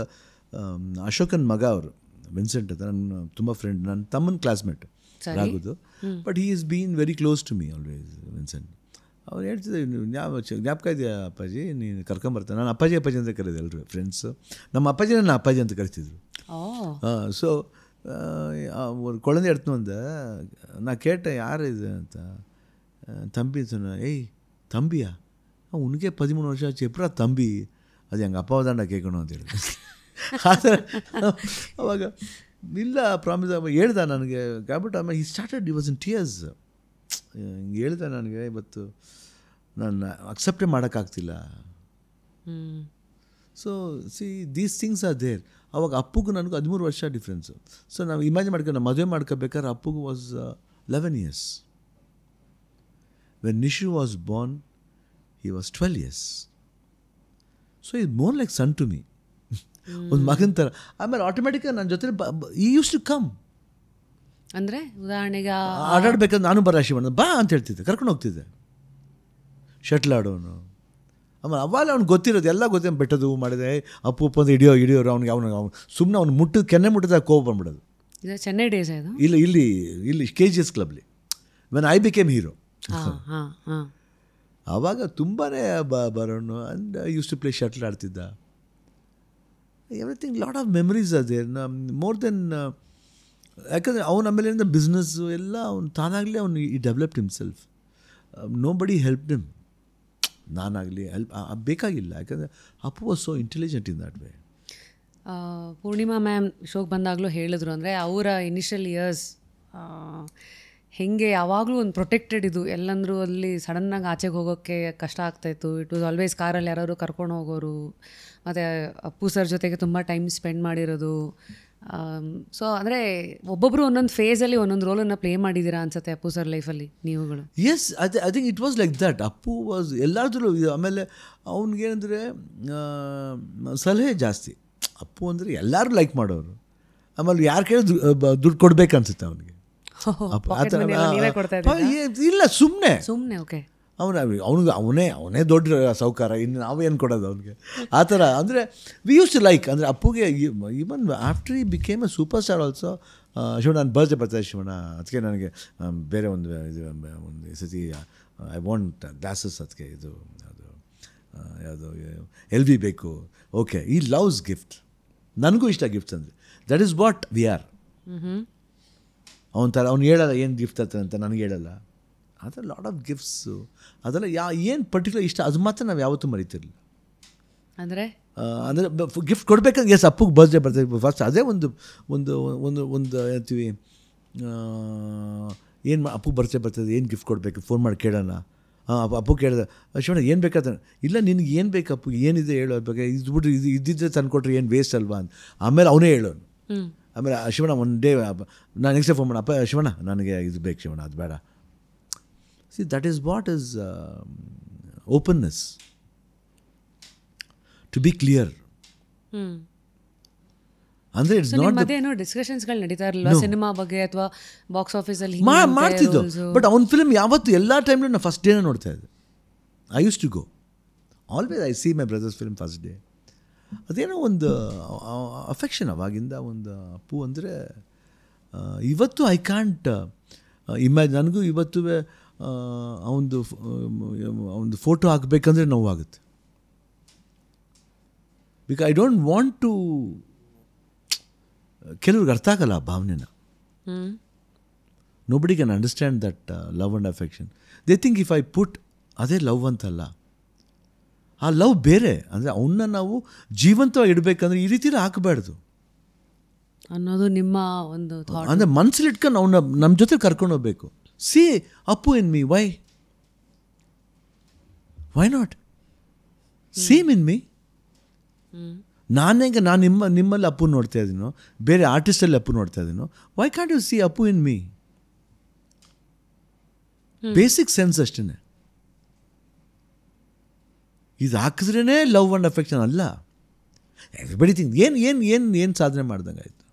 ಅಶೋಕನ್ ಮಗ ಅವರು, ವಿನ್ಸೆಂಟ್ ಅಂತ ನನ್ನ ತುಂಬ ಫ್ರೆಂಡ್, ನನ್ನ ತಮ್ಮನ ಕ್ಲಾಸ್ಮೇಟ್ ರಾಗುದು. But he is been very close to me always, Vincent. ಅವ್ರು ಹೇಳ್ತಿದ್ದೆ, ಜ್ಞಾಪಕ ಇದೆಯಾ ಅಪ್ಪಾಜಿ, ನೀನು ಕರ್ಕೊಂಬರ್ತಾನೆ. ನಾನು ಅಪ್ಪಾಜಿ ಅಪ್ಪಾಜಿ ಅಂತ ಕರೆಯೋದು ಎಲ್ಲರೂ ಫ್ರೆಂಡ್ಸು. ನಮ್ಮ ಅಪ್ಪಾಜಿ ನನ್ನ ಅಪ್ಪಾಜಿ ಅಂತ ಕರಿತಿದ್ರು. ಸೊ குழந்தை எடுத்துன்னு வந்த நான் கேட்டேன், யார் இது ಅಂತ. தம்பி சொன்னேன். ஏய் தம்பியா, உனக்கே 13 வருஷம் ஆச்சு, எப்படா தம்பி? அது எங்கள் அப்பாவை தான்டா கேட்கணும் ಅಂತ ಹೇಳಿದೆ. ಆದರೆ ಅವಾಗ ಇಲ್ಲ ಪ್ರಾಮಿಸ್ ಹೇಳ್ದ ನನಗೆ. కాబట్టి ಆಮೇಲೆ he started, he was in tears. ಹಿಂಗೆ ಹೇಳ್ದೆ ನನಗೆ, ಇವತ್ತು ನಾನು ಅಕ್ಸೆಪ್ಟೇ ಮಾಡೋಕ್ಕಾಗ್ತಿಲ್ಲ. So see these things are there. ಅವಾಗ ಅಪ್ಪುಗೂ ನನಗೂ 13 ವರ್ಷ ಡಿಫ್ರೆನ್ಸು. ಸೊ ನಾವು ಇಮ್ಯಾಜಿನ್ ಮಾಡ್ಕೊಂಡು ಮದುವೆ ಮಾಡ್ಕೋಬೇಕಾದ್ರೆ ಅಪ್ಪುಗೂ was 11 years. When Nishu was born he was 12 years. So ಇದು more like son to me, ಒಂದು ಮಗನ ಥರ. ಆಮೇಲೆ ಆಟೋಮೆಟಿಕಾಗಿ ನನ್ನ ಜೊತೆ ಈ ಯೂಸ್ ಟು ಕಮ್. ಅಂದರೆ ಉದಾಹರಣೆಗೆ ಆಟಾಡ್ಬೇಕಂದ್ರೆ ನಾನು ಬರ ಶಿವಣ್ಣ ಬಾ ಅಂತ ಹೇಳ್ತಿದ್ದೆ, ಕರ್ಕೊಂಡು ಹೋಗ್ತಿದ್ದೆ. ಶಟ್ಲ್ ಆಡೋನು. ಆಮೇಲೆ ಅವಾಗ ಅವ್ನಿಗೆ ಗೊತ್ತಿರೋದು ಎಲ್ಲ ಗೊತ್ತಿರೋ, ಬೆಟ್ಟದು ಮಾಡಿದೆ, ಅಪ್ಪು ಉಪ್ಪು ಅಂತ ಹಿಡಿಯೋರು ಅವ್ನಿಗೆ. ಅವ್ನು ಸುಮ್ಮನೆ ಅವ್ನು ಮುಟ್ಟಿದ ಕೆನ್ನೆ ಮುಟ್ಟಿದಾಗ ಕೋಪ ಬಂದ್ಬಿಡೋದು. ಚೆನ್ನೈ ಡೇಸ್ ಇದು. ಇಲ್ಲಿ KGS ಕ್ಲಬ್ಲಿ ವೆನ್ ಐ ಬಿಕೇಮ್ ಹೀರೋ. ಆವಾಗ ತುಂಬಾ ಬರೋನು. And use to play shuttle ಆಡ್ತಿದ್ದ. ಎವ್ರಿಥಿಂಗ್, ಲಾಟ್ ಆಫ್ ಮೆಮರೀಸ್ ಅದೇ ಮೋರ್ ದೆನ್. ಯಾಕಂದರೆ ಅವನ ಆಮೇಲಿಂದ ಬಿಸ್ನೆಸ್ಸು ಎಲ್ಲ ಅವ್ನು ತಾನಾಗಲಿ ಅವನು ಈ developed himself. Nobody helped him. ನಾನಾಗಲಿ ಹೆಲ್ಪ್ ಬೇಕಾಗಿಲ್ಲ. ಯಾಕಂದರೆ Appu was so intelligent in that way. Poornima ma'am ಶೋಗೆ ಬಂದಾಗಲೂ ಹೇಳಿದ್ರು, ಅಂದರೆ ಅವರ ಇನಿಷಿಯಲ್ ಇಯರ್ಸ್ ಹೇಗೆ ಯಾವಾಗಲೂ ಒಂದು ಪ್ರೊಟೆಕ್ಟೆಡ್ ಇದು. ಎಲ್ಲಂದರೂ ಅಲ್ಲಿ ಸಡನ್ನಾಗಿ ಆಚೆಗೆ ಹೋಗೋಕ್ಕೆ ಕಷ್ಟ ಆಗ್ತಾಯಿತ್ತು. ಇಟ್ ವಾಸ್ ಆಲ್ವೇಸ್ ಕಾರಲ್ಲಿ ಯಾರಾದ್ರು ಕರ್ಕೊಂಡು ಹೋಗೋರು, ಮತ್ತು ಅಪ್ಪು ಸರ್ ಜೊತೆಗೆ ತುಂಬ ಟೈಮ್ ಸ್ಪೆಂಡ್ ಮಾಡಿರೋದು. ಸೊ ಅಂದರೆ ಒಬ್ಬೊಬ್ಬರು ಒಂದೊಂದು ಫೇಸಲ್ಲಿ ಒಂದೊಂದು ರೋಲನ್ನು ಪ್ಲೇ ಮಾಡಿದ್ದೀರಾ ಅನ್ಸುತ್ತೆ ಅಪ್ಪು ಸರ್ ಲೈಫಲ್ಲಿ ನೀವುಗಳು. Yes, I think it was like that. Appu was ಎಲ್ಲಾದ್ರೂ. ಆಮೇಲೆ ಅವ್ನಿಗೇನಂದರೆ ಸಲಹೆ ಜಾಸ್ತಿ. ಅಪ್ಪು ಅಂದರೆ ಎಲ್ಲರೂ ಲೈಕ್ ಮಾಡೋರು. ಆಮೇಲೆ ಯಾರು ಕೇಳಿದ್ರು ದುಡ್ಡು ಕೊಡ್ಬೇಕು ಅನ್ಸುತ್ತೆ ಅವನಿಗೆ. ಇಲ್ಲ, ಸುಮ್ಮನೆ ಓಕೆ, ಅವನೇ ದೊಡ್ಡ ಸೌಕಾರ, ಇನ್ನು ನಾವೇನು ಕೊಡೋದು ಅವನಿಗೆ ಆ ಥರ. ಅಂದರೆ ವಿ ಯೂಸ್ ಟು ಲೈಕ್. ಅಂದರೆ ಅಪ್ಪುಗೆ even after he became a superstar also. Shivanna ನನ್ನ ಬರ್ತ್ಡೇ ಬರ್ತಾರೆ ಶಿವಣ್ಣ, ಅದಕ್ಕೆ ನನಗೆ ಬೇರೆ ಒಂದು ಸತಿ ಐ ವಾಂಟ್ ಗ್ಲಾಸಸ್, ಅದಕ್ಕೆ ಇದು ಯಾವುದು LV ಬೇಕು. ಓಕೆ, ಈ ಲವ್ಸ್ ಗಿಫ್ಟ್. ನನಗೂ ಇಷ್ಟ ಗಿಫ್ಟ್ಸ್ ಅಂದರೆ. That is what we are. ಅವನ ಥರ ಅವ್ನು ಹೇಳಲ್ಲ ಏನು ಗಿಫ್ಟ್ ತರ್ತಾನೆ ಅಂತ, ನನಗೆ ಹೇಳಲ್ಲ. ಆ ಥರ ಲಾಟ್ ಆಫ್ ಗಿಫ್ಟ್ಸು ಅದೆಲ್ಲ ಏನು ಪರ್ಟಿಕ್ಯುಲರ್ ಇಷ್ಟ, ಅದು ಮಾತ್ರ ನಾವು ಯಾವತ್ತೂ ಮರಿತಿರಲಿಲ್ಲ. ಅಂದರೆ ಗಿಫ್ಟ್ ಕೊಡಬೇಕಂದ್ರೆ ಎಸ್, ಅಪ್ಪಗೆ ಬರ್ತ್ಡೇ ಬರ್ತಾರೆ ಫಸ್ಟ್. ಅದೇ ಒಂದು ಹೇಳ್ತೀವಿ, ಏನು ಅಪ್ಪಗೆ ಬರ್ತದೆ, ಏನು ಗಿಫ್ಟ್ ಕೊಡಬೇಕು, ಫೋನ್ ಮಾಡಿ ಕೇಳೋಣ. ಅಪ್ಪು ಕೇಳಿದೆ, ಶಿವಣ್ಣ ಏನು ಬೇಕಾದ? ಇಲ್ಲ, ನಿನಗೆ ಏನು ಬೇಕು ಅಪ್ಪು, ಏನಿದೆ ಹೇಳೋ ಬೇಕಾ, ಇದು ಬಿಟ್ಟು ಇದ್ದಿದ್ದರೆ ತಂದುಕೊಟ್ರೆ ಏನು ವೇಸ್ಟ್ ಅಲ್ವಾ ಅಂತ. ಆಮೇಲೆ ಅವನೇ ಹೇಳೋನು. ಆಮೇಲೆ ಶಿವಣ್ಣ ಒನ್ ಡೇ ನಾನು ನೆಕ್ಸ್ಟ್ ಫೋನ್ ಮಾಡೋಣ, ಅಪ್ಪ ಶಿವಣ್ಣ ನನಗೆ ಇದು ಬೇಕು ಶಿವಣ್ಣ, ಅದು ಬೇಡ. See that is what is openness, to be clear. ಅಂದರೆ ಇಟ್ಸ್ ನಾಟ್ ಏನೋ ಡಿಸ್ಕಷನ್ಸ್ಗಳು ನಡೀತಾ ಇರಲಿಲ್ಲ ಸಿನಿಮಾ ಬಗ್ಗೆ ಅಥವಾ ಬಾಕ್ಸ್ ಆಫೀಸಲ್ಲಿ ಮಾಡ್ತಿದ್ದು. ಬಟ್ ಅವ್ನ ಫಿಲ್ಮ್ ಯಾವತ್ತು ಎಲ್ಲ ಟೈಮ್ಲೂ ನಾನು ಫಸ್ಟ್ ಡೇನೇ ನೋಡ್ತಾ ಇದ್ದೆ. I use to go always. I see my brother's film first day. ಅದೇನೋ ಒಂದು ಅಫೆಕ್ಷನ್ ಅವಾಗಿಂದ. ಒಂದು ಅಪ್ಪು ಅಂದರೆ ಇವತ್ತು ಐ ಕ್ಯಾಂಟ್ ಇಮ್ಯಾಜಿನ್. ನನಗೂ ಇವತ್ತು ಅವನದು ಫೋಟೋ ಹಾಕಬೇಕಂದ್ರೆ ನೋವಾಗುತ್ತೆ. Because I don't want to, ಕೆಲವ್ರಿಗೆ ಅರ್ಥ ಆಗಲ್ಲ ಆ ಭಾವನೆನ. Nobody can understand that love and affection. They think if I put ಅದೇ ಲವ್ ಅಂತಲ್ಲ, ಆ ಲವ್ ಬೇರೆ. ಅಂದರೆ ಅವನ್ನ ನಾವು ಜೀವಂತವಾಗಿ ಇಡಬೇಕಂದ್ರೆ ಈ ರೀತಿ ಹಾಕಬಾರ್ದು ಅನ್ನೋದು ನಿಮ್ಮ ಒಂದು. ಅಂದರೆ ಮನಸ್ಸಲ್ಲಿ ಇಟ್ಕೊಂಡು ಅವನ್ನ ನಮ್ಮ ಜೊತೆ ಕರ್ಕೊಂಡು ಹೋಗ್ಬೇಕು. See Appu in me, why not? Same in me. ನಾನು ನಿಮ್ಮಲ್ಲಿ ಅಪ್ಪು ನೋಡ್ತಾ ಇದ್ದೀನೋ, ಬೇರೆ ಆರ್ಟಿಸ್ಟಲ್ಲಿ ಅಪ್ಪು ನೋಡ್ತಾ ಇದ್ದೀನೋ, why can't you see Appu in me? Basic sense ಅಷ್ಟೇ. ಇದು ಹಾಕಿದ್ರೇ ಲವ್ ಆ್ಯಂಡ್ ಅಫೆಕ್ಷನ್ ಅಲ್ಲ. ಎವ್ರಿಬಡಿ ಥಿಂಕ್ ಏನು ಸಾಧನೆ ಮಾಡ್ದಂಗೆ ಆಯಿತು.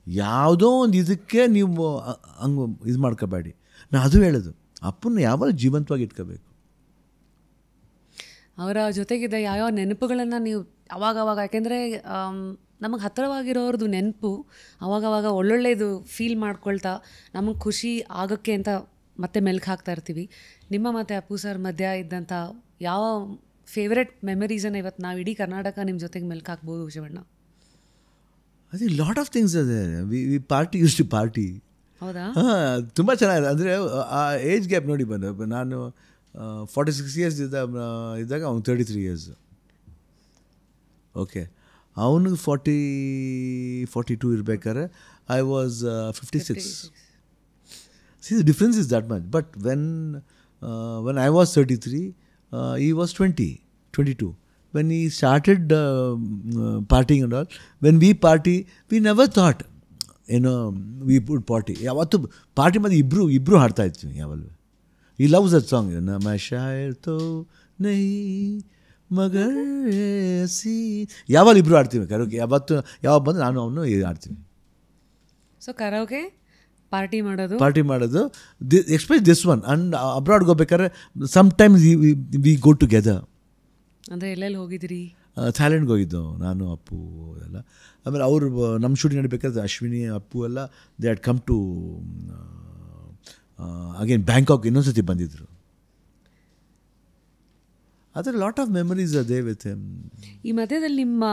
ಯಾವುದೋ ಒಂದು ಇದಕ್ಕೆ ನೀವು ಹಂಗೆ ಇದು ಮಾಡ್ಕೋಬೇಡಿ. ನಾನು ಅದು ಹೇಳೋದು, ಅಪ್ಪನ ಯಾವಾಗ ಜೀವಂತವಾಗಿ ಇಟ್ಕೋಬೇಕು. ಅವರ ಜೊತೆಗಿದ್ದ ಯಾವ್ಯಾವ ನೆನಪುಗಳನ್ನು ನೀವು ಅವಾಗವಾಗ, ಯಾಕೆಂದರೆ ನಮಗೆ ಹತ್ತಿರವಾಗಿರೋರ್ದು ನೆನಪು ಅವಾಗವಾಗ ಒಳ್ಳೊಳ್ಳೆಯದು ಫೀಲ್ ಮಾಡ್ಕೊಳ್ತಾ ನಮಗೆ ಖುಷಿ ಆಗೋಕ್ಕೆ ಅಂತ ಮತ್ತೆ ಮೆಲ್ಕು ಹಾಕ್ತಾ ಇರ್ತೀವಿ. ನಿಮ್ಮ ಮತ್ತು ಅಪ್ಪು ಸರ್ ಮಧ್ಯ ಇದ್ದಂಥ ಯಾವ ಫೇವ್ರೆಟ್ ಮೆಮರೀಸನ್ನು ಇವತ್ತು ನಾವು ಇಡೀ ಕರ್ನಾಟಕ ನಿಮ್ಮ ಜೊತೆಗೆ ಮೆಲ್ಕು ಹಾಕ್ಬೋದು ಶಿವಣ್ಣ? ಅದೇ ಲಾಟ್ ಆಫ್ ಥಿಂಗ್ಸ್ ಅದೇ. We party used to party. ಹೌದಾ? ಹಾಂ, ತುಂಬ ಚೆನ್ನಾಗಿದೆ. ಅಂದರೆ ಆ ಏಜ್ ಗ್ಯಾಪ್ ನೋಡಿ ಬಂದು ನಾನು 46 ಇಯರ್ಸ್ ಇದ್ದಾಗ ಅವ್ನು 33 ಇಯರ್ಸ್. ಓಕೆ, ಅವನಿಗೆ 42 ಇರ್ಬೇಕಾದ್ರೆ I was 56. See, the difference is that much. But when I was 33, he was 22. When he started partying and all, when we party, we never thought, we would party. ಯಾವತ್ತು party ಮಾಡಿ ಇಬ್ಬರು ಹಾಡ್ತಾ ಇರ್ತೀವಿ ಯಾವಲ್ಲೂ. He loves that song. ನಮ ಶಾಯರ್ ತೋ ನಹೀ ಮಗರ್ C, ಯಾವಾಗ ಇಬ್ಬರು ಆಡ್ತೀವಿ ಕರೋಕೆ. ಯಾವಾಗ ಬಂದು ನಾನು ಅವನು ಆಡ್ತೀವಿ. ಸೊ ಕರೋಕೆ ಪಾರ್ಟಿ ಮಾಡೋದು ಎಕ್ಸ್ಪೆಕ್ಟ್ ದಿಸ್ ಒನ್. ಆ್ಯಂಡ್ ಅಬ್ರಾಡ್ಗೆ ಹೋಗ್ಬೇಕಾದ್ರೆ ಸಮ್ಟೈಮ್ಸ್ ವಿ ಗೋ ಟುಗೆದರ್. ಅಂದರೆ ಎಲ್ಲೆಲ್ಲಿ ಹೋಗಿದ್ರಿ? ಥೈಲ್ಯಾಂಡ್ಗೆ ಹೋಗಿದ್ದು ನಾನು, ಅಪ್ಪು ಎಲ್ಲ. ಆಮೇಲೆ ಅವರು ನಮ್ಮ ಶೂಟಿಂಗ್ ನಡಿಬೇಕಾದ್ರೆ ಅಶ್ವಿನಿ, ಅಪ್ಪು ಎಲ್ಲ they had come to again Bangkok ಇನ್ನೊಂದ್ಸತಿ ಬಂದಿದ್ದರು. ಅದರ ಲಾಟ್ ಆಫ್ ಮೆಮರೀಸ್ ಅದೇ ವಿತ್ ಹಿಮ್. ಈ ಮಧ್ಯದಲ್ಲಿ ನಿಮ್ಮ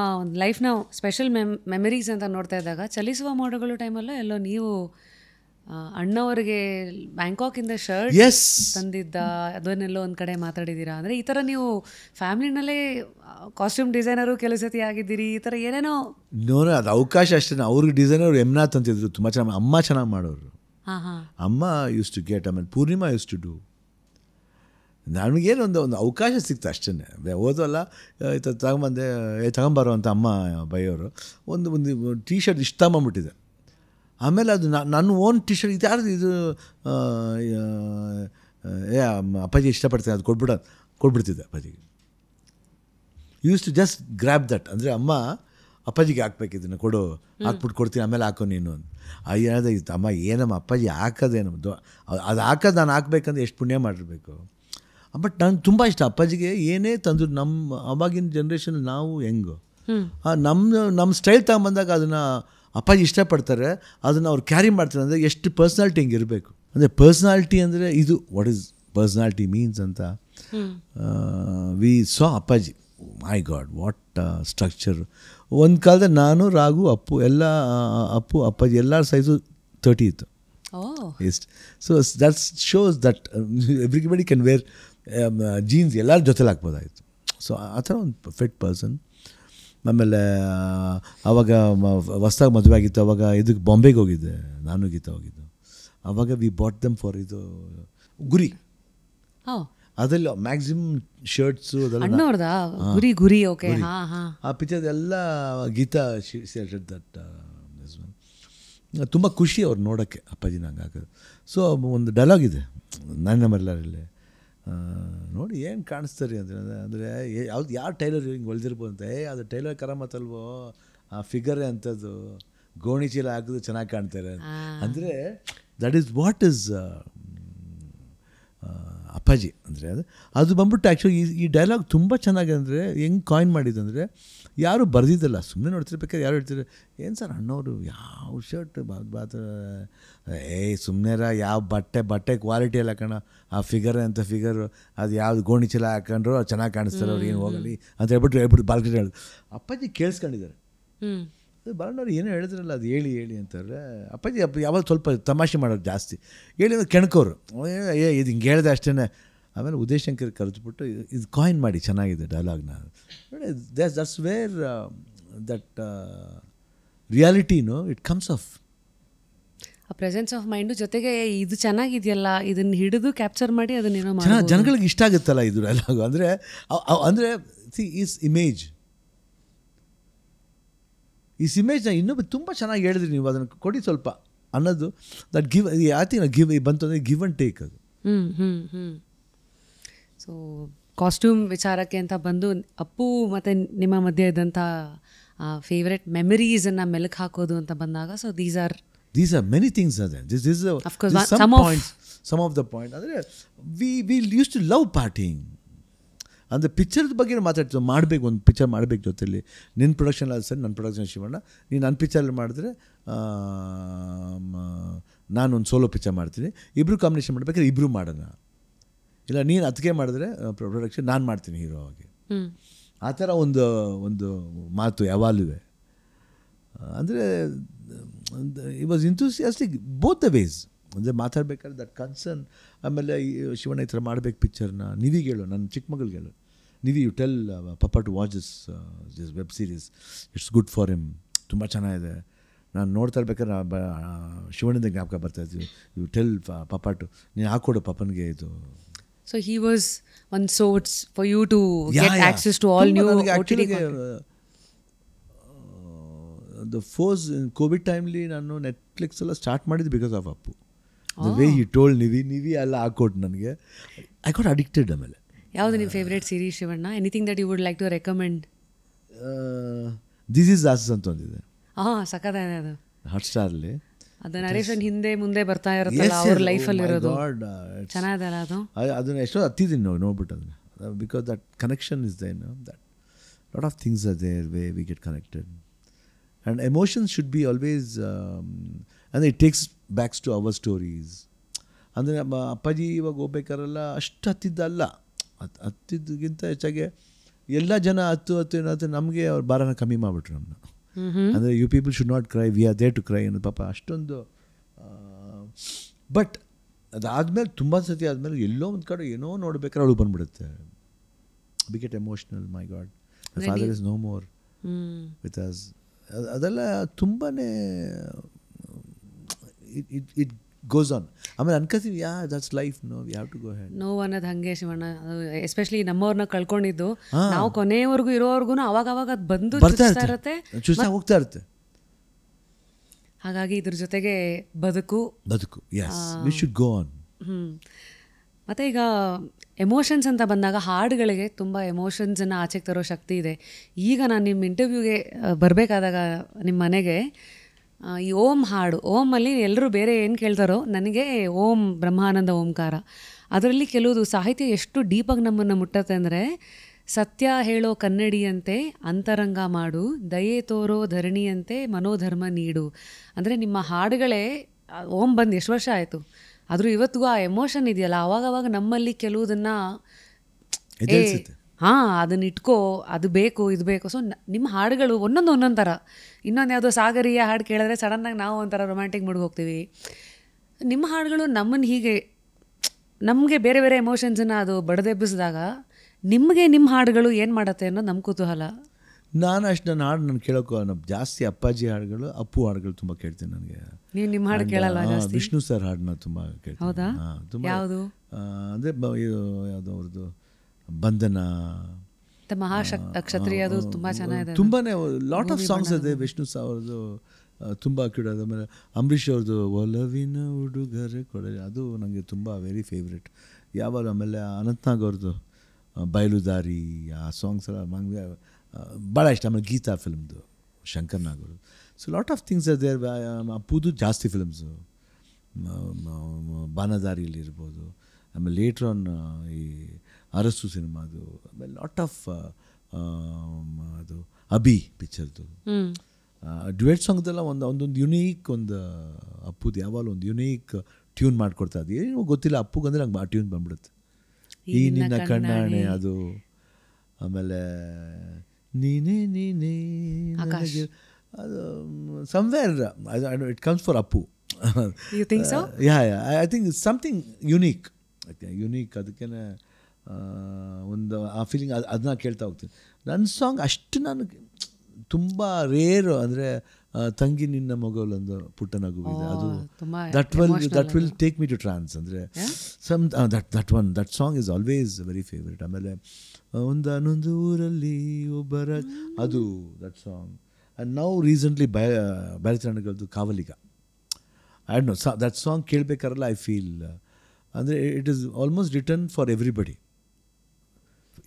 ಲೈಫ್ನ ಸ್ಪೆಷಲ್ ಮೆಮರೀಸ್ ಅಂತ ನೋಡ್ತಾ ಇದ್ದಾಗ ಚಲಿಸುವ ಮೋಡಗಳು ಟೈಮಲ್ಲೋ ಎಲ್ಲೋ ನೀವು ಅಣ್ಣವ್ರಿಗೆ ಬ್ಯಾಂಕಾಕಿಂದ ಶರ್ಟ್ ತಂದಿದ್ದ ಅದನ್ನೆಲ್ಲೋ ಒಂದು ಕಡೆ ಮಾತಾಡಿದ್ದೀರಾ. ಅಂದರೆ ಈ ಥರ ನೀವು ಫ್ಯಾಮಿಲಿನಲ್ಲೇ ಕಾಸ್ಟ್ಯೂಮ್ ಡಿಸೈನರು ಕೆಲವು ಸತಿ ಆಗಿದ್ದೀರಿ, ಈ ಥರ ಏನೇನೋ. ನೋಡ, ಅದು ಅವಕಾಶ ಅಷ್ಟೇ. ಅವ್ರಿಗೆ ಡಿಸೈನರ್ ಎಮ್ನಾಥ್ ಅಂತಿದ್ರು, ತುಂಬ ಚೆನ್ನಾಗಿ, ಅಮ್ಮ ಚೆನ್ನಾಗಿ ಮಾಡೋರು. ಅಮ್ಮ ಯೂಸ್ ಟು ಗೆಟ್, ಆಮೇಲೆ ಪೂರ್ಣಿಮಾ ಯೂಸ್ ಟು ಡೂ. ನನಗೇನು ಒಂದು ಅವಕಾಶ ಸಿಕ್ತು ಅಷ್ಟೇ. ಓದೋಲ್ಲ ತಗೊಂಬಂದೆ, ತಗೊಂಬಾರೋ ಅಂತ ಅಮ್ಮ ಬೈಯೋರು. ಒಂದು ಟೀ ಶರ್ಟ್ ಇಷ್ಟ ಬಂದ್ಬಿಟ್ಟಿದೆ. ಆಮೇಲೆ ಅದು ನನ್ನ ಓನ್ ಟಿ ಶರ್ಟ್ ಇದು ಯಾರು ಇದು ಅಪ್ಪಾಜಿ ಇಷ್ಟಪಡ್ತೀನಿ, ಅದು ಕೊಟ್ಬಿಡ್ತಿದ್ದೆ ಅಪ್ಪಾಜಿಗೆ. Use to just grab that. ಅಂದರೆ ಅಮ್ಮ ಅಪ್ಪಾಜಿಗೆ ಹಾಕ್ಬೇಕಿದ್ದನ್ನು ಹಾಕ್ಬಿಟ್ಟು ಕೊಡ್ತೀನಿ, ಆಮೇಲೆ ಹಾಕೋ ನೀನು ಅಂತ. ಅಯ್ಯದ ಇತ್ತು ಅಮ್ಮ, ಏನಮ್ಮ ಅಪ್ಪಾಜಿ ಹಾಕೋದೇನಮ್ಮ, ಅದು ಹಾಕೋದು ನಾನು ಹಾಕ್ಬೇಕಂದ್ರೆ ಎಷ್ಟು ಪುಣ್ಯ ಮಾಡಿರ್ಬೇಕು. ಬಟ್ ನಂಗೆ ತುಂಬ ಇಷ್ಟ ಅಪ್ಪಾಜಿಗೆ ಏನೇ ತಂದರು. ನಮ್ಮ ಅವಾಗಿನ ಜನ್ರೇಷನ್ ನಾವು ಹೆಂಗೋ ನಮ್ಮ ಸ್ಟೈಲ್ ತಗೊಂಬಂದಾಗ ಅದನ್ನು ಅಪ್ಪಾಜಿ ಇಷ್ಟಪಡ್ತಾರೆ, ಅದನ್ನು ಅವ್ರು ಕ್ಯಾರಿ ಮಾಡ್ತಾರೆ. ಅಂದರೆ ಎಷ್ಟು ಪರ್ಸ್ನಾಲಿಟಿ ಹಿಂಗೆ ಇರಬೇಕು. ಅಂದರೆ ಪರ್ಸ್ನಾಲಿಟಿ ಅಂದರೆ ಇದು ವಾಟ್ ಈಸ್ ಪರ್ಸ್ನಾಲಿಟಿ ಮೀನ್ಸ್ ಅಂತ ವಿ ಸಾ ಅಪ್ಪಾಜಿ. ಮೈ ಗಾಡ್, ವಾಟ್ ಸ್ಟ್ರಕ್ಚರ್. ಒಂದು ಕಾಲದಲ್ಲಿ ನಾನು, ರಾಘು, ಅಪ್ಪು ಅಪ್ಪಾಜಿ ಎಲ್ಲರ ಸೈಜು 30 ಇತ್ತು. ಎಷ್ಟು. So that's shows that everybody can wear jeans, ಎಲ್ಲರ ಜೊತೆಲಿ ಹಾಕ್ಬೋದಾಯಿತು. ಸೊ ಆ ಥರ ಒಂದು ಪರ್ಫೆಕ್ಟ್ ಪರ್ಸನ್. ಆಮೇಲೆ ಆವಾಗ ಹೊಸ್ದಾಗಿ ಮದುವೆ ಆಗಿತ್ತು. ಅವಾಗ ಇದಕ್ಕೆ ಬಾಂಬೆಗೆ ಹೋಗಿದ್ದೆ, ನಾನು ಗೀತಾ ಹೋಗಿದ್ದು. ಆವಾಗ ವಿ ಬಾಟ್ ದಮ್ ಫಾರ್ ಇದು ಗುರಿ. ಅದೆಲ್ಲ ಮ್ಯಾಕ್ಸಿಮಮ್ ಶರ್ಟ್ಸು ಅದೆಲ್ಲ ಗುರಿ. ಓಕೆ, ಆ ಪಿಕ್ಚರ್ದೆಲ್ಲ ಗೀತಾ ಸೆಲೆಕ್ಟೆಡ್ ದಟ್. ತುಂಬ ಖುಷಿ ಅವ್ರು ನೋಡೋಕ್ಕೆ ಅಪ್ಪಾಜಿನ ಹಂಗೆ ಹಾಕೋದು. ಸೊ ಒಂದು ಡೈಲಾಗ್ ಇದೆ ನನ್ನ ಮರೆಲಾರಲ್ಲಿ, ನೋಡಿ ಏನು ಕಾಣಿಸ್ತಾರೆ ಅಂದರೆ ಯಾರು ಟೈಲರ್ ಹಿಂಗೆ ಹೊಲ್ದಿರ್ಬೋದು ಅಂತ. ಅದು ಟೈಲರ್ ಕರಾಮತ್ತಲ್ವೋ, ಆ ಫಿಗರೇ ಅಂಥದ್ದು, ಗೋಣಿ ಚೀಲ ಹಾಕಿದ್ರು ಚೆನ್ನಾಗಿ ಕಾಣ್ತಾರೆ. ಅಂದರೆ ದಟ್ ಈಸ್ ವಾಟ್ ಈಸ್ ಅಪ್ಪಾಜಿ ಅಂದರೆ. ಅದು ಬಂದ್ಬಿಟ್ಟು ಆ್ಯಕ್ಚುಲಿ ಈ ಡೈಲಾಗ್ ತುಂಬ ಚೆನ್ನಾಗಿದೆ. ಅಂದರೆ ಹೆಂಗೆ ಕಾಯಿನ್ ಮಾಡಿದ್ದಂದರೆ ಯಾರು ಬರೆದಿದ್ದಲ್ಲ, ಸುಮ್ಮನೆ ನೋಡ್ತಿರ್ಬೇಕಾದ್ರೆ ಯಾರು ಹೇಳ್ತಿದ್ರು, ಏನು ಸರ್ ಅಣ್ಣವರು ಯಾವ ಶರ್ಟ್ ಸುಮ್ಮನೆರ ಯಾವ ಬಟ್ಟೆ ಕ್ವಾಲಿಟಿ ಎಲ್ಲ ಕಣ, ಆ ಫಿಗರ್ ಅಂತ ಫಿಗರು, ಅದು ಯಾವ್ದು ಗೋಣಿ ಚೀಲ ಹಾಕೊಂಡ್ರು ಚೆನ್ನಾಗಿ ಕಾಣಿಸ್ತಾರೆ, ಅವ್ರು ಏನು ಹೋಗಲಿ ಅಂತ ಹೇಳ್ಬಿಟ್ಟು ಬಾಲ್ಕನಿ ಹೇಳೋದು. ಅಪ್ಪಾಜಿ ಕೇಳಿಸ್ಕೊಂಡಿದ್ದಾರೆ. ಅದು ಬಾಲಣ್ಣವ್ರು ಏನೋ ಹೇಳಿದ್ರಲ್ಲ, ಅದು ಹೇಳಿ ಅಂತಾರೆ. ಅಪ್ಪಾಜಿ ಯಾವಾಗ ಸ್ವಲ್ಪ ತಮಾಷೆ ಮಾಡೋರು ಜಾಸ್ತಿ, ಹೇಳಿ ಅಂದ್ರೆ ಕೆಣಕೋರು, ಇದು ಹಿಂಗೆ ಹೇಳಿದೆ ಅಷ್ಟೇ. ಆಮೇಲೆ ಉದಯಶಂಕರ್ ಕರೆದ್ಬಿಟ್ಟು ಇದು ಕಾಯಿನ್ ಮಾಡಿ ಚೆನ್ನಾಗಿದೆ ಡೈಲಾಗ್ನ. ದಟ್ಸ್ ವೇರ್ ದಟ್ ರಿಯಾಲಿಟಿನೋ ಇಟ್ ಕಮ್ಸ್ ಆಫ್. ಆ ಪ್ರೆಸೆನ್ಸ್ ಆಫ್ ಮೈಂಡು ಜೊತೆಗೆ ಇದು ಚೆನ್ನಾಗಿದೆಯಲ್ಲ ಇದನ್ನು ಹಿಡಿದು ಕ್ಯಾಪ್ಚರ್ ಮಾಡಿ ಅದನ್ನೇನೋ ಮಾಡಿ ಜನಗಳಿಗೆ ಇಷ್ಟ ಆಗುತ್ತಲ್ಲ ಇದು ಡೈಲಾಗು. ಅಂದರೆ ಈಸ್ ಇಮೇಜ್ ಇಮೇಜ್ನ ಇನ್ನೊಬ್ಬ ತುಂಬ ಚೆನ್ನಾಗಿ ಹೇಳಿದ್ರಿ ನೀವು, ಅದನ್ನು ಕೊಡಿ ಸ್ವಲ್ಪ ಅನ್ನೋದು. That give I think give ಬಂತು ಅಂದರೆ ಗಿವ್ ಆ್ಯಂಡ್ ಟೇಕ್ ಅದು. ಸೊ ಕಾಸ್ಟ್ಯೂಮ್ ವಿಚಾರಕ್ಕೆ ಅಂತ ಬಂದು ಅಪ್ಪು ಮತ್ತು ನಿಮ್ಮ ಮಧ್ಯೆ ಇದ್ದಂಥ ಫೇವ್ರೆಟ್ ಮೆಮರೀಸನ್ನು ಮೆಲುಕು ಹಾಕೋದು ಅಂತ ಬಂದಾಗ, so these are many things are there. This is some of the point. ಅಂದರೆ we used to love partying. ಅಂದರೆ ಪಿಕ್ಚರ್ದ ಬಗ್ಗೆ ಮಾತಾಡ್ತೀವಿ, ಮಾಡಬೇಕು ಒಂದು ಪಿಕ್ಚರ್ ಮಾಡಬೇಕು ಜೊತೆಲಿ. ನಿನ್ನ ಪ್ರೊಡಕ್ಷನ್ ಅಲ್ಲ ಸರ್, ನನ್ನ ಪ್ರೊಡಕ್ಷನ್ ಶಿವಣ್ಣ, ನೀನು ನನ್ನ ಪಿಕ್ಚರಲ್ಲಿ ಮಾಡಿದ್ರೆ ನಾನೊಂದು ಸೋಲೋ ಪಿಕ್ಚರ್ ಮಾಡ್ತೀನಿ, ಇಬ್ಬರು ಕಾಂಬಿನೇಷನ್ ಮಾಡಬೇಕಾದ್ರೆ ಇಬ್ಬರು ಮಾಡೋಣ, ಇಲ್ಲ ನೀನು ಅದಕ್ಕೆ ಮಾಡಿದ್ರೆ ಪ್ರೊಡಕ್ಷನ್ ನಾನು ಮಾಡ್ತೀನಿ ಹೀರೋ ಆಗಿ. ಆ ಥರ ಒಂದು ಮಾತು ಯಾವಾಗಲೂ. ಅಂದರೆ it was enthusiastic both the ways. ಅಂದರೆ ಮಾತಾಡ್ಬೇಕಾದ್ರೆ ದಟ್ ಕನ್ಸರ್ನ್. ಆಮೇಲೆ ಶಿವಣ್ಣ ಈ ಥರ ಮಾಡಬೇಕು ಪಿಕ್ಚರ್ನ, ನೀವೀಗ ಹೇಳು, ನನ್ನ ಚಿಕ್ಕ ಮಗಳಿಗೆ ಹೇಳು, Nivi you tell papa to watch this web series, it's good for him, ತುಂಬ ಚೆನ್ನಾಗಿದೆ. ನಾನು ನೋಡ್ತಾ ಇರ್ಬೇಕಾದ್ರೆ ಶಿವಣ್ಣದ ಜ್ಞಾಪಕ ಬರ್ತಾಯಿದ್ವಿ. ಯು ಟೆಲ್ ಪಪ್ಪ ಟು, ನೀನು ಹಾಕ್ಕೊಡು ಪಪ್ಪನಿಗೆ ಇದು. So he was one source for you to get access to all new OTT content. The first Covid ಟೈಮ್ಲಿ ನಾನು ನೆಟ್ಫ್ಲಿಕ್ಸ್ ಎಲ್ಲ ಸ್ಟಾರ್ಟ್ ಮಾಡಿದ್ದು because of Appu. The way he told Nivi ಎಲ್ಲ ಹಾಕೊಟ್ಟು ನನಗೆ, ಐ ಗಾಟ್ ಅಡಿಕ್ಟೆಡ್. ಆಮೇಲೆ ಯಾವುದು ನಿಮ್ಮ favourite series Shivanna? Anything that you would like to recommend? This is ಆಸಸ್ ಅಂತ ಒಂದಿದೆ, ಸಖತ್ತಾಗಿದೆ ಅದು, ಹಾಟ್ಸ್ಟಾರಲ್ಲಿ. ಅದು ನರೇಶನ್ ಹಿಂದೆ ಮುಂದೆ ಬರ್ತಾ ಇರುತ್ತಲ್ಲ ಅವ್ರ ಲೈಫಲ್ಲಿ ಇರೋದು, ಚೆನ್ನಾಗಿದೆಲ್ಲ ಅದು. ಅದನ್ನು ಎಷ್ಟೋ ಹತ್ತಿದ್ದೀನಿ ನೋಡ್ಬಿಟ್ಟು ಅದನ್ನು, because that connection is there, that lot of things are there way we get connected. And emotions should be always, ಅಂದರೆ it takes backs to our stories. ಅಂದರೆ ಅಪ್ಪಾಜಿ ಇವಾಗ ಹೋಗ್ಬೇಕಾರೆಲ್ಲ ಅಷ್ಟು ಹತ್ತಿದ್ದಲ್ಲ, ಹತ್ತಿದ್ದಕ್ಕಿಂತ ಹೆಚ್ಚಾಗಿ ಎಲ್ಲ ಜನ ಹತ್ತು ಏನಾದ್ರು ನಮಗೆ ಅವ್ರ ಭಾರನ ಕಮ್ಮಿ ಮಾಡಿಬಿಟ್ರು ನಮ್ಮನ್ನ. ಅಂದರೆ you people should not cry, we are there to cry ಅನ್ನೋದು ಪಾಪ ಅಷ್ಟೊಂದು. ಬಟ್ ಅದಾದಮೇಲೆ ತುಂಬ ಸತಿ ಆದಮೇಲೆ ಎಲ್ಲೋ ಒಂದು ಕಡೆ ಏನೋ ನೋಡ್ಬೇಕಾದ್ರೆ ಅವಳು ಬಂದುಬಿಡುತ್ತೆ, we get emotional. My god, my father is no more with us. ಅದೆಲ್ಲ ತುಂಬಾ ಇಟ್ ಗೋಸ್ ಆನ್. ಆಮೇಲೆ ಅನ್ಕೋತೀವಿ, that's life, no we have to go ahead. ನೋವು ಅನ್ನೋದು ಹಾಗೆ ಶಿವಣ್ಣ, ಎಸ್ಪೆಷಲಿ ನಮ್ಮವ್ರನ್ನ ಕಳ್ಕೊಂಡಿದ್ದು ನಾವು ಕೊನೆಯವರೆಗೂ ಇರೋವರೆಗೂ ಅವಾಗ ಅದು ಬಂದು ಚುಸ್ತಾ ಹೋಗ್ತಾ ಇರುತ್ತೆ. ಹಾಗಾಗಿ ಇದ್ರ ಜೊತೆಗೆ ಬದುಕು, yes, we should go on. ಮತ್ತು ಈಗ ಎಮೋಷನ್ಸ್ ಅಂತ ಬಂದಾಗ ಹಾಡುಗಳಿಗೆ ತುಂಬ ಎಮೋಷನ್ಸನ್ನು ಆಚೆಗೆ ತರೋ ಶಕ್ತಿ ಇದೆ. ಈಗ ನಾನು ನಿಮ್ಮ ಇಂಟರ್ವ್ಯೂಗೆ ಬರಬೇಕಾದಾಗ ನಿಮ್ಮ ಮನೆಗೆ ಈ ಓಂ ಹಾಡು, ಓಮಲ್ಲಿ ಎಲ್ಲರೂ ಬೇರೆ ಏನು ಕೇಳ್ತಾರೋ, ನನಗೆ ಓಂ ಬ್ರಹ್ಮಾನಂದ ಓಂಕಾರ, ಅದರಲ್ಲಿ ಕೆಲವುದು ಸಾಹಿತ್ಯ ಎಷ್ಟು ಡೀಪಾಗಿ ನಮ್ಮನ್ನು ಮುಟ್ಟತ್ತೆ ಅಂದರೆ, ಸತ್ಯ ಹೇಳೋ ಕನ್ನಡಿಯಂತೆ ಅಂತರಂಗ ಮಾಡು, ದಯೆ ತೋರೋ ಧರಣಿಯಂತೆ ಮನೋಧರ್ಮ ನೀಡು. ಅಂದರೆ ನಿಮ್ಮ ಹಾಡುಗಳೇ, ಓಂ ಬಂದು ಎಷ್ಟು ವರ್ಷ ಆಯಿತು, ಆದರೂ ಇವತ್ತಿಗೂ ಆ ಎಮೋಷನ್ ಇದೆಯಲ್ಲ, ಆವಾಗವಾಗ ನಮ್ಮಲ್ಲಿ ಕೆಲವುದನ್ನು ಅದನ್ನ ಇಟ್ಕೋ, ಅದು ಬೇಕು ಇದು ಬೇಕು. ಸೊ ನಿಮ್ಮ ಹಾಡುಗಳು ಒಂದೊಂದು ಥರ. ಇನ್ನೊಂದು ಯಾವುದೋ ಸಾಗರೀಯ ಹಾಡು ಕೇಳಿದ್ರೆ ಸಡನ್ನಾಗಿ ನಾವು ಒಂಥರ ರೊಮ್ಯಾಂಟಿಕ್ ಮೂಡ್ಗೆ ಹೋಗ್ತೀವಿ. ನಿಮ್ಮ ಹಾಡುಗಳು ನಮ್ಮನ್ನು ಹೀಗೆ ನಮಗೆ ಬೇರೆ ಬೇರೆ ಎಮೋಷನ್ಸನ್ನು ಅದು ಬಡದೆಬ್ಬಿಸಿದಾಗ ನಿಮಗೆ ನಿಮ್ಮ ಹಾಡುಗಳು ಏನು ಮಾಡುತ್ತೆ ಅನ್ನೋದು ನಮ್ಮ ಕುತೂಹಲ. ನಾನು ನನ್ನ ಹಾಡು ನಾನು ಕೇಳೋಕೆ ಜಾಸ್ತಿ ಅಪ್ಪಾಜಿ ಹಾಡುಗಳು, ಅಪ್ಪು ಹಾಡುಗಳು ತುಂಬ ಕೇಳ್ತೀನಿ. ನನಗೆ ನೀವು ನಿಮ್ಮ ಹಾಡು ಕೇಳಲ್ಲ ಜಾಸ್ತಿ? ವಿಷ್ಣು ಸರ್ ಹಾಡನ್ನ ತುಂಬ ಕೇಳ್ತೀನಿ. ಹೌದಾ? ತುಂಬ. ಯಾವುದು ಅಂದರೆ ಯಾವುದೋ ಅವ್ರದ್ದು ಬಂಧನ, ಕ್ಷತ್ರಿಯ, ಅದು ತುಂಬ ಚೆನ್ನಾಗಿದೆ. ತುಂಬಾ ಲಾಟ್ ಆಫ್ ಸಾಂಗ್ಸ್ ಇದೆ ವಿಷ್ಣು ಸರ್ ಅವ್ರದ್ದು, ತುಂಬ ಕೇಳೋದು. ಆಮೇಲೆ ಅಂಬರೀಷ್ ಅವ್ರದ್ದು ಒಲವಿನ ಉಡುಗೊರೆ ಕೊಡೆ, ಅದು ನನಗೆ ತುಂಬ ವೆರಿ ಫೇವ್ರೆಟ್ ಯಾವಾಗ. ಆಮೇಲೆ ಅನಂತ್ನಾಗ್ ಅವ್ರದ್ದು ಬಯಲುದಾರಿ, ಆ ಸಾಂಗ್ಸ್ ಎಲ್ಲ ನನಗೆ ಭಾಳ ಇಷ್ಟ. ಆಮೇಲೆ ಗೀತಾ ಫಿಲ್ಮ್ದು ಶಂಕರ್ ನಾಗ್ ಅವರು. So lot of things are there. ಅಪ್ಪುದು ಜಾಸ್ತಿ ಫಿಲ್ಮ್ಸು, ಬಾನದಾರಿಯಲ್ಲಿರ್ಬೋದು, ಆಮೇಲೆ ಲೇಟ್ರ್ ಆನ್ ಈ ಅರಸು ಸಿನಿಮಾದು, ಆಮೇಲೆ ಲಾಟ್ ಆಫ್ ಅದು ಅಭಿ ಪಿಕ್ಚರ್ದು ಡ್ಯುಯೆಟ್ ಸಾಂಗ್ದೆಲ್ಲ ಒಂದೊಂದು ಯುನೀಕ್, ಒಂದು ಅಪ್ಪುದು ಯಾವಾಗಲೂ ಒಂದು ಯುನೀಕ್ ಟ್ಯೂನ್ ಮಾಡಿಕೊಡ್ತಾ ಅದು ಏನೂ ಗೊತ್ತಿಲ್ಲ ಅಪ್ಪುಗಂದ್ರೆ ನಂಗೆ ಆ ಟ್ಯೂನ್ ಬಂದ್ಬಿಡುತ್ತೆ. ಈ ನಿನ್ನ ಕಣ್ಣಾಣೆ ಅದು, ಆಮೇಲೆ ನೀನೇ ಅದು somewhere it comes for Appu. I think it's something unique. ಅದಕ್ಕೇ ಒಂದು ಆ ಫೀಲಿಂಗ್ ಅದನ್ನ ಕೇಳ್ತಾ ಹೋಗ್ತೀನಿ. ನನ್ನ ಸಾಂಗ್ ಅಷ್ಟು ನಾನು ತುಂಬ ರೇರು, ಅಂದರೆ ತಂಗಿ ನಿನ್ನ ಮೊಗಲೊಂದು ಪುಟ್ಟ ನಗುವಿದೆ, ಅದು ತುಂಬಾ that will take me to trance. ಅಂದರೆ that song is always very favourite. ಆಮೇಲೆ ಒಂದಾನೊಂದು ಊರಲ್ಲಿ ಒಬ್ಬರ, ಅದು ದಟ್ ಸಾಂಗ್. ಆ್ಯಂಡ್ ನಾವು ರೀಸೆಂಟ್ಲಿ ಭಾರತೀಯಗಳದ್ದು ಕಾವಲಿಗ, I don't know, that song ಕೇಳಬೇಕಾರಲ್ಲ ಐ ಫೀಲ್ ಅಂದರೆ it is almost return for everybody,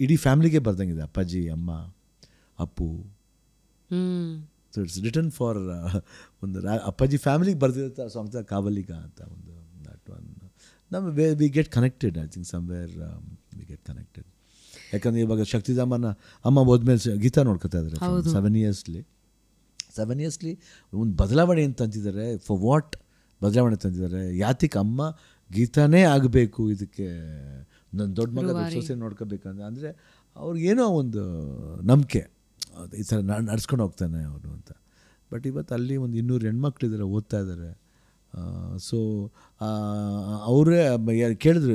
ಇಡೀ ಫ್ಯಾಮ್ಲಿಗೆ ಬರ್ದಂಗಿದೆ, ಅಪ್ಪಾಜಿ, ಅಮ್ಮ, Appu. So it's return for ಒಂದು ಅಪ್ಪಾಜಿ ಫ್ಯಾಮಿಲಿಗೆ ಬರ್ದಿರೋ ಸಾಂಗ್ಸ್ ಕಾವಲಿಗ ಅಂತ ಒಂದು ದಟ್ ಒನ್. ನಮ್ಮ we get connected, I think somewhere V get connected. ಯಾಕಂದರೆ ಇವಾಗ ಶಕ್ತಿಧಾಮನ ಅಮ್ಮ ಹೋದ್ಮೇಲೆ ಗೀತಾ ನೋಡ್ಕೊತಾ ಇದ್ದಾರೆ 7 ಇಯರ್ಸ್ಲಿ ಒಂದು ಬದಲಾವಣೆ ಅಂತ ಅಂತಿದ್ದಾರೆ. ಫಾರ್ ವಾಟ್ ಬದಲಾವಣೆ ತಂದಿದ್ದಾರೆ? ಯಾತಿಗೆ ಅಮ್ಮ ಗೀತಾನೇ ಆಗಬೇಕು, ಇದಕ್ಕೆ ನನ್ನ ದೊಡ್ಡ ಮಗ ಸೊಸೆ ನೋಡ್ಕೋಬೇಕಂದ್ರೆ, ಅಂದರೆ ಅವ್ರಿಗೇನೋ ಒಂದು ನಂಬಿಕೆ, ಈ ಥರ ನಡ್ಸ್ಕೊಂಡು ಹೋಗ್ತಾನೆ ಅವರು ಅಂತ. ಬಟ್ ಇವತ್ತು ಅಲ್ಲಿ ಒಂದು 200 ಹೆಣ್ಮಕ್ಳಿದ್ದಾರೆ, ಓದ್ತಾ ಇದ್ದಾರೆ. ಸೊ ಅವರೇ ಕೇಳಿದ್ರು,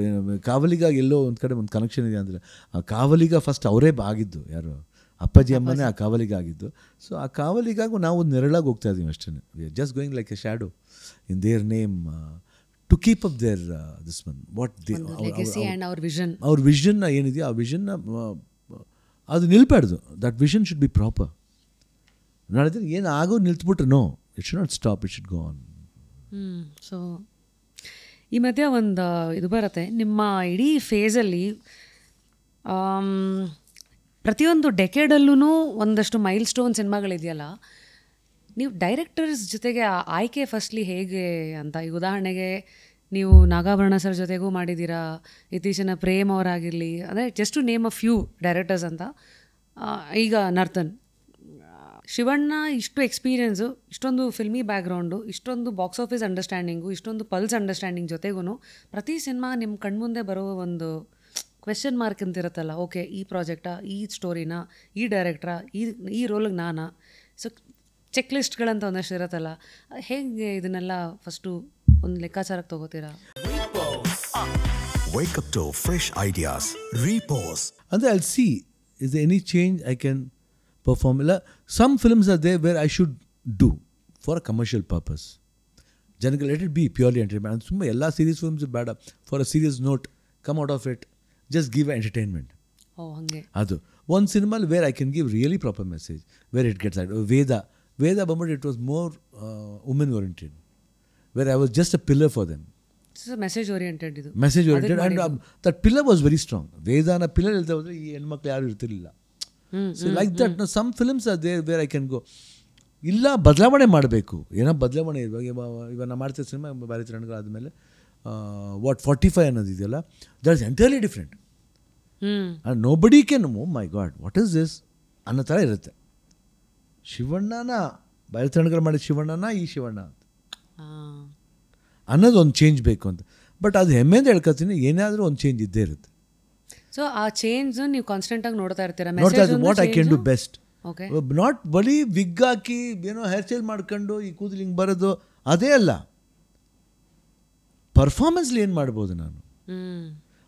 ಕಾವಲಿಗ ಎಲ್ಲೋ ಒಂದು ಕಡೆ ಒಂದು ಕನೆಕ್ಷನ್ ಇದೆ ಅಂದರೆ, ಆ ಕಾವಲಿಗ ಫಸ್ಟ್ ಅವರೇ ಆಗಿದ್ದು, ಯಾರು ಅಪ್ಪಾಜಿ ಅಮ್ಮನೇ ಆ ಕಾವಲಿಗ ಆಗಿದ್ದು. ಸೊ ಆ ಕಾವಲಿಗಾಗೂ ನಾವು ಒಂದು ನೆರಳಾಗಿ ಹೋಗ್ತಾ ಇದ್ದೀವಿ ಅಷ್ಟೇ. We are just going like a shadow in their name to keep up their this one what they ಅವ್ರ ವಿಷನ್ನ ಏನಿದೆಯೋ ಆ ವಿಷನ್ನ ಅದು ನಿಲ್ಬಾರ್ದು. That vision should be proper. ನಾಳೆ ಏನು ಆಗೋ ನಿಲ್ತ್ಬಿಟ್ರೆ no, it should not stop, it should go on. So ಈ ಮಧ್ಯೆ ಒಂದು ಇದು ಬರುತ್ತೆ ನಿಮ್ಮ ಇಡೀ ಫೇಸಲ್ಲಿ, ಪ್ರತಿಯೊಂದು ಡೆಕೆಡಲ್ಲೂ ಒಂದಷ್ಟು ಮೈಲ್ ಸ್ಟೋನ್ ಸಿನಿಮಾಗಳಿದೆಯಲ್ಲ, ನೀವು ಡೈರೆಕ್ಟರ್ಸ್ ಜೊತೆಗೆ ಆಯ್ಕೆ ಫಸ್ಟ್ಲಿ ಹೇಗೆ ಅಂತ? ಈಗ ಉದಾಹರಣೆಗೆ ನೀವು ನಾಗಾಭರಣ ಸರ್ ಜೊತೆಗೂ ಮಾಡಿದ್ದೀರಾ, ಇತ್ತೀಚಿನ ಪ್ರೇಮ್ ಅವರಾಗಿರಲಿ, ಅಂದರೆ just to name a few directors ಅಂತ. ಈಗ ನರ್ತನ್, ಶಿವಣ್ಣ ಇಷ್ಟು ಎಕ್ಸ್ಪೀರಿಯೆನ್ಸು, ಇಷ್ಟೊಂದು ಫಿಲ್ಮಿ ಬ್ಯಾಕ್ಗ್ರೌಂಡು, ಇಷ್ಟೊಂದು ಬಾಕ್ಸ್ ಆಫೀಸ್ ಅಂಡರ್ಸ್ಟ್ಯಾಂಡಿಂಗು, ಇಷ್ಟೊಂದು ಪಲ್ಸ್ ಅಂಡರ್ಸ್ಟ್ಯಾಂಡಿಂಗ್ ಜೊತೆಗೂ ಪ್ರತಿ ಸಿನಿಮಾ ನಿಮ್ಮ ಕಣ್ಮುಂದೆ ಬರೋ ಒಂದು ಕ್ವೆಶ್ಚನ್ ಮಾರ್ಕ್ ಅಂತ ಇರುತ್ತಲ್ಲ, ಓಕೆ ಈ ಪ್ರಾಜೆಕ್ಟಾ, ಈ ಸ್ಟೋರಿನಾ, ಈ ಡೈರೆಕ್ಟ್ರಾ, ಈ ರೋಲಿಗೆ ನಾನಾ? ಸೊ ಚೆಕ್ ಲಿಸ್ಟ್ಗಳಂತ ಒಂದಷ್ಟು ಇರುತ್ತಲ್ಲ, ಹೇಗೆ ಇದನ್ನೆಲ್ಲ ಫಸ್ಟು ಒಂದು ಲೆಕ್ಕಾಚಾರಕ್ಕೆ ತೊಗೋತೀರಾ? Wake up to fresh ideas. Repose. ಅಂದರೆ I'll see, is there any change I can perform? Some films are there where I should do for a commercial purpose. ಜನಗಳು let it be purely entertainment. ತುಂಬ ಎಲ್ಲ serious films ಬೇಡ, for a serious note, come out of it, just give entertainment. ಹಾಗೆ ಅದು ಒಂದು ಸಿನಿಮಲ್ where I can give really proper message, where it gets Vedha ಬಂದ್ಬಿಟ್ಟು it was more women oriented, where I was just a pillar for them. Message oriented and that pillar was very strong. ವೇದಾನ pillar ಇಲ್ದೇ ಹೋದರೆ ಈ ಹೆಣ್ಮಕ್ಳು ಯಾರು ಇರ್ತಿರ್ಲಿಲ್ಲ. So like that no some films are there where I can go. ಇಲ್ಲ ಬದಲಾವಣೆ ಮಾಡಬೇಕು, ಏನೋ ಬದಲಾವಣೆ ಇರುವಾಗ ಇವಾಗ ನಾವು ಮಾಡ್ತಿರೋ ಸಿನಿಮಾ ಭಾರತೀಯ ಆದಮೇಲೆ ವಾಟ್ 45 ಅನ್ನೋದಿದೆಯಲ್ಲ, that is entirely different. And nobody can, oh my god what is this ಅನ್ನೋ ಥರ ಇರುತ್ತೆ. ಶಿವಣ್ಣನ ಭಾರತೀಯ ಮಾಡಿದ ಶಿವಣ್ಣನ ಈ ಶಿವಣ್ಣ ಅಂತ ಅನ್ನೋದು ಒಂದು ಚೇಂಜ್ ಬೇಕು ಅಂತ. ಬಟ್ ಅದು ಹೆಮ್ಮೆಯಿಂದ ಹೇಳ್ಕೊತೀನಿ, ಏನಾದರೂ ಒಂದು ಚೇಂಜ್ ಇದ್ದೇ ಇರುತ್ತೆ. ಸೊ ಆ ಚೇಂಜ್ ನೀವು ಕಾನ್ಸ್ಟೆಂಟಾಗಿ ನೋಡ್ತಾ ಇರ್ತೀರಾ? What I can do best, okay, not ಬರೀ ವಿಗ್ ಹಾಕಿ ಏನೋ ಹೇರ್ ಸ್ಟೈಲ್ ಮಾಡ್ಕೊಂಡು ಈ ಕೂದಲು ಹಿಂಗೆ ಬರೋದು ಅದೇ ಅಲ್ಲ. ಪರ್ಫಾರ್ಮೆನ್ಸ್ಲಿ ಏನು ಮಾಡ್ಬೋದು ನಾನು?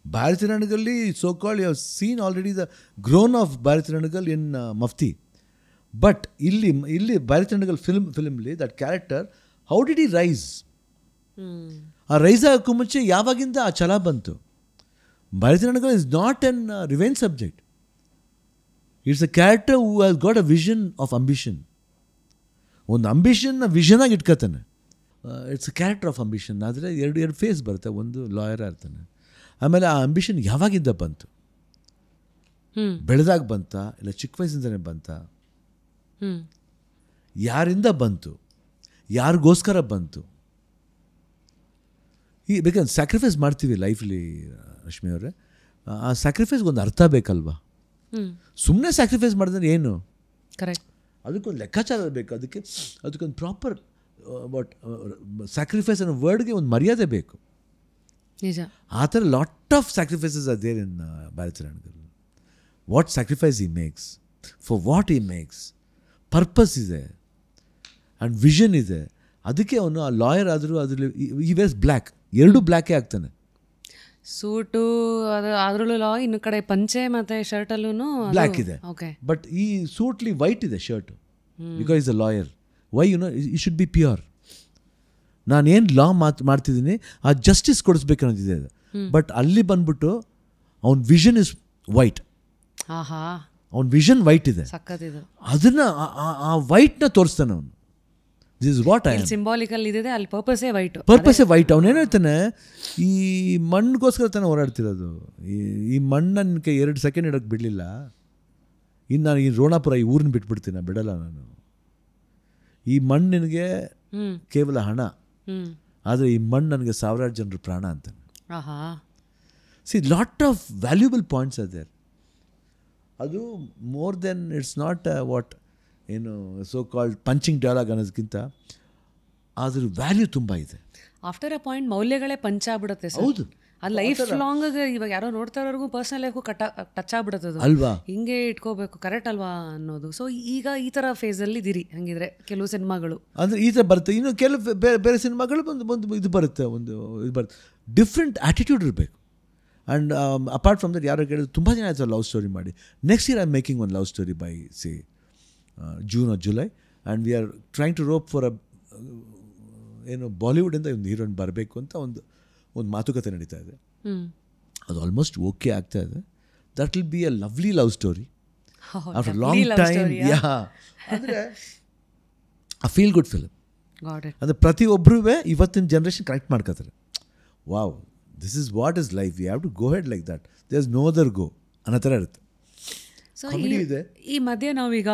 ಭಾರತೀಯ ರಣಗಲ್ಲಿ so called you have seen already the grown of Bhairathi Ranagal in Mufti. But ಇಲ್ಲಿ ಭಾರತೀಯ ರಣಗಲ್ ಫಿಲ್ಮ್ಲಿ that character, how did he rise? ಆ ರೈಸ್ ಆಗೋಕ್ಕೂ ಮುಂಚೆ ಯಾವಾಗಿಂದ ಆ ಛಲ ಬಂತು? Bhairathi Ranagal is not an revenge subject. It's a character who has got a vision of ambition. ಒಂದು ಅಂಬಿಷನ್ನ ವಿಷನಾಗಿ ಇಟ್ಕೋತಾನೆ. It's a character of ambition. ಆದರೆ ಎರಡು ಫೇಸ್ ಬರುತ್ತೆ. ಒಂದು ಲಾಯರ್ ಇರ್ತಾನೆ, ಆಮೇಲೆ ಆ ಅಂಬಿಷನ್ ಯಾವಾಗಿಂದ ಬಂತು? ಬೆಳೆದಾಗ ಬಂತ, ಇಲ್ಲ ಚಿಕ್ಕ ವಯಸ್ಸಿಂದನೇ ಬಂತ? ಯಾರಿಂದ ಬಂತು? ಯಾರಿಗೋಸ್ಕರ ಬಂತು? ಬೇಕಂದ್ರೆ ಸ್ಯಾಕ್ರಿಫೈಸ್ ಮಾಡ್ತೀವಿ ಲೈಫ್ಲಿ ರಶ್ಮಿ ಅವರೇ, ಆ ಸ್ಯಾಕ್ರಿಫೈಸ್ಗೆ ಒಂದು ಅರ್ಥ ಬೇಕಲ್ವಾ? ಸುಮ್ಮನೆ ಸ್ಯಾಕ್ರಿಫೈಸ್ ಮಾಡಿದ್ರೆ ಏನು? ಕರೆಕ್ಟ್. ಅದಕ್ಕೊಂದು ಲೆಕ್ಕಾಚಾರ ಬೇಕು. ಅದಕ್ಕೊಂದು ಪ್ರಾಪರ್ ಬಟ್ ಸ್ಯಾಕ್ರಿಫೈಸ್ ಅನ್ನೋ ವರ್ಡ್ಗೆ ಒಂದು ಮರ್ಯಾದೆ ಬೇಕು. ನಿಜ. ಆ ಥರ lot of sacrifices are there in Bhairathi Ranagal. What sacrifice he makes, for what he makes, purpose ಇದೆ ಆ್ಯಂಡ್ ವಿಷನ್ ಇದೆ. ಅದಕ್ಕೆ ಅವನು ಆ ಲಾಯರ್ ಆದರೂ ಅದರಲ್ಲಿ ಈ ವೇಸ್ ಬ್ಲ್ಯಾಕ್, ಎರಡೂ ಬ್ಲ್ಯಾಕೇ ಆಗ್ತಾನೆ. ಸೂಟು ಅದು ಅದರಲ್ಲೂ ಲಾ, ಇನ್ನು ಕಡೆ ಪಂಚೆ ಮತ್ತು ಶರ್ಟಲ್ಲೂ ಬ್ಲ್ಯಾಕ್ ಇದೆ. ಓಕೆ. ಬಟ್ ಈ ಸೂಟ್ಲಿ ವೈಟ್ ಇದೆ shirt, because is a lawyer. Why you should be pure. ನಾನೇನು ಲಾ ಮಾಡ್ತಿದ್ದೀನಿ ಆ ಜಸ್ಟಿಸ್ ಕೊಡಿಸ್ಬೇಕನ್ನೋದಿದೆ ಅದು. ಬಟ್ ಅಲ್ಲಿ ಬಂದ್ಬಿಟ್ಟು ಅವನ ವಿಷನ್ ಇಸ್ ವೈಟ್, ಅವನ ವಿಷನ್ ವೈಟ್ ಇದೆ, ಅದನ್ನು ಆ ವೈಟ್ನ ತೋರಿಸ್ತಾನೆ ಅವನು. This is what I am. Symbolical ಇದೆ, ಅಲ್ಲಿ ಪರ್ಪಸೇ ವೈಟ್. ಅವನೇನು ಹೇಳ್ತಾನೆ, ಈ ಮಣ್ಣಿಗೋಸ್ಕರ ತಾನೇ ಹೋರಾಡ್ತಿರೋದು. ಈ ಮಣ್ಣು ನನಗೆ 2 ಸೆಕೆಂಡ್ ಇಡೋಕ್ಕೆ ಬಿಡಲಿಲ್ಲ, ಇನ್ನು ನಾನು ಈ ರೋಣಾಪುರ ಈ ಊರನ್ನ ಬಿಟ್ಬಿಡ್ತೀನಿ, ಬಿಡಲ್ಲ ನಾನು. ಈ ಮಣ್ಣು ನಿನಗೆ ಕೇವಲ ಹಣ, ಆದರೆ ಈ ಮಣ್ಣು ನನಗೆ 1000 ಜನರ ಪ್ರಾಣ ಅಂತಾನೆ. See lot of valuable points are there. ಅದು more than it's not what ಏನು ಸೋ ಕಾಲ್ಡ್ ಪಂಚಿಂಗ್ ಡೈಲಾಗ್ ಅನ್ನೋದಕ್ಕಿಂತ ಅದ್ರ ವ್ಯಾಲ್ಯೂ ತುಂಬ ಇದೆ. ಆಫ್ಟರ್ ಅ ಪಾಯಿಂಟ್ ಮೌಲ್ಯಗಳೇ ಪಂಚ್ ಆಗ್ಬಿಡುತ್ತೆ. ಹೌದು, ಅದು ಲೈಫ್ ಲಾಂಗ್ ಇವಾಗ ಯಾರೋ ನೋಡ್ತಾ ಇರೋರ್ಗೂ ಪರ್ಸನಲ್ ಲೈಫು ಟಚ್ ಆಗ್ಬಿಡುತ್ತದು ಅಲ್ವಾ, ಹಿಂಗೆ ಇಟ್ಕೋಬೇಕು, ಕರೆಕ್ಟ್ ಅಲ್ವಾ ಅನ್ನೋದು. ಸೊ ಈಗ ಈ ಥರ ಫೇಸಲ್ಲಿ ಇದ್ದೀರಿ ಹಂಗಿದ್ರೆ ಕೆಲವು ಸಿನಿಮಾಗಳು ಅಂದರೆ ಈ ಥರ ಬರುತ್ತೆ. ಇನ್ನು ಕೆಲವು ಬೇರೆ ಸಿನಿಮಾಗಳು ಒಂದು ಇದು ಬರುತ್ತೆ, ಒಂದು ಇದು ಬರುತ್ತೆ, ಡಿಫ್ರೆಂಟ್ ಆ್ಯಟಿಟ್ಯೂಡ್ ಇರಬೇಕು. ಆ್ಯಂಡ್ ಅಪಾರ್ಟ್ ಫ್ರಮ್ ದಟ್ ಯಾರೋ ಕೇಳಿದ್ರು ತುಂಬ ಜನ ಆಯ್ತು ಲವ್ ಸ್ಟೋರಿ ಮಾಡಿ. Next year I am making one love story by say June or July, and we are trying to rope for ಏನು ಬಾಲಿವುಡಿಂದ ಒಂದು ಹೀರೋಯಿನ್ ಬರಬೇಕು ಅಂತ ಒಂದು ಮಾತುಕತೆ ನಡೀತಾ ಇದೆ. ಅದು ಆಲ್ಮೋಸ್ಟ್ ಓಕೆ ಆಗ್ತಾ ಇದೆ. That will be a lovely love story after long time. ಅಂದರೆ ಅ ಫೀಲ್ ಗುಡ್ ಫಿಲ್ಮ್. ಅಂದರೆ ಪ್ರತಿಯೊಬ್ಬರೂ ಇವತ್ತಿನ ಜನ್ರೇಷನ್ ಕನೆಕ್ಟ್ ಮಾಡ್ಕೋತಾರೆ. Wow, this is what is life, you have to go head like that, there is no other go ಅನ್ನೋ ಥರ ಇರುತ್ತೆ. So ಈ ಮಧ್ಯೆ ನಾವೀಗ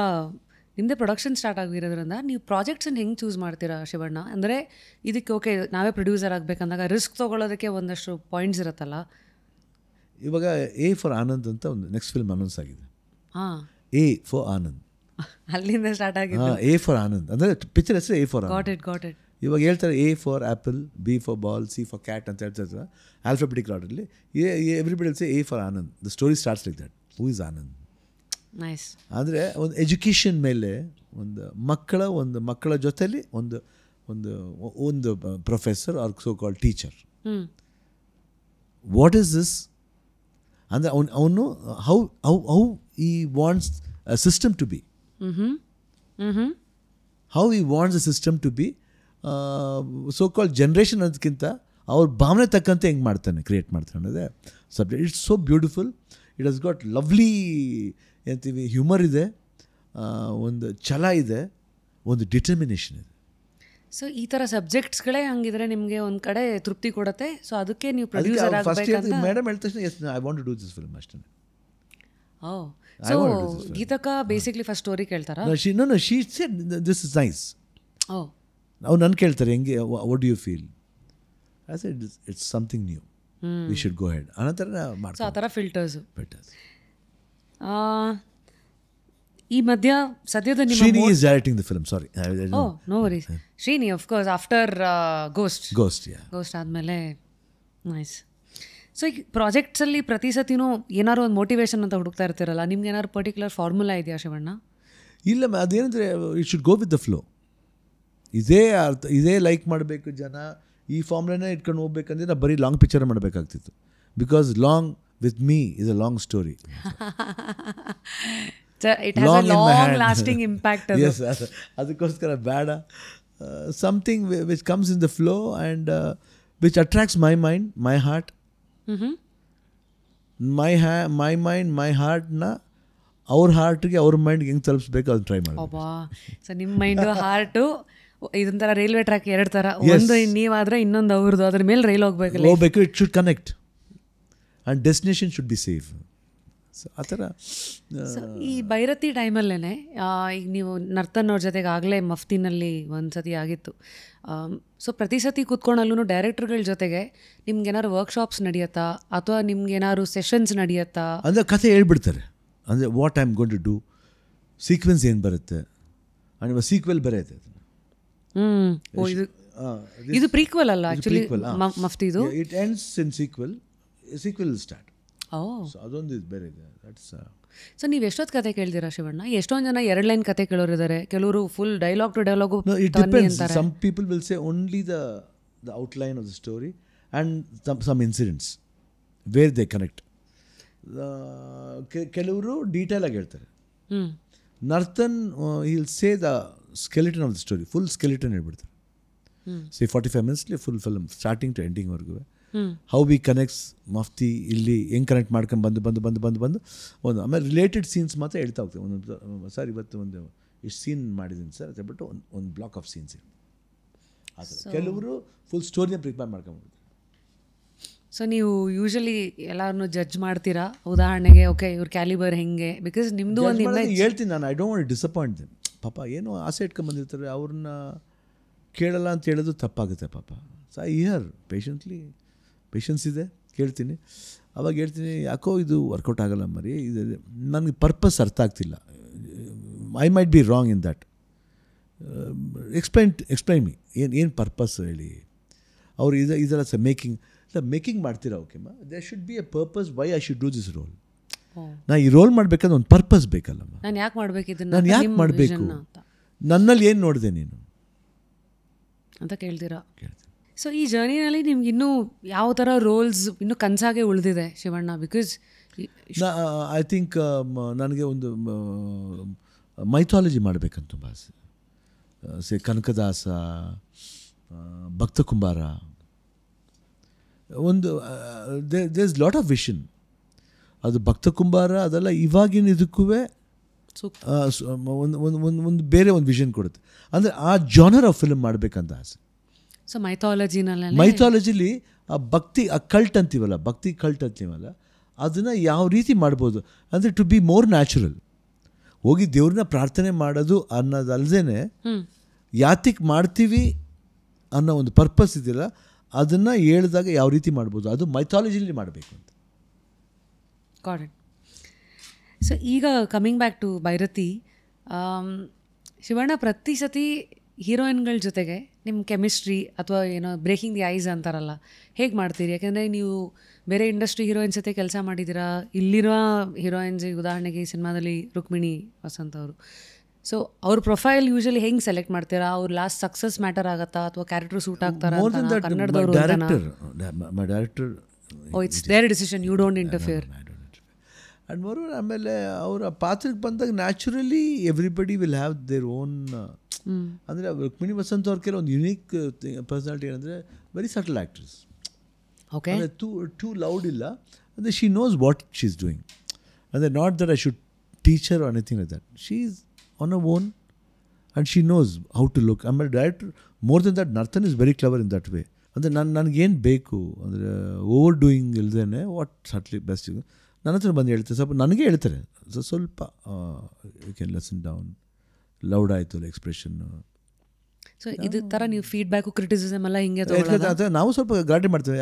ನಿಮ್ಮದೇ ಪ್ರೊಡಕ್ಷನ್ ಸ್ಟಾರ್ಟ್ ಆಗಿರೋದ್ರಿಂದ ನೀವು ಪ್ರಾಜೆಕ್ಟ್ಸನ್ನು ಹೆಂಗೆ ಚೂಸ್ ಮಾಡ್ತೀರಾ ಶಿವಣ್ಣ? ಅಂದರೆ ಇದಕ್ಕೆ ಓಕೆ ನಾವೇ ಪ್ರೊಡ್ಯೂಸರ್ ಆಗಬೇಕಂದಾಗ ರಿಸ್ಕ್ ತೊಗೊಳ್ಳೋದಕ್ಕೆ ಒಂದಷ್ಟು ಪಾಯಿಂಟ್ಸ್ ಇರುತ್ತಲ್ಲ. ಇವಾಗ ಎ ಫಾರ್ ಆನಂದ್ ಅಂತ ಒಂದು ನೆಕ್ಸ್ಟ್ ಫಿಲ್ಮ್ ಅನೌನ್ಸ್ ಆಗಿದೆ. ಎ ಫಾರ್ ಆನಂದ್, ಅಲ್ಲಿಂದ ಸ್ಟಾರ್ಟ್ ಆಗಿದೆ. ಎ ಫಾರ್ ಆನಂದ್ ಅಂದರೆ ಪಿಕ್ಚರ್ ಹೆಸರು A for Anand. Got it. ಇವಾಗ ಹೇಳ್ತಾರೆ A for apple, B for ball, C for cat ಅಂತ ಹೇಳ್ತಾರೆ alphabetic orderly. Everybody will say A for Anand. The story starts like that. Who is Anand? Nice. ಅಂದರೆ ಒಂದು education ಮೇಲೆ ಒಂದು ಮಕ್ಕಳ ಜೊತೆಲಿ ಒಂದು professor are so called teacher. What is this ಅಂದರೆ ಅವನು how he wants a system to be, how he wants a system to be, so called generation ಅನ್ನೋದಕ್ಕಿಂತ ಅವ್ರ ಭಾವನೆ ತಕ್ಕಂತೆ ಹೆಂಗೆ ಮಾಡ್ತಾನೆ, ಕ್ರಿಯೇಟ್ ಮಾಡ್ತಾನೆ ಅನ್ನೋದೇ subject. It's so beautiful. It has got lovely ಅಂತೀವಿ, ಹ್ಯೂಮರ್ ಇದೆ, ಒಂದು ಛಲ ಇದೆ, ಒಂದು ಡಿಟರ್ಮಿನೇಷನ್ ಇದೆ. ಸೊ ಈ ಥರ ಸಬ್ಜೆಕ್ಟ್ಸ್ಗಳೇ ಹಂಗಿದ್ರೆ ನಿಮಗೆ ಒಂದು ಕಡೆ ತೃಪ್ತಿ ಕೊಡುತ್ತೆ. ಸೊ ಅದಕ್ಕೆ ನೀವು ಪ್ರೊಡ್ಯೂಸರ್ ಆಗಬೇಕಂತ ಮೇಡಮ್ ಹೇಳಿದ ತಕ್ಷಣ yes I want to do this film ಅಷ್ಟೇ. ಸೊ ಗೀತಕ್ಕ ಬೇಸಿಕ್ಲಿ ಫಸ್ಟ್ ಸ್ಟೋರಿ ಕೇಳ್ತಾರಾ? She said this is nice. ಅವ್ರು ನನ್ನ ಕೇಳ್ತಾರೆ ಹೆಂಗೆ, what do you feel? I said it's something new, we should go head ಅನ್ನೋ ಥರ ಮಾಡ್ತಾರೆ. ಸೊ ಆ ಥರ ಫಿಲ್ಟರ್ಸ್. ಈ ಮಧ್ಯ ಸದ್ಯದ Srini is directing the film, sorry. No worries. Srini, of course, after Ghost, yeah. Ghost ಆದಮೇಲೆ ನೈಸ್. ಸೊ ಈ ಪ್ರಾಜೆಕ್ಟ್ಸಲ್ಲಿ ಪ್ರತಿ ಸತಿನೂ ಏನಾದ್ರು ಒಂದು ಮೋಟಿವೇಶನ್ ಅಂತ ಹುಡುಕ್ತಾ ಇರ್ತೀರಲ್ಲ, ನಿಮ್ಗೆ ಏನಾದ್ರು ಪರ್ಟಿಕ್ಯುಲರ್ ಫಾರ್ಮುಲಾ ಇದೆಯಾ ಶಿವಣ್ಣ? ಇಲ್ಲ, ಅದೇನಂದರೆ it should go with the flow. ಇದೇ ಲೈಕ್ ಮಾಡಬೇಕು ಜನ, ಈ ಫಾರ್ಮುಲಾನೇ ಇಟ್ಕೊಂಡು ಹೋಗ್ಬೇಕಂದ್ರೆ ನಾವು ಬರೀ ಲಾಂಗ್ ಪಿಕ್ಚರ್ ಮಾಡಬೇಕಾಗ್ತಿತ್ತು. Because long with me is a long story. It has a long lasting impact. Yes, ಅದಕ್ಕೋಸ್ಕರ ಬೇಡ. Something which comes in the flow and which attracts my mind, my heart. My mind, my heartನ ಅವ್ರ ಹಾರ್ಟ್ಗೆ ಅವ್ರ ಮೈಂಡ್ಗೆ ಹೆಂಗೆ ತಲುಪಿಸ್ಬೇಕು ಅದನ್ನ try ಮಾಡಿ. So ನಿಮ್ಮ mind heart ಇದೊಂಥರ railway track 2 ಥರ, ಒಂದು ನೀವಾದರೆ ಇನ್ನೊಂದು ಅವ್ರದ್ದು, ಅದ್ರ ಮೇಲೆ ರೈಲ್ ಹೋಗ್ಬೇಕು. It should connect and destination should be safe. So ಆ ಥರ. ಈ ಬೈರತಿ ಟೈಮಲ್ಲೇ ಈಗ ನೀವು ನರ್ತನ್ ಅವ್ರ ಜೊತೆಗೆ ಆಗಲೇ ಮಫ್ತಿನಲ್ಲಿ ಒಂದು ಸತಿ ಆಗಿತ್ತು. ಸೊ ಪ್ರತಿ ಸತಿ ಕೂತ್ಕೊಂಡಲ್ಲೂ ಡೈರೆಕ್ಟರ್ಗಳ ಜೊತೆಗೆ ನಿಮ್ಗೇನಾದ್ರು ವರ್ಕ್ಶಾಪ್ಸ್ ನಡೆಯುತ್ತಾ ಅಥವಾ ನಿಮ್ಗೇನಾದ್ರು ಸೆಷನ್ಸ್ ನಡೆಯುತ್ತಾ? ಅಂದರೆ ಕಥೆ ಹೇಳ್ಬಿಡ್ತಾರೆ, ಅಂದರೆ what I am going to do, sequence ಏನು ಬರುತ್ತೆ, ಆ್ಯಂಡ್ ಸೀಕ್ವೆಲ್ ಬರೆಯುತ್ತೆ. ಇದು ಪ್ರೀಕ್ವೆಲ್ ಅಲ್ಲ ಆ್ಯಕ್ಚುಲಿ ಮಫ್ತಿದು. It ends in sequel will start. So ಅದೊಂದು ಇದು ಬೇರೆ ಇದೆ. ಸೊ ನೀವು ಎಷ್ಟೊತ್ತು ಕತೆ ಕೇಳ್ತೀರಾ ಶಿವಣ್ಣ? ಎಷ್ಟೊಂದು ಜನ 2 ಲೈನ್ ಕತೆ ಕೇಳೋರಿದ್ದಾರೆ, ಕೆಲವರು full dialogue to dialogue. Some people will say only the outline of the story and some incidents where they connect. ಕೆಲವರು ಡೀಟೇಲ್ ಆಗಿ ಹೇಳ್ತಾರೆ. Narthan will say the skeleton of the story, full skeleton ಹೇಳ್ಬಿಡ್ತಾರೆ. 45 ಮಿನಿಟ್ಸ್ಲಿ full film starting to ಎಂಡಿಂಗ್ವರೆಗೂ how we connects Mufti ಇಲ್ಲಿ ಹೆಂಗೆ connect ಮಾಡ್ಕೊಂಡು ಬಂದು ಒಂದು ಆಮೇಲೆ ರಿಲೇಟೆಡ್ ಸೀನ್ಸ್ ಮಾತ್ರ ಹೇಳ್ತಾ ಹೋಗ್ತೀವಿ. ಒಂದೊಂದು ಸರ್ ಇವತ್ತು ಒಂದು ಇಷ್ಟು ಸೀನ್ ಮಾಡಿದ್ದೀನಿ ಸರ್ ಅಂತ ಹೇಳ್ಬಿಟ್ಟು ಒಂದು ಬ್ಲಾಕ್ ಆಫ್ ಸೀನ್ಸ್ ಆ ಥರ. ಕೆಲವರು ಫುಲ್ ಸ್ಟೋರಿನ ಪ್ರಿಪೇರ್ ಮಾಡ್ಕೊಂಡ್ಬಿಡ್ತಾರೆ. ಸೊ ನೀವು ಯೂಶಲಿ ಎಲ್ಲರನ್ನೂ ಜಡ್ಜ್ ಮಾಡ್ತೀರಾ, ಉದಾಹರಣೆಗೆ ಓಕೆ ಇವ್ರ ಕ್ಯಾಲಿಬರ್ ಹೆಂಗೆ, ಬಿಕಾಸ್ ನಿಮ್ಮದು ಒಂದು ಹೇಳ್ತೀನಿ ನಾನು, I don't want disappoint them. ಪಾಪ ಏನೋ ಆಸೆ ಇಟ್ಕೊಂಡು ಬಂದಿರ್ತಾರೆ, ಅವ್ರನ್ನ ಕೇಳಲ್ಲ ಅಂತ ಹೇಳೋದು ತಪ್ಪಾಗುತ್ತೆ ಪಾಪ. ಸೊ ಐ ಹಿಯರ್ ಪೇಷನ್ಸ್ ಇದೆ, ಕೇಳ್ತೀನಿ. ಅವಾಗ ಹೇಳ್ತೀನಿ ಯಾಕೋ ಇದು ವರ್ಕೌಟ್ ಆಗಲ್ಲ ಮರಿ, ಇದು ನನಗೆ ಪರ್ಪಸ್ ಅರ್ಥ ಆಗ್ತಿಲ್ಲ, I might be wrong in that, explain me ಏನು ಪರ್ಪಸ್ ಹೇಳಿ. ಅವರು ಇದರ ಮೇಕಿಂಗ್ ಮಾಡ್ತೀರಾ, ಓಕೆಮ್ಮ there should be a purpose why I should do this role. ನಾ ಈ ರೋಲ್ ಮಾಡಬೇಕಂದ್ರೆ ಒಂದು ಪರ್ಪಸ್ ಬೇಕಲ್ಲಮ್ಮ, ನಾನು ಯಾಕೆ ಮಾಡಬೇಕು, ನನ್ನಲ್ಲಿ ಏನು ನೋಡಿದೆ ನೀನು ಅಂತ ಕೇಳ್ತೀರಾ. ಸೊ ಈ ಜರ್ನಿನಲ್ಲಿ ನಿಮ್ಗೆ ಇನ್ನೂ ಯಾವ ಥರ ರೋಲ್ಸ್ ಇನ್ನೂ ಕನಸಾಗೆ ಉಳಿದಿದೆ ಶಿವಣ್ಣ? ಬಿಕಾಸ್ ಐ ಥಿಂಕ್ ನನಗೆ ಒಂದು ಮೈಥಾಲಜಿ ಮಾಡಬೇಕಂತ ತುಂಬ ಆಸೆ. ಕನಕದಾಸ, ಭಕ್ತ ಕುಂಬಾರ, ಒಂದು there is lot of vision. ಅದು ಭಕ್ತ ಕುಂಬಾರ ಅದೆಲ್ಲ ಇವಾಗಿನ ಇದಕ್ಕೂ ಒಂದು ಬೇರೆ ಒಂದು ವಿಷನ್ ಕೊಡುತ್ತೆ. ಅಂದರೆ ಆ ಜಾನರ್ ಆಫ್ ಫಿಲ್ಮ್ ಮಾಡಬೇಕಂತ ಆಸೆ. ಸೊ ಮೈಥಾಲಜಿಲಿ ಆ ಭಕ್ತಿ, ಆ ಕಲ್ಟ್ ಅಂತೀವಲ್ಲ, ಭಕ್ತಿ ಕಲ್ಟ್ ಅಂತೀವಲ್ಲ, ಅದನ್ನು ಯಾವ ರೀತಿ ಮಾಡ್ಬೋದು ಅಂದರೆ ಟು ಬಿ ಮೋರ್ ನ್ಯಾಚುರಲ್. ಹೋಗಿ ದೇವ್ರನ್ನ ಪ್ರಾರ್ಥನೆ ಮಾಡೋದು ಅನ್ನೋದಲ್ದೇ ಯಾತಿಗೆ ಮಾಡ್ತೀವಿ ಅನ್ನೋ ಒಂದು ಪರ್ಪಸ್ ಇದೆಯಲ್ಲ, ಅದನ್ನು ಹೇಳಿದಾಗ ಯಾವ ರೀತಿ ಮಾಡ್ಬೋದು, ಅದು ಮೈಥಾಲಜಿಲಿ ಮಾಡಬೇಕು ಅಂತ. Got it. ಸೊ ಈಗ coming back to Bhairathi, Shivanna ಪ್ರತಿ ಸತಿ ಹೀರೋಯಿನ್ಗಳ ಜೊತೆಗೆ ನಿಮ್ಮ ಕೆಮಿಸ್ಟ್ರಿ ಅಥವಾ ಏನೋ ಬ್ರೇಕಿಂಗ್ ದಿ ಐಸ್ ಅಂತಾರಲ್ಲ, ಹೇಗೆ ಮಾಡ್ತೀರಿ? ಯಾಕೆಂದರೆ ನೀವು ಬೇರೆ ಇಂಡಸ್ಟ್ರಿ ಹೀರೋಯಿನ್ಸ್ ಜೊತೆ ಕೆಲಸ ಮಾಡಿದ್ದೀರಾ, ಇಲ್ಲಿರುವ ಹೀರೋಯಿನ್ಸ್ ಉದಾಹರಣೆಗೆ ಈ ಸಿನಿಮಾದಲ್ಲಿ ರುಕ್ಮಿಣಿ ವಸಂತ್ ಅವರು. ಸೊ ಅವ್ರ ಪ್ರೊಫೈಲ್ ಯೂಶಲಿ ಹೆಂಗೆ ಸೆಲೆಕ್ಟ್ ಮಾಡ್ತೀರಾ? ಅವ್ರ ಲಾಸ್ಟ್ ಸಕ್ಸಸ್ ಮ್ಯಾಟರ್ ಆಗುತ್ತಾ ಅಥವಾ ಕ್ಯಾರೆಕ್ಟರ್ ಸೂಟ್ ಆಗ್ತಾರಾ? ಕನ್ನಡದವರು it's their decision, you don't interfere. And moreover ಆಮೇಲೆ ಅವರ ಪಾತ್ರಕ್ಕೆ ಬಂದಾಗ naturally everybody will have their own. ಅಂದರೆ ರುಕ್ಮಿಣಿ ವಸಂತ್ ಅವ್ರ ಕೆಲವೊಂದು ಯುನೀಕ್ ಪರ್ಸನಾಲಿಟಿ ಏನಂದರೆ ವೆರಿ ಸಟಲ್ ಆ್ಯಕ್ಟ್ರೆಸ್. ಓಕೆ, ಅಂದರೆ ಟೂ ಲೌಡ್ ಇಲ್ಲ, ಅಂದರೆ she knows what she is doing. ಅಂದರೆ not that I should teach her or anything like that. She is on a own and she knows how to look. ಆಮೇಲೆ director more than that Nartan is very clever in that way. ಅಂದರೆ ನನಗೇನು ಬೇಕು ಅಂದರೆ overdoing ಇಲ್ದೇ what subtly best ನನ್ನ ಹತ್ರ ಬಂದು ಹೇಳ್ತಾರೆ, ಸ್ವಲ್ಪ ನನಗೆ ಹೇಳ್ತಾರೆ ಸ್ವಲ್ಪ you can lessen down, loud ಆಯಿತು ಎಕ್ಸ್ಪ್ರೆಷನ್ನು. ಸೊ ಇದು ಥರ ನೀವು ಫೀಡ್ಬ್ಯಾಕು ಕ್ರಿಟಿಸಿಸಮ್ ಎಲ್ಲ ಹಿಂಗೆ ನಾವು ಸ್ವಲ್ಪ ಗಾಡಿ ಮಾಡ್ತೇವೆ.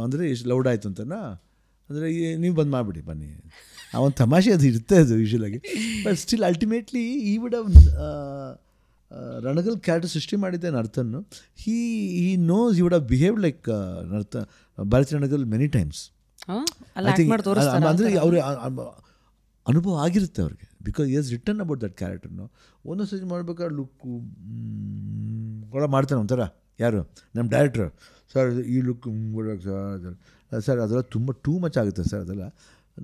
ಅಂದರೆ ಎಷ್ಟು ಲೌಡ್ ಆಯಿತು ಅಂತನಾ, ಅಂದರೆ ನೀವು ಬಂದು ಮಾಡಿಬಿಡಿ ಬನ್ನಿ, ಆ ಒಂದು ತಮಾಷೆ ಅದು ಇರುತ್ತೆ ಅದು ಯೂಶ್ವಲಾಗಿ. ಬಟ್ ಸ್ಟಿಲ್ ಅಲ್ಟಿಮೇಟ್ಲಿ ಈ ವುಡ್ ಹವ್ ರಣಗಲ್ ಕ್ಯಾರೆಕ್ಟರ್ ಸೃಷ್ಟಿ ಮಾಡಿದ್ದೆ ನರ್ತನ್ನು. He knows you would have behaved like Bharathi Ranagal many times. ಅಂದರೆ ಅವ್ರ ಅನುಭವ ಆಗಿರುತ್ತೆ ಅವ್ರಿಗೆ, because is return about that ಕ್ಯಾರೆಕ್ಟರ್ನು. ಒಂದೊಂದು ಸರಿ ಮಾಡ್ಬೇಕಾದ್ರೆ ಲುಕ್ಕು ಕೂಡ ಮಾಡ್ತಾನೆ ಒಂಥರ. ಯಾರು ನಮ್ಮ ಡೈರೆಕ್ಟ್ರು, ಸರ್ ಈ ಲುಕ್ ಸರ್ ಅದೆಲ್ಲ ತುಂಬ ಟೂ ಮಚ್ ಆಗುತ್ತೆ ಸರ್, ಅದೆಲ್ಲ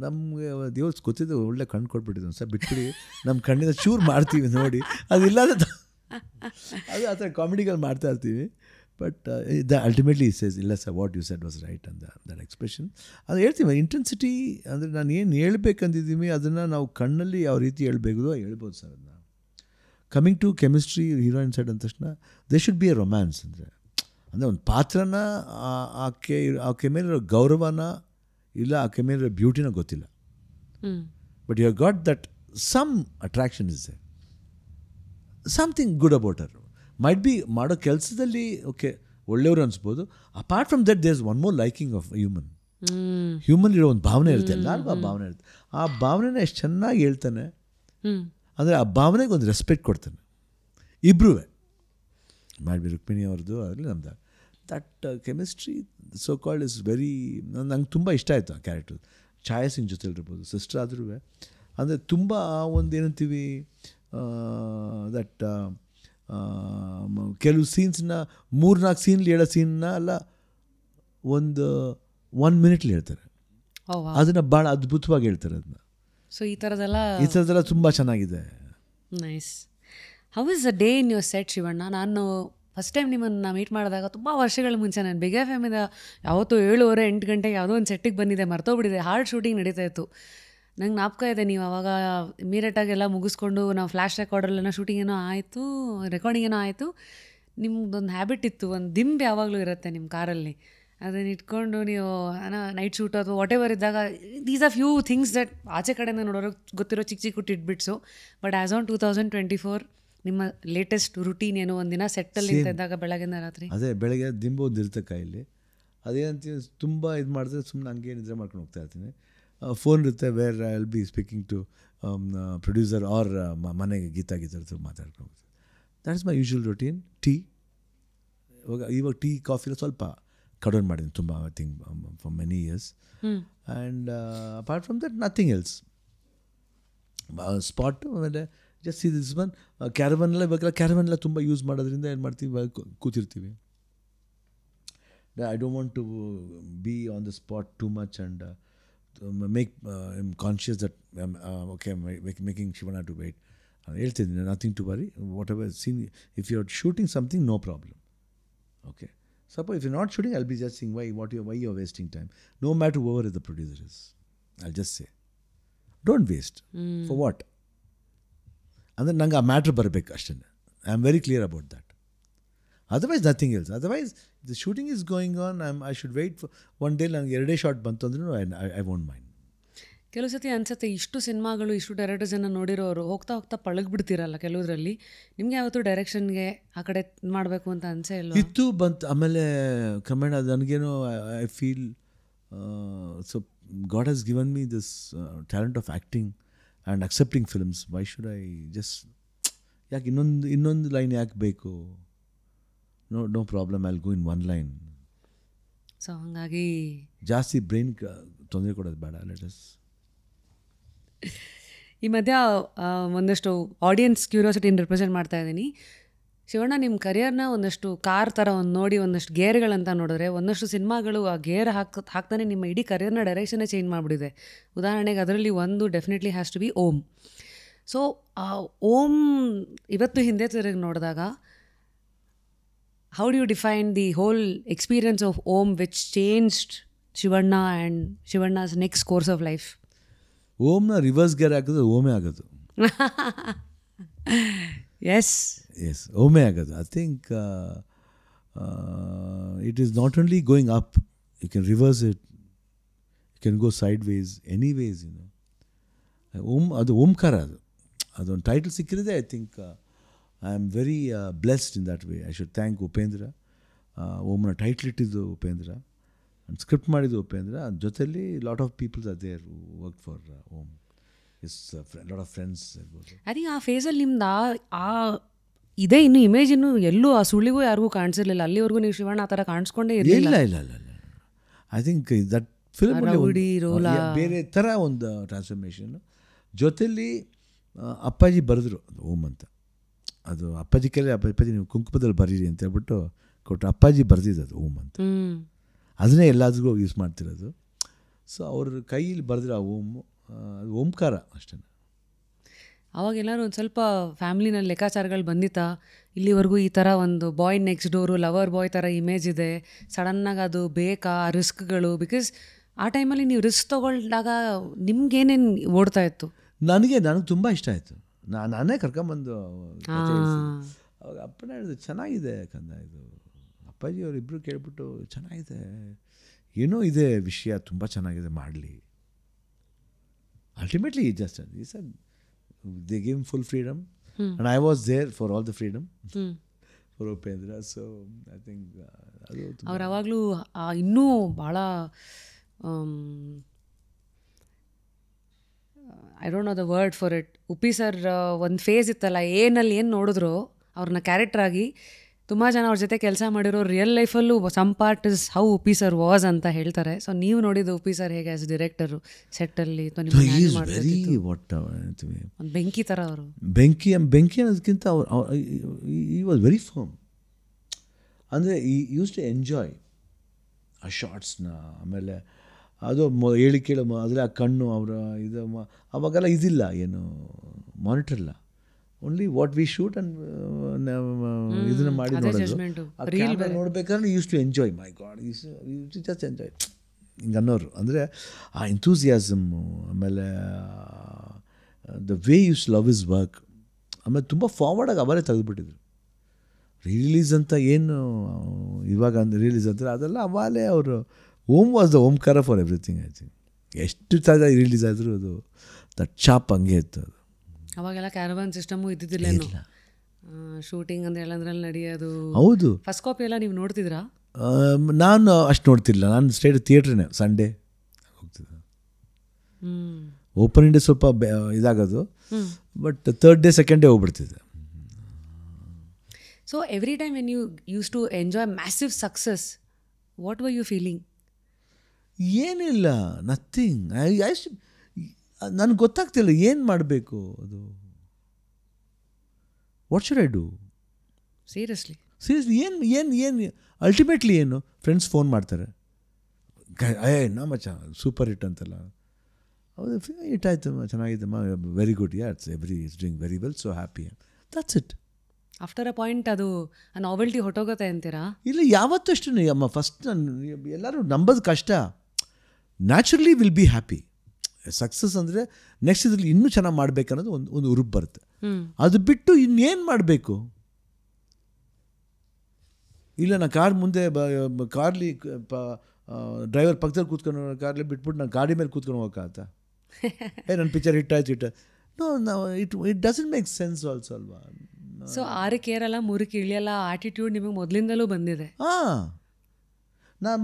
ನಮಗೆ ದೇವ್ರು ಗೊತ್ತಿದ್ದು ಒಳ್ಳೆ ಕಣ್ಣು ಕೊಟ್ಬಿಟ್ಟಿದ್ದಾನೆ ಸರ್, ಬಿಟ್ಬಿಡಿ ನಮ್ಮ ಕಣ್ಣಿಂದ ಚೂರು ಮಾಡ್ತೀವಿ ನೋಡಿ, ಅದಿಲ್ಲ ಅದು ಆ ಥರ ಕಾಮಿಡಿಗಳು ಮಾಡ್ತಾ ಇರ್ತೀವಿ. ಬಟ್ ಅಲ್ಟಿಮೇಟ್ಲಿ ಸೇಸ್ ಇಲ್ಲ sir what you said was right ಅಂತ ದಟ್ ಎಕ್ಸ್ಪ್ರೆಷನ್. ಅದು ಹೇಳ್ತೀವಿ ಇಂಟೆನ್ಸಿಟಿ. ಅಂದರೆ ನಾನು ಏನು ಹೇಳ್ಬೇಕಂದಿದ್ದೀವಿ ಅದನ್ನು ನಾವು ಕಣ್ಣಲ್ಲಿ ಯಾವ ರೀತಿ ಹೇಳ್ಬೇಕು ಹೇಳ್ಬೋದು ಸರ್. ಅದನ್ನ coming to chemistry heroine side ಅಂದ ತಕ್ಷಣ they should be a romance. ಅಂದರೆ ಒಂದು ಪಾತ್ರನ ಆಕೆ ಮೇಲಿರೋ ಗೌರವನ ಇಲ್ಲ ಆಕೆ ಮೇಲಿರೋ ಬ್ಯೂಟಿನ ಗೊತ್ತಿಲ್ಲ, but you have got that some attraction is there, something good about her. Might be ಮಾಡೋ ಕೆಲಸದಲ್ಲಿ ಓಕೆ ಒಳ್ಳೆಯವರು ಅನಿಸ್ಬೋದು. Apart from that there is one more liking of human ಇರೋ ಒಂದು ಭಾವನೆ ಇರುತ್ತೆ, ಎಲ್ಲರಿಗೂ ಆ ಭಾವನೆ ಇರುತ್ತೆ. ಆ ಭಾವನೆನ ಎಷ್ಟು ಚೆನ್ನಾಗಿ ಹೇಳ್ತಾನೆ ಅಂದರೆ ಆ ಭಾವನೆಗೆ ಒಂದು ರೆಸ್ಪೆಕ್ಟ್ ಕೊಡ್ತಾನೆ. ಇಬ್ಬರೂ ಮೈಟ್ ಬಿ ರುಕ್ಮಿಣಿ ಅವ್ರದ್ದು ಆಗಲಿ ನಮ್ದು. That chemistry so called is very, ನಂಗೆ ತುಂಬ ಇಷ್ಟ ಆಯಿತು ಆ ಕ್ಯಾರೆಕ್ಟರ್. ಛಾಯಾ ಸಿಂಗ್ ಜೊತೆ ಇರ್ಬೋದು, ಸಿಸ್ಟರ್ ಆದ್ರೂ ಅಂದರೆ ತುಂಬ ಒಂದು ಏನಂತೀವಿ ದಟ್ ಕೆಲವು ಸೀನ್ಸ್ನ 3-4 ಸೀನ್ಲಿ ಹೇಳೋ ಸೀನ್ನ ಅಲ್ಲ ಒಂದು 1 ಮಿನಿಟ್ಲಿ ಹೇಳ್ತಾರೆ. ಅದನ್ನು ಭಾಳ ಅದ್ಭುತವಾಗಿ ಹೇಳ್ತಾರೆ ಅದನ್ನ. ಸೊ ಈ ಥರದೆಲ್ಲ ತುಂಬ ಚೆನ್ನಾಗಿದೆ. Nice. How is a day in your set Shivanna? ನಾನು ಫಸ್ಟ್ ಟೈಮ್ ನಿಮ್ಮನ್ನು ಮೀಟ್ ಮಾಡಿದಾಗ ತುಂಬ ವರ್ಷಗಳ ಮುಂಚೆ ನಾನು ಬಿಗ್ ಎಫ್ ಎಮ್ಮಿಂದ ಯಾವತ್ತೂ 7:30-8 ಗಂಟೆಗೆ ಯಾವುದೋ ಒಂದು ಸೆಟ್ಟಿಗೆ ಬಂದಿದೆ, ಮರ್ತೋಗ್ಬಿಟ್ಟಿದೆ. ಹಾರ್ಡ್ ಶೂಟಿಂಗ್ ನಡೀತಾ ಇತ್ತು. ನಂಗೆ ಜ್ಞಾಪಕ ಇದೆ, ನೀವು ಅವಾಗ ಇಮಿಡಿಯೇಟಾಗೆಲ್ಲ ಮುಗಿಸ್ಕೊಂಡು ನಾವು ಫ್ಲ್ಯಾಶ್ ರೆಕಾರ್ಡಲ್ಲೆಲ್ಲ ಶೂಟಿಂಗ್ ಏನೋ ಆಯಿತು, ರೆಕಾರ್ಡಿಂಗ್ ಏನೋ ಆಯಿತು. ನಿಮ್ದೊಂದು ಹ್ಯಾಬಿಟ್ ಇತ್ತು, ಒಂದು ದಿಂಬು ಯಾವಾಗಲೂ ಇರುತ್ತೆ ನಿಮ್ಮ ಕಾರಲ್ಲಿ, ಅದನ್ನು ಇಟ್ಕೊಂಡು ನೀವು ನೈಟ್ ಶೂಟ್ ಅಥವಾ ವಾಟ್ ಎವರ್ ಇದ್ದಾಗ these are few things that ಆಚೆ ಕಡೆಯಿಂದ ನೋಡೋರು ಗೊತ್ತಿರೋ ಚಿಕ್ಕ ಚಿಕ್ಕ ಟಿಟ್ಬಿಟ್ಸು. ಬಟ್ ಆ್ಯಸ್ ಆನ್ 2024 ನಿಮ್ಮ ಲೇಟೆಸ್ಟ್ ರುಟೀನ್ ಏನೋ? ಒಂದಿನ ಸೆಟ್ಟಲ್ಲಿ ಇದ್ದಾಗ ಬೆಳಗ್ಗಿಂದ ರಾತ್ರಿ ಅದೇ ಬೆಳಗ್ಗೆ ದಿಂಬು ಒಂದು ಇರುತ್ತೆ ಕೈಯಲ್ಲಿ, ಅದೇನಂತ ತುಂಬ ಇದು ಮಾಡಿದ್ರೆ ಸುಮ್ಮನೆ ಹಂಗೆ ನಿದ್ರೆ ಮಾಡ್ಕೊಂಡು ಹೋಗ್ತಾ ಇರ್ತೀನಿ. ಫೋನ್ ಇರುತ್ತೆ, where I will be speaking to producer or ಮನೆಗೆ ಗೀತಾ ಮಾತಾಡ್ಕೊಂಡು ಹೋಗ್ತೀನಿ. That is my usual routine. Tea, ಇವಾಗ ಟೀ ಕಾಫಿನ ಸ್ವಲ್ಪ ಕಡಿಮೆ ಮಾಡಿದ್ದೀನಿ ತುಂಬ, I think for many years. And apart from that nothing else. Spot ಆಮೇಲೆ ಜಸ್ಟ್ ಸಿ ದಿಸ್ ಒನ್ ಕ್ಯಾರವನ್ನೆಲ್ಲ, ಇವಾಗೆಲ್ಲ ಕ್ಯಾರವನ್ನೆಲ್ಲ ತುಂಬ ಯೂಸ್ ಮಾಡೋದ್ರಿಂದ ಏನು ಮಾಡ್ತೀವಿ, ಕೂತಿರ್ತೀವಿ. I don't want to be on the spot too much and make I'm conscious that okay making Shivanna to wait. ಹೇಳ್ತಿದ್ದೀನಿ, nothing to worry, whatever scene, if you are shooting something no problem. Okay, suppose if you're not shooting, I'll be just saying why you're wasting time. No matter whoever is the producer is, I'll just say, don't waste. For what? And then ನಂಗೆ ಆ matter ಬರಬೇಕು ಅಷ್ಟೇ. I am very clear about that. Otherwise nothing else. Otherwise the shooting is going on, I should wait for one day. ನನಗೆ 2 shot ಬಂತು ಅಂದ್ರೂ I won't mind. ಕೆಲವು ಸತಿ ಅನ್ಸುತ್ತೆ, ಇಷ್ಟು ಸಿನಿಮಾಗಳು ಇಷ್ಟು ಡೈರೆಕ್ಟರ್ಸನ್ನು ನೋಡಿರೋರು ಹೋಗ್ತಾ ಹೋಗ್ತಾ ಪಳಗ್ಬಿಡ್ತೀರಲ್ಲ ಕೆಲವುದ್ರಲ್ಲಿ. ನಿಮಗೆ ಯಾವತ್ತೂ ಡೈರೆಕ್ಷನ್ಗೆ ಆ ಕಡೆ ಮಾಡಬೇಕು ಅಂತ ಅನ್ಸೇ ಇಲ್ಲ? ಇತ್ತು, ಬಂತು, ಆಮೇಲೆ ಕ್ರಮೇಣ ನನಗೇನೋ I feel so God has given me this talent of acting and accepting films. Why should I just, ಯಾಕೆ ಇನ್ನೊಂದು ಲೈನ್ ಯಾಕೆ ಬೇಕು? No problem, I will go in one line. So ಹಾಗಾಗಿ ಜಾಸ್ತಿ ಬ್ರೈನ್ ತೊಂದರೆ ಕೊಡೋದು ಬೇಡ. Let us. ಈ ಮಧ್ಯ ಒಂದಷ್ಟು ಆಡಿಯನ್ಸ್ ಕ್ಯೂರಿಯಾಸಿಟಿನ ರಿಪ್ರೆಸೆಂಟ್ ಮಾಡ್ತಾ ಇದ್ದೀನಿ. ಶಿವಣ್ಣ, ನಿಮ್ಮ ಕರಿಯರ್ನ ಒಂದಷ್ಟು ಕಾರ್ ಥರ ನೋಡಿ ಒಂದಷ್ಟು ಗೇರ್ಗಳಂತ ನೋಡಿದ್ರೆ, ಒಂದಷ್ಟು ಸಿನಿಮಾಗಳು ಆ ಗೇರ್ ಹಾಕ್ತಾನೆ ನಿಮ್ಮ ಇಡೀ ಕರಿಯರ್ನ ಡೈರೆಕ್ಷನ್ನೇ ಚೇಂಜ್ ಮಾಡಿಬಿಟ್ಟಿದೆ. ಉದಾಹರಣೆಗೆ ಅದರಲ್ಲಿ ಒಂದು definitely has to be Om. So Om ಇವತ್ತು ಹಿಂದೆ ತಿರುಗಿ ನೋಡಿದಾಗ, how do you define the whole experience of Om which changed Shivanna and Shivanna's next course of life? ಓಮ್ನ ರಿವರ್ಸ್ ಗೇರ್ ಹಾಕಿದ್ರೆ ಓಮೇ ಆಗೋದು. ಎಸ್, ಓಮೇ ಆಗೋದು. I think it is not only going up, you can reverse it, you can go sideways, any ways. Om, ಅದು ಓಂಕಾರ, ಅದೊಂದು title ಸಿಕ್ಕಿರೋದೆ. I think I am very blessed in that way. I should thank Upendra. ಓಮ್ನ title ಇಟ್ಟಿದ್ದು Upendra, and script ಮಾಡಿದ್ದು ಉಪೇಂದ್ರ. ಅದ್ರ ಜೊತೆಲಿ lot of peoples are there who work for Om. Is lot of friends ಇರ್ಬೋದು. ಐ ಥಿಂಕ್ ಆ ಫೇಸಲ್ಲಿ ನಿಮ್ದು ಆ ಇದೇ ಇನ್ನು ಇಮೇಜ್ ಇನ್ನು ಎಲ್ಲೂ ಆ ಸುಳಿಗೂ ಯಾರಿಗೂ ಕಾಣಿಸಿರ್ಲಿಲ್ಲ. ಅಲ್ಲಿವರೆಗೂ ನೀವು ಶಿವಣ್ಣ ಆ ಥರ ಕಾಣಿಸ್ಕೊಂಡೇ ಇರಲಿಲ್ಲ. ಇಲ್ಲ. ಐ ಥಿಂಕ್ ದಟ್ ಫಿಲ್ಮ್ ಬೇರೆ ಥರ ಒಂದು ಟ್ರಾನ್ಸ್ಫಾರ್ಮೇಷನ್. ಜೊತೆಲಿ ಅಪ್ಪಾಜಿ ಬರೆದ್ರು ಅದು ಓಮ್ ಅಂತ. ಅದು ಅಪ್ಪಾಜಿ ಕೈಲಿ, ಅಪ್ಪಾಜಿ ನೀವು ಕುಂಕುಮದಲ್ಲಿ ಬರೀರಿ ಅಂತ ಹೇಳ್ಬಿಟ್ಟು ಕೊಟ್ಟರು. ಅಪ್ಪಾಜಿ ಬರೆದಿದ್ದು ಅದು ಓಮ್ ಅಂತ. ಅದನ್ನೇ ಎಲ್ಲಾದ್ರೂ ಯೂಸ್ ಮಾಡ್ತಿರೋದು. ಸೊ ಅವ್ರ ಕೈಯಲ್ಲಿ ಬರೆದ್ರೆ ಆ ಓಮು, ಅದು ಓಂಕಾರ ಅಷ್ಟೇ. ಅವಾಗೆಲ್ಲರೂ ಒಂದು ಸ್ವಲ್ಪ ಫ್ಯಾಮ್ಲಿನಲ್ಲಿ ಲೆಕ್ಕಾಚಾರಗಳು ಬಂದಿತ್ತಾ? ಇಲ್ಲಿವರೆಗೂ ಈ ಥರ ಒಂದು ಬಾಯ್ ನೆಕ್ಸ್ಟ್ ಡೋರು, ಲವರ್ ಬಾಯ್ ಥರ ಇಮೇಜ್ ಇದೆ, ಸಡನ್ನಾಗಿ ಅದು ಬೇಕಾ ರಿಸ್ಕ್ಗಳು? ಬಿಕಾಸ್ ಆ ಟೈಮಲ್ಲಿ ನೀವು ರಿಸ್ಕ್ ತೊಗೊಂಡಾಗ ನಿಮ್ಗೇನೇನು ಓಡ್ತಾ ಇತ್ತು? ನನಗೆ ತುಂಬ ಇಷ್ಟ ಆಯಿತು. ನಾನೇ ಕರ್ಕೊಂಬಂದು ಅವಾಗ ಅಪ್ಪನ ಹೇಳಿದೆ, ಚೆನ್ನಾಗಿದೆ ಕಂದ ಇದು. ಅಪ್ಪಾಜಿ ಅವರಿಬ್ಬರು ಕೇಳ್ಬಿಟ್ಟು, ಚೆನ್ನಾಗಿದೆ, ಏನೋ ಇದೆ ವಿಷಯ, ತುಂಬ ಚೆನ್ನಾಗಿದೆ, ಮಾಡಲಿ. ಅಲ್ಟಿಮೇಟ್ಲಿ ಜಸ್ಟ್ ಈ sir they gave full freedom and I was there for all the freedom for Upendra. So I think ಅದು ಅವ್ರು ಯಾವಾಗಲೂ ಇನ್ನೂ ಭಾಳ I don't know the word for it. Uppi sir ಒಂದು ಫೇಸ್ ಇತ್ತಲ್ಲ, ಏನಲ್ಲಿ ಏನು ನೋಡಿದ್ರು ಅವ್ರನ್ನ ಕ್ಯಾರೆಕ್ಟ್ರಾಗಿ. ತುಂಬ ಜನ ಅವ್ರ ಜೊತೆ ಕೆಲಸ ಮಾಡಿರೋ ರಿಯಲ್ ಲೈಫಲ್ಲೂ some part is how Uppi sir was ಅಂತ ಹೇಳ್ತಾರೆ. ಸೊ ನೀವು ನೋಡಿದ್ದು ಉಪ್ಪಿ ಸರ್ ಹೇಗೆ ಆಸ್ ಡೈರೆಕ್ಟರು ಸೆಟ್ಟಲ್ಲಿ? ಒಂದು ಬೆಂಕಿ ಥರ ಅವರು. ಬೆಂಕಿ ಅನ್ನೋದಕ್ಕಿಂತ ಈ ವಾಸ್ ವೆರಿ ಫರ್ಮ್. ಅಂದರೆ ಈ ಯೂಸ್ ಟು ಎಂಜಾಯ್ ಆ ಶಾರ್ಟ್ಸ್ನ. ಆಮೇಲೆ ಅದು ಹೇಳಿ ಕೇಳು, ಆದರೆ ಆ ಕಣ್ಣು ಅವರ ಇದು ಅವಾಗೆಲ್ಲ ಇದಿಲ್ಲ, ಏನು ಮಾನಿಟರ್ ಇಲ್ಲ. Only what we shoot and ಇದನ್ನು ಮಾಡಿ ಅದೇ ನೋಡೋದು. judgment. ಆ Reel ಕ್ಯಾಮ್ರಾ ನೋಡ್ಬೇಕಾದ್ರೆ used to enjoy, my god just enjoy ಹಿಂಗೆ ಅನ್ನೋರು. ಅಂದರೆ ಆ ಎಂಥೂಸಿಯಾಸಮ್ಮು, ಆಮೇಲೆ the way use love is work, ಆಮೇಲೆ ತುಂಬ ಫಾರ್ವರ್ಡಾಗಿ ಅವರೇ ತೆಗೆದುಬಿಟ್ಟಿದ್ರು. ರಿಲೀಸ್ ಅಂತ ಏನು ಇವಾಗ ರಿಲೀಸ್ ಅಂತಾರೆ ಅದೆಲ್ಲ ಅವಾಗಲೇ ಅವರು Om was the Omkara for everything. I think ಎಷ್ಟು ಥರ ರಿಲೀಸ್ ಆದರೂ ಅದು ದಟ್ ಚಾಪ್ ಹಂಗೆ ಇತ್ತು. ಅದು ಅವಾಗೆಲ್ಲ ಕ್ಯಾರವಾನ್ ಸಿಸ್ಟಮು ಇದ್ದಿದ್ದಿಲ್ಲೇನು, ಶೂಟಿಂಗ್ ಅಂದ್ರೆ ಎಲ್ಲಂದ್ರಲ್ಲಿ ನಡೆಯೋದು. ಹೌದು. ಫಸ್ಟ್ ಕಾಪಿ ಎಲ್ಲ ನೀವು ನೋಡ್ತಿದ್ರಾ? ನಾನು ಅಷ್ಟು ನೋಡ್ತಿಲ್ಲ, ನಾನು ಸ್ಟ್ರೇಟ್ ಥಿಯೇಟ್ರೇ ಸಂಡೇ ಹೋಗ್ತಿದ್ದೆ. ಓಪನಿಂಗ್ ಡೇ ಸ್ವಲ್ಪ ಇದಾಗೋದು, but third day second day ಹೋಗ್ಬಿಡ್ತಿದ್ದೆ. So every time when you use to enjoy massive success, what were you feeling? ಏನಿಲ್ಲ, ನಥಿಂಗ್. ನನಗೆ ಗೊತ್ತಾಗ್ತಿಲ್ಲ ಏನು ಮಾಡಬೇಕು, ಅದು what should I do seriously ಏನು ಅಲ್ಟಿಮೇಟ್ಲಿ ಏನು ಫ್ರೆಂಡ್ಸ್ ಫೋನ್ ಮಾಡ್ತಾರೆ, ಮಚ್ಚ ಸೂಪರ್ ಹಿಟ್ ಅಂತೆಲ್ಲ. ಹೌದು, ಹಿಟ್ ಆಯ್ತು, ಚೆನ್ನಾಗಿದೆ, very good, it's doing very well, so happy, that's it. After a point ಅದು ಆ ನಾವೆಲ್ಟಿ ಹೊಟ್ಟೋಗುತ್ತೆ ಅಂತೀರಾ? ಇಲ್ಲ, ಯಾವತ್ತೂ ಅಷ್ಟು ಅಮ್ಮ ಫಸ್ಟ್ ಎಲ್ಲರೂ ನಂಬೋದು ಕಷ್ಟ. Naturally will be happy. Success ಅಂದರೆ ನೆಕ್ಸ್ಟ್ ಇದ್ರಲ್ಲಿ ಇನ್ನೂ ಚೆನ್ನಾಗಿ ಮಾಡಬೇಕನ್ನೋದು ಒಂದು ಉರುಪು ಬರುತ್ತೆ. ಅದು ಬಿಟ್ಟು ಇನ್ನೇನು ಮಾಡಬೇಕು? ಇಲ್ಲ, ನಾನು ಕಾರ್ ಮುಂದೆ ಕಾರ್ಲಿ ಡ್ರೈವರ್ ಪಕ್ಕದಲ್ಲಿ ಕೂತ್ಕೊಂಡು ಕಾರ್ಲಿ ಬಿಟ್ಬಿಟ್ಟು ನಾನು ಗಾಡಿ ಮೇಲೆ ಕೂತ್ಕೊಂಡು ಹೋಗೋಕ್ಕಾಗತ್ತ? ನನ್ನ ಪಿಕ್ಚರ್ ಹಿಟ್ ಆಯ್ತು no, it doesn't make sense also ಅಲ್ವಾ. ಸೊ ಆರಕ್ಕೆ ಏರಲ್ಲ, ಮೂರಕ್ಕೆ ಇಳಿಯಲ್ಲ ಆಟಿಟ್ಯೂಡ್ ನಿಮಗೆ ಮೊದಲಿಂದಲೂ ಬಂದಿದೆ. ಹಾಂ, ನಾನು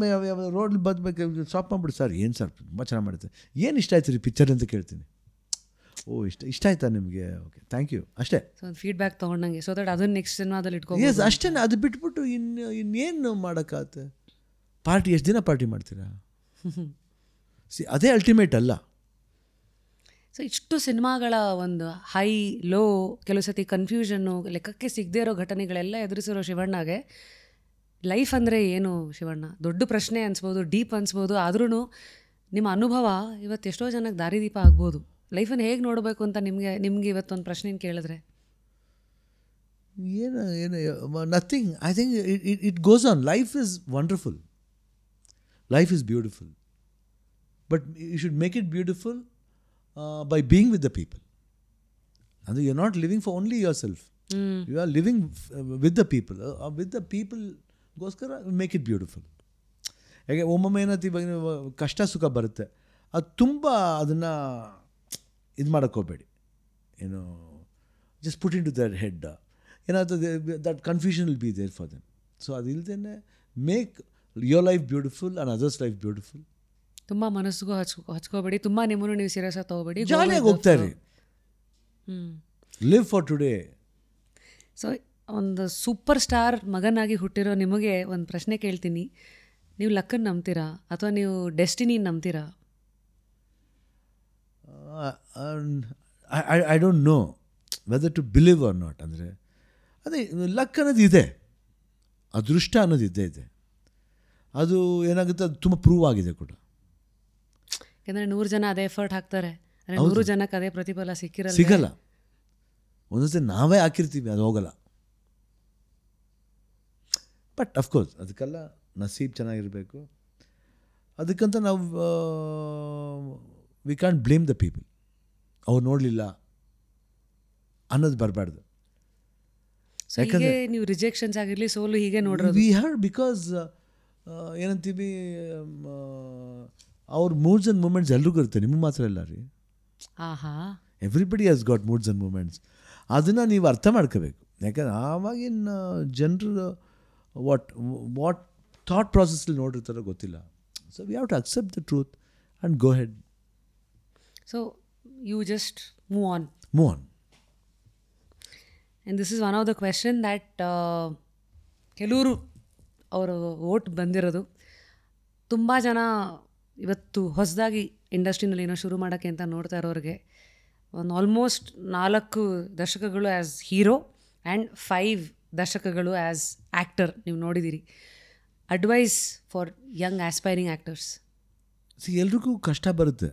ರೋಡ್ ಬಂದ್ಬೇಕು ಸ್ಟಾಪ್ ಮಾಡಿಬಿಟ್ಟು, ಸರ್ ಏನು ಸರ್ ತುಂಬ ಚೆನ್ನಾಗಿ ಮಾಡುತ್ತೆ, ಏನು ಇಷ್ಟ ಆಯ್ತು ರೀ ಪಿಕ್ಚರ್ ಅಂತ ಕೇಳ್ತೀನಿ. ಓ ಇಷ್ಟ ಆಯ್ತಾ ನಿಮಗೆ, ಓಕೆ ಥ್ಯಾಂಕ್ ಯು, ಅಷ್ಟೇ. ಸೊ ಒಂದು ಫೀಡ್ಬ್ಯಾಕ್ ತೊಗೊಂಡಂಗೆ, ಸೊ ದಟ್ ಅದನ್ನು ನೆಕ್ಸ್ಟ್ ಸಿನಿಮಾದಲ್ಲಿ ಇಟ್ಕೊಂಡು. ಎಸ್, ಅಷ್ಟೇ. ಅದು ಬಿಟ್ಬಿಟ್ಟು ಇನ್ನೇನು ಮಾಡೋಕ್ಕಾಗತ್ತೆ? ಪಾರ್ಟಿ ಎಷ್ಟು ದಿನ ಪಾರ್ಟಿ ಮಾಡ್ತೀರಾ? ಅದೇ ಅಲ್ಟಿಮೇಟ್ ಅಲ್ಲ. ಸೊ ಇಷ್ಟು ಸಿನಿಮಾಗಳ ಒಂದು ಹೈ ಲೋ, ಕೆಲವು ಸತಿ ಕನ್ಫ್ಯೂಷನ್ನು, ಲೆಕ್ಕಕ್ಕೆ ಸಿಗದೇ ಇರೋ ಘಟನೆಗಳೆಲ್ಲ ಎದುರಿಸಿರೋ ಶಿವಣ್ಣಗೆ ಲೈಫ್ ಅಂದರೆ ಏನು ಶಿವಣ್ಣ? ದೊಡ್ಡ ಪ್ರಶ್ನೆ ಅನ್ಸ್ಬೋದು, ಡೀಪ್ ಅನ್ಸ್ಬೋದು, ಆದ್ರೂ ನಿಮ್ಮ ಅನುಭವ ಇವತ್ತು ಎಷ್ಟೋ ಜನಕ್ಕೆ ದಾರಿದೀಪ ಆಗ್ಬೋದು. ಲೈಫನ್ನು ಹೇಗೆ ನೋಡಬೇಕು ಅಂತ ನಿಮಗೆ ಇವತ್ತೊಂದು ಪ್ರಶ್ನೆ ಕೇಳಿದ್ರೆ ಏನು nothing. I think it goes on. Life is wonderful, life is beautiful, but you should make it beautiful by being with the people. And you're not living for only yourself. You are living with the people. With the people goskara make it beautiful. ಹೇಗೆ ಒಮ್ಮೊಮ್ಮೆ ಏನಂತ ಇವಾಗ ಕಷ್ಟ ಸುಖ ಬರುತ್ತೆ, ಅದು ತುಂಬ ಅದನ್ನು ಇದು ಮಾಡೋಕ್ಕೆ ಹೋಗಬೇಡಿ. ಏನು just put into their head, ಏನಾಗ್ತದೆ, that confusion will be there for them. So ಅದಿಲ್ಲದೇ make your life beautiful and others life beautiful. ತುಂಬ ಮನಸ್ಸಿಗೂ ಹಚ್ಕೋಬೇಡಿ, ತುಂಬ ನಿಮ್ಮನ್ನು ನೀವು ಸೀರಿಯಸ್ ಆಗಿ ತೊಗೋಬೇಡಿ, ಜಾಲಿಯಾಗಿ ಹೋಗ್ತಾ ಇರಿ. Live for today. ಸೊ ಒಂದು ಸೂಪರ್ ಸ್ಟಾರ್ ಮಗನಾಗಿ ಹುಟ್ಟಿರೋ ನಿಮಗೆ ಒಂದು ಪ್ರಶ್ನೆ ಕೇಳ್ತೀನಿ. ನೀವು ಲಕ್ಕನ್ನು ನಂಬ್ತೀರಾ ಅಥವಾ ನೀವು ಡೆಸ್ಟಿನಿ ನಂಬ್ತೀರಾ? I don't know whether to believe or not. ಅಂದರೆ ಅದೇ ಲಕ್ ಅನ್ನೋದು ಇದೆ, ಅದೃಷ್ಟ ಅನ್ನೋದು ಇದ್ದೇ ಇದೆ. ಅದು ಏನಾಗುತ್ತೆ, ಅದು ತುಂಬ ಪ್ರೂವ್ ಆಗಿದೆ ಕೂಡ. ಯಾಕಂದರೆ 100 ಜನ ಅದೇ ಎಫರ್ಟ್ ಹಾಕ್ತಾರೆ, 100 ಜನಕ್ಕೆ ಅದೇ ಪ್ರತಿಫಲ ಸಿಗಲ್ಲ. ಒಂದೊಂದ್ಸರಿ ನಾವೇ ಹಾಕಿರ್ತೀವಿ, ಅದು ಹೋಗಲ್ಲ. ಬಟ್ ಅಫ್ಕೋರ್ಸ್ ಅದಕ್ಕೆಲ್ಲ ನಸೀಬ್ ಚೆನ್ನಾಗಿರಬೇಕು. ಅದಕ್ಕಂತ ನಾವು we can blame the people, ಅವ್ರು ನೋಡಲಿಲ್ಲ ಅನ್ನೋದು ಬರಬಾರ್ದು. ಯಾಕಂದರೆ ನೀವು ರಿಜೆಕ್ಷನ್ಸ್ ಆಗಿರಲಿ, ಸೋಲು ಹೀಗೆ ನೋಡ್ರಿ ವಿ ಹ್ಯಾಡ್, ಬಿಕಾಸ್ ಏನಂತೀವಿ, ಅವ್ರ ಮೂಡ್ಸ್ ಆ್ಯಂಡ್ ಮೂಮೆಂಟ್ಸ್ ಎಲ್ರಿಗೂ ಇರುತ್ತೆ, ನಿಮಗೆ ಮಾತ್ರ ಇಲ್ಲ ರೀ. Everybody has got moods and moments. ಅದನ್ನು ನೀವು ಅರ್ಥ ಮಾಡ್ಕೋಬೇಕು. ಯಾಕಂದ್ರೆ ಆವಾಗಿನ ಜನರು ವಾಟ್ ಥಾಟ್ ಪ್ರಾಸೆಸ್ಲಿ ನೋಡಿರ್ತಾರೋ ಗೊತ್ತಿಲ್ಲ. So we have to accept the truth and go head. So you just move on. And this is one of the question that ಕೆಲವರು ಅವರು ವೋಟ್ ಬಂದಿರೋದು. ತುಂಬ ಜನ ಇವತ್ತು ಹೊಸದಾಗಿ ಇಂಡಸ್ಟ್ರಿನಲ್ಲಿ ಏನೋ ಶುರು ಮಾಡೋಕ್ಕೆ ಅಂತ ನೋಡ್ತಾ ಇರೋರಿಗೆ ಒಂದು ಆಲ್ಮೋಸ್ಟ್ 4 ದಶಕಗಳು ಆ್ಯಸ್ ಹೀರೋ ಆ್ಯಂಡ್ 5 ದಶಕಗಳು ಆ್ಯಸ್ ಆ್ಯಕ್ಟರ್ ನೀವು ನೋಡಿದ್ದೀರಿ. Advice for young aspiring actors? ಎಲ್ರಿಗೂ ಕಷ್ಟ ಬರುತ್ತೆ,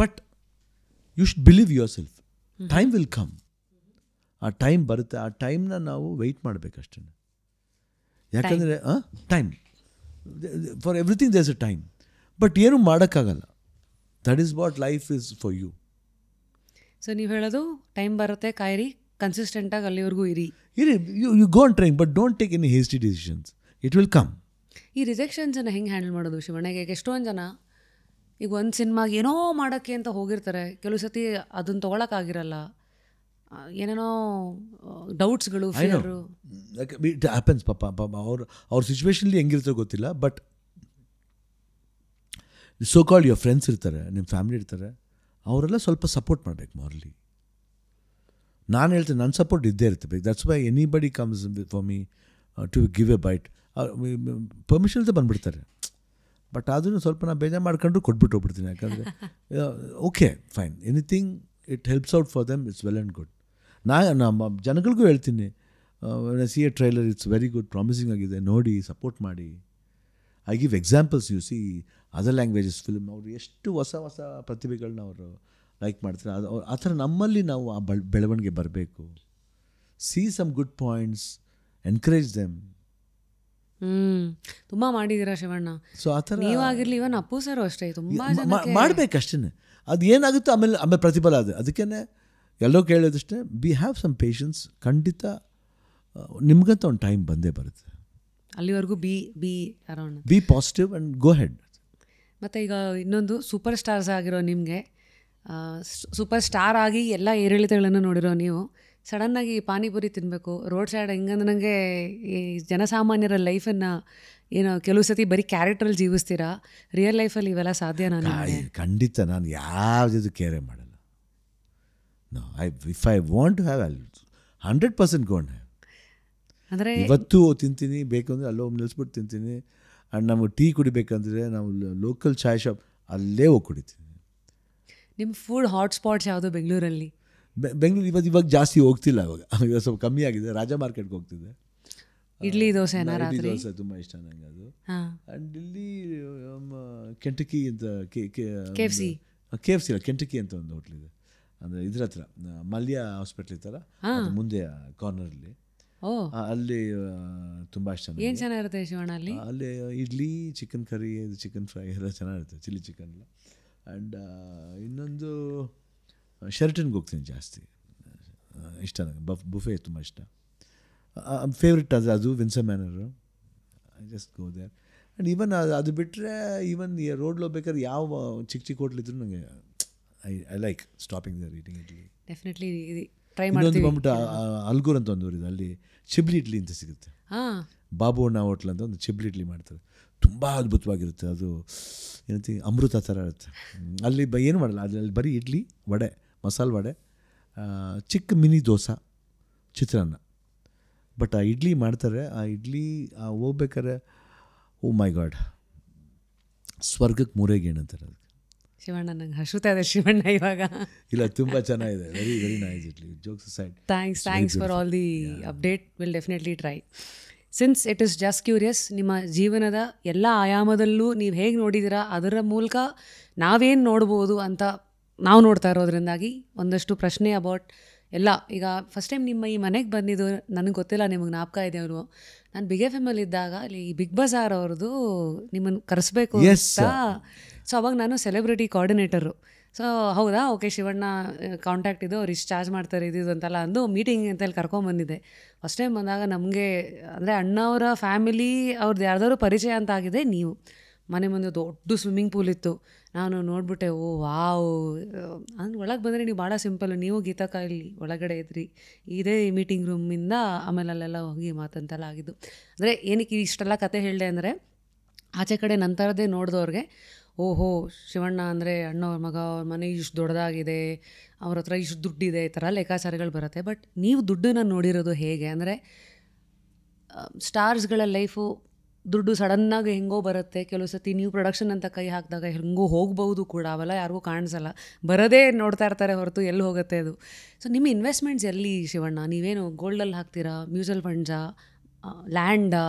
but you should believe yourself. Time will come. ಆ ಟೈಮ್ ಬರುತ್ತೆ. ಆ ಟೈಮ್ನ ನಾವು ವೆಯ್ಟ್ ಮಾಡಬೇಕಷ್ಟೇ. ಯಾಕಂದರೆ time for everything there's a time. But ಏನೂ ಮಾಡೋಕ್ಕಾಗಲ್ಲ. That is what life is for you. So ನೀವು ಹೇಳೋದು ಟೈಮ್ ಬರುತ್ತೆ, ಕಾಯಿರಿ, ಕನ್ಸಿಸ್ಟೆಂಟಾಗಿ ಅಲ್ಲಿವರೆಗೂ ಇರಿ. You go on trying, but don't take any hasty decisions. It will come. ಈ ರಿಜೆಕ್ಷನ್ಸನ್ನು ಹೆಂಗೆ ಹ್ಯಾಂಡಲ್ ಮಾಡೋದು ಶಿವಣ್ಣಗೆ? ಎಷ್ಟೊಂದು ಜನ ಈಗ ಒಂದು ಸಿನಿಮಾಗೆ ಏನೋ ಮಾಡೋಕ್ಕೆ ಅಂತ ಹೋಗಿರ್ತಾರೆ, ಕೆಲವು ಸತಿ ಅದನ್ನು ತೊಗೊಳಕ್ಕಾಗಿರಲ್ಲ, ಏನೇನೋ ಡೌಟ್ಸ್ಗಳು, ಫಿಯರು. It happens. ಪಾಪ ಅವ್ರ ಸಿಚುವೇಶನ್ಲಿ ಹೆಂಗಿರ್ತಾರೆ ಗೊತ್ತಿಲ್ಲ. But so called your friends ಇರ್ತಾರೆ, ನಿಮ್ಮ ಫ್ಯಾಮಿಲಿ ಇರ್ತಾರೆ, ಅವರೆಲ್ಲ ಸ್ವಲ್ಪ ಸಪೋರ್ಟ್ ಮಾಡಬೇಕು ಮಾರಲಿ. ನಾನು ಹೇಳ್ತೇನೆ, ನನ್ನ ಸಪೋರ್ಟ್ ಇದ್ದೇ ಇರ್ತದೆ. That's why anybody comes for me to give a bite. Permission ಅಂತ ಬಂದುಬಿಡ್ತಾರೆ. ಬಟ್ ಅದನ್ನು ಸ್ವಲ್ಪ ನಾನು ಬೇಜಾರು ಮಾಡ್ಕೊಂಡ್ರು ಕೊಟ್ಬಿಟ್ಟು ಹೋಗ್ಬಿಡ್ತೀನಿ. ಯಾಕಂದರೆ okay fine, anything it helps out for them, it's well and good. ನಮ್ಮ ಜನಗಳಿಗೂ ಹೇಳ್ತೀನಿ, C A trailer, it's very good, promising ಆಗಿದೆ, ನೋಡಿ ಸಪೋರ್ಟ್ ಮಾಡಿ. I give examples. U C other languages film, ಅವರು ಎಷ್ಟು ಹೊಸ ಹೊಸ ಪ್ರತಿಭೆಗಳನ್ನ ಅವರು ಲೈಕ್ ಮಾಡ್ತಾರೆ. ಅದು ಆ ಥರ ನಮ್ಮಲ್ಲಿ ನಾವು ಆ ಬೆಳವಣಿಗೆ ಬರಬೇಕು. See some good points, encourage them. ತುಂಬ ಮಾಡಿದ್ದೀರಾ ಶಿವಣ್ಣ. ಸೊ ಆ ಥರ ನೀವಾಗಿರಲಿ, ಇವನ್ ಅಪ್ಪು ಸರ್ ಅಷ್ಟೇ, ತುಂಬ ಮಾಡಬೇಕಷ್ಟೇ. ಅದು ಏನಾಗುತ್ತೋ ಆಮೇಲೆ ಪ್ರತಿಫಲ ಅದು. ಅದಕ್ಕೇ ಎಲ್ಲೋ ಕೇಳೋದಷ್ಟೇ, ಬಿ ಹ್ಯಾವ್ ಸಮ್ ಪೇಷನ್ಸ್. ಖಂಡಿತ ನಿಮ್ಗಂತ ಒಂದು ಟೈಮ್ ಬಂದೇ ಬರುತ್ತೆ. ಅಲ್ಲಿವರೆಗೂ be around, B positive and go head. ಮತ್ತು ಈಗ ಇನ್ನೊಂದು ಸೂಪರ್ ಸ್ಟಾರ್ಸ್ ಆಗಿರೋ ನಿಮಗೆ, ಸೂಪರ್ ಸ್ಟಾರ್ ಆಗಿ ಎಲ್ಲ ಏರಿಳಿತಗಳನ್ನು ನೋಡಿರೋ ನೀವು, ಸಡನ್ನಾಗಿ ಪಾನಿಪುರಿ ತಿನ್ನಬೇಕು ರೋಡ್ ಸೈಡ್ ಹೆಂಗಂದ್ರೆ, ನನಗೆ ಈ ಜನಸಾಮಾನ್ಯರ ಲೈಫನ್ನು ಏನೋ ಕೆಲವು ಸತಿ ಬರೀ ಕ್ಯಾರೆಕ್ಟ್ರಲ್ಲಿ ಜೀವಿಸ್ತೀರಾ, ರಿಯಲ್ ಲೈಫಲ್ಲಿ ಇವೆಲ್ಲ ಸಾಧ್ಯ? ನಾನು ಖಂಡಿತ ನಾನು ಯಾವುದಿದು ಕೇರೆ ಮಾಡಲ್ಲ. No, if I want to have 100% go and have. ಅಂದರೆ ಇವತ್ತು ತಿಂತೀನಿ, ಬೇಕು ಅಂದರೆ ಅಲ್ಲೋ ನಿಲ್ಲಿಸ್ಬಿಟ್ಟು ತಿಂತೀನಿ. ಆ್ಯಂಡ್ ನಮಗೆ ಟೀ ಕುಡಿಬೇಕಂದ್ರೆ ನಾವು ಲೋಕಲ್ ಚಾಯ್ ಶಾಪ್ ಅಲ್ಲೇ ಹೋಗಿ ಕುಡಿತೀವಿ. ನಿಮ್ಮ ಫುಡ್ ಹಾಟ್ಸ್ಪಾಟ್ಸ್ ಯಾವುದು ಬೆಂಗಳೂರಲ್ಲಿ? ಬೆಂಗಳೂರು ಇವಾಗ ಜಾಸ್ತಿ ಹೋಗ್ತಿಲ್ಲ. ಇವಾಗ ಸ್ವಲ್ಪ ಕಮ್ಮಿ ಆಗಿದೆ. ರಾಜಾ ಮಾರ್ಕೆಟ್ಗೆ ಹೋಗ್ತಿದ್ದೆ. ಇಡ್ಲಿ ದೋಸೆ ದೋಸೆ ತುಂಬ ಇಷ್ಟ ನನಗೆ ಅದು. ಆ್ಯಂಡ್ ಇಲ್ಲಿ ಕೆಂಟಕಿ ಅಂತ KFC ಇಲ್ಲ, ಕೆಂಟಕಿ ಅಂತ ಒಂದು ಹೋಟ್ಲಿದೆ. ಅಂದರೆ ಇದ್ರ ಹತ್ರ ಮಲ್ಯ ಹಾಸ್ಪಿಟ್ಲ್ ಇತ್ತಲ್ಲ, ಮುಂದೆ ಕಾರ್ನರಲ್ಲಿ, ಅಲ್ಲಿ ತುಂಬ ಇಷ್ಟ. ಏನು ಚೆನ್ನಾಗಿರುತ್ತೆ ಶಿವಣ್ಣ ಅಲ್ಲಿ? ಅಲ್ಲಿ idli, chicken curry, chicken fry ಎಲ್ಲ ಚೆನ್ನಾಗಿರುತ್ತೆ, ಚಿಲ್ಲಿ ಚಿಕನ್ ಎಲ್ಲ. ಆ್ಯಂಡ್ ಇನ್ನೊಂದು ಶೆರಟನ್ಗೆ ಹೋಗ್ತೀನಿ ಜಾಸ್ತಿ, ಇಷ್ಟ ನನಗೆ. ಬುಫೆ ತುಂಬ ಇಷ್ಟ. ಫೇವ್ರೆಟ್ ಅದು Windsor Manor. I just go there. And even ಅದು ಬಿಟ್ಟರೆ ಈವನ್ ರೋಡ್ಲಿ ಹೋಗ್ಬೇಕಾದ್ರೆ ಯಾವ ಚಿಕ್ಕ ಚಿಕ್ಕ ಹೋಟ್ಲಿದ್ರು ನನಗೆ I like stopping there eating idli. Definitely try ಮಾಡ್ತೀನಿ. ಇನ್ನೊಂದು ಬಂದ್ಬಿಟ್ಟು ಅಲ್ಗೂರ್ ಅಂತ ಒಂದು ಊರಿದೆ, ಅಲ್ಲಿ ಚಿಬ್ಲಿ ಇಡ್ಲಿ ಅಂತ ಸಿಗುತ್ತೆ. ಬಾಬು ಅಣ್ಣ ಹೋಟ್ಲ್ ಅಂತ ಒಂದು ಚಿಬ್ಲಿ ಇಡ್ಲಿ ಮಾಡ್ತಾರೆ, ತುಂಬ ಅದ್ಭುತವಾಗಿರುತ್ತೆ. ಅದು ಏನಂತೀವಿ, ಅಮೃತ ಥರ ಇರುತ್ತೆ. ಅಲ್ಲಿ ಏನು ಮಾಡಲ್ಲ, ಅಲ್ಲಿ ಬರೀ ಇಡ್ಲಿ, ವಡೆ, ಮಸಾಲೆ ವಡೆ, ಚಿಕ್ಕ ಮಿನಿ ದೋಸೆ, ಚಿತ್ರಾನ್ನ. ಬಟ್ ಆ ಇಡ್ಲಿ ಮಾಡ್ತಾರೆ. ಆ ಇಡ್ಲಿ ಹೋಗ್ಬೇಕಾದ್ರೆ ಓ ಮೈ ಗಾಡ್, ಸ್ವರ್ಗಕ್ಕೆ ಮೂರೇಗೇಣು ಅಂತಾರೆ ಅದಕ್ಕೆ. ಶಿವಣ್ಣ ನಂಗೆ ಹಸುತ್ತಾ ಇದೆ ಶಿವಣ್ಣ ಇವಾಗ. ಇಲ್ಲ, ತುಂಬ ಚೆನ್ನಾಗಿದೆ. Very very nice idli. Jokes aside, thanks for all the update. Will definitely try. Since it is just curious, ನಿಮ್ಮ ಜೀವನದ ಎಲ್ಲ ಆಯಾಮದಲ್ಲೂ ನೀವು ಹೇಗೆ ನೋಡಿದ್ದೀರಾ, ಅದರ ಮೂಲಕ ನಾವೇನು ನೋಡ್ಬೋದು ಅಂತ ನಾವು ನೋಡ್ತಾ ಇರೋದ್ರಿಂದಾಗಿ ಒಂದಷ್ಟು ಪ್ರಶ್ನೆ ಅಬೌಟ್ ಎಲ್ಲ. ಈಗ ಫಸ್ಟ್ ಟೈಮ್ ನಿಮ್ಮ ಈ ಮನೆಗೆ ಬಂದಿದ್ದು ನನಗೆ ಗೊತ್ತಿಲ್ಲ, ನಿಮಗೆ ಜ್ಞಾಪಕ ಇದೆ ಅವರು, ನಾನು ಬಿಗ್ FM ಅಲ್ಲಿ ಇದ್ದಾಗ ಅಲ್ಲಿ ಬಿಗ್ ಬಜಾರ್ ಅವ್ರದ್ದು ನಿಮ್ಮನ್ನು ಕರೆಸ್ಬೇಕು ಅಂತ. ಸೊ ಅವಾಗ ನಾನು ಸೆಲೆಬ್ರಿಟಿ ಕೋಆರ್ಡಿನೇಟರು. ಸೊ ಹೌದಾ, ಓಕೆ ಶಿವಣ್ಣ ಕಾಂಟ್ಯಾಕ್ಟ್ ಇದು, ಅವ್ರು ಇಷ್ಟು ಚಾರ್ಜ್ ಮಾಡ್ತಾರೆ ಇದು ಅಂತೆಲ್ಲ ಅಂದು ಮೀಟಿಂಗ್ ಅಂತೇಳಿ ಕರ್ಕೊಂಬಂದಿದ್ದೆ. ಫಸ್ಟ್ ಟೈಮ್ ಬಂದಾಗ ನಮಗೆ ಅಂದರೆ ಅಣ್ಣವರ ಫ್ಯಾಮಿಲಿ ಅವ್ರದ್ದು ಯಾರ್ದಾದ್ರು ಪರಿಚಯ ಅಂತ ಆಗಿದೆ. ನೀವು ಮನೆ ಮುಂದೆ ದೊಡ್ಡ ಸ್ವಿಮ್ಮಿಂಗ್ ಪೂಲ್ ಇತ್ತು. ನಾನು ನೋಡ್ಬಿಟ್ಟೆ, ಓ ವಾವ್. ಅಂದ್ರೆ ಒಳಗೆ ಬಂದರೆ ನೀವು ಭಾಳ ಸಿಂಪಲ್ಲು, ನೀವು ಗೀತಕ್ಕ ಇಲ್ಲಿ ಒಳಗಡೆ ಇದ್ರಿ, ಇದೇ ಮೀಟಿಂಗ್ ರೂಮಿಂದ ಆಮೇಲೆ ಅಲ್ಲೆಲ್ಲ ಹೋಗಿ ಮಾತಂತೆಲ್ಲ ಆಗಿದ್ದು. ಅಂದರೆ ಏನಕ್ಕೆ ಇಷ್ಟೆಲ್ಲ ಕತೆ ಹೇಳಿದೆ ಅಂದರೆ, ಆಚೆ ಕಡೆ ನಂತರದೇ ನೋಡಿದವ್ರಿಗೆ ಓಹೋ ಶಿವಣ್ಣ ಅಂದರೆ ಅಣ್ಣವ್ರ ಮಗ, ಅವ್ರ ಮನೆ ಇಷ್ಟು ದೊಡ್ಡದಾಗಿದೆ, ಅವ್ರ ಹತ್ರ ಇಷ್ಟು ದುಡ್ಡಿದೆ, ಈ ಥರ ಲೆಕ್ಕಾಚಾರಗಳು ಬರುತ್ತೆ. ಬಟ್ ನೀವು ದುಡ್ಡನ್ನು ನೋಡಿರೋದು ಹೇಗೆ ಅಂದರೆ, ಸ್ಟಾರ್ಸ್ಗಳ ಲೈಫು ದುಡ್ಡು ಸಡನ್ನಾಗಿ ಹೆಂಗೋ ಬರುತ್ತೆ, ಕೆಲವು ಸತಿ ನ್ಯೂ ಪ್ರೊಡಕ್ಷನ್ ಅಂತ ಕೈ ಹಾಕಿದಾಗ ಹೆಂಗೋ ಹೋಗ್ಬೋದು ಕೂಡ, ಅವೆಲ್ಲ ಯಾರಿಗೂ ಕಾಣಿಸಲ್ಲ, ಬರೋದೇ ನೋಡ್ತಾ ಇರ್ತಾರೆ ಹೊರತು ಎಲ್ಲಿ ಹೋಗುತ್ತೆ ಅದು. ಸೊ ನಿಮ್ಮ ಇನ್ವೆಸ್ಟ್ಮೆಂಟ್ಸ್ ಎಲ್ಲಿ ಶಿವಣ್ಣ? ನೀವೇನು ಗೋಲ್ಡಲ್ಲಿ ಹಾಕ್ತೀರಾ, ಮ್ಯೂಚುವಲ್ ಫಂಡ್ಸಾ, ಲ್ಯಾಂಡಾ,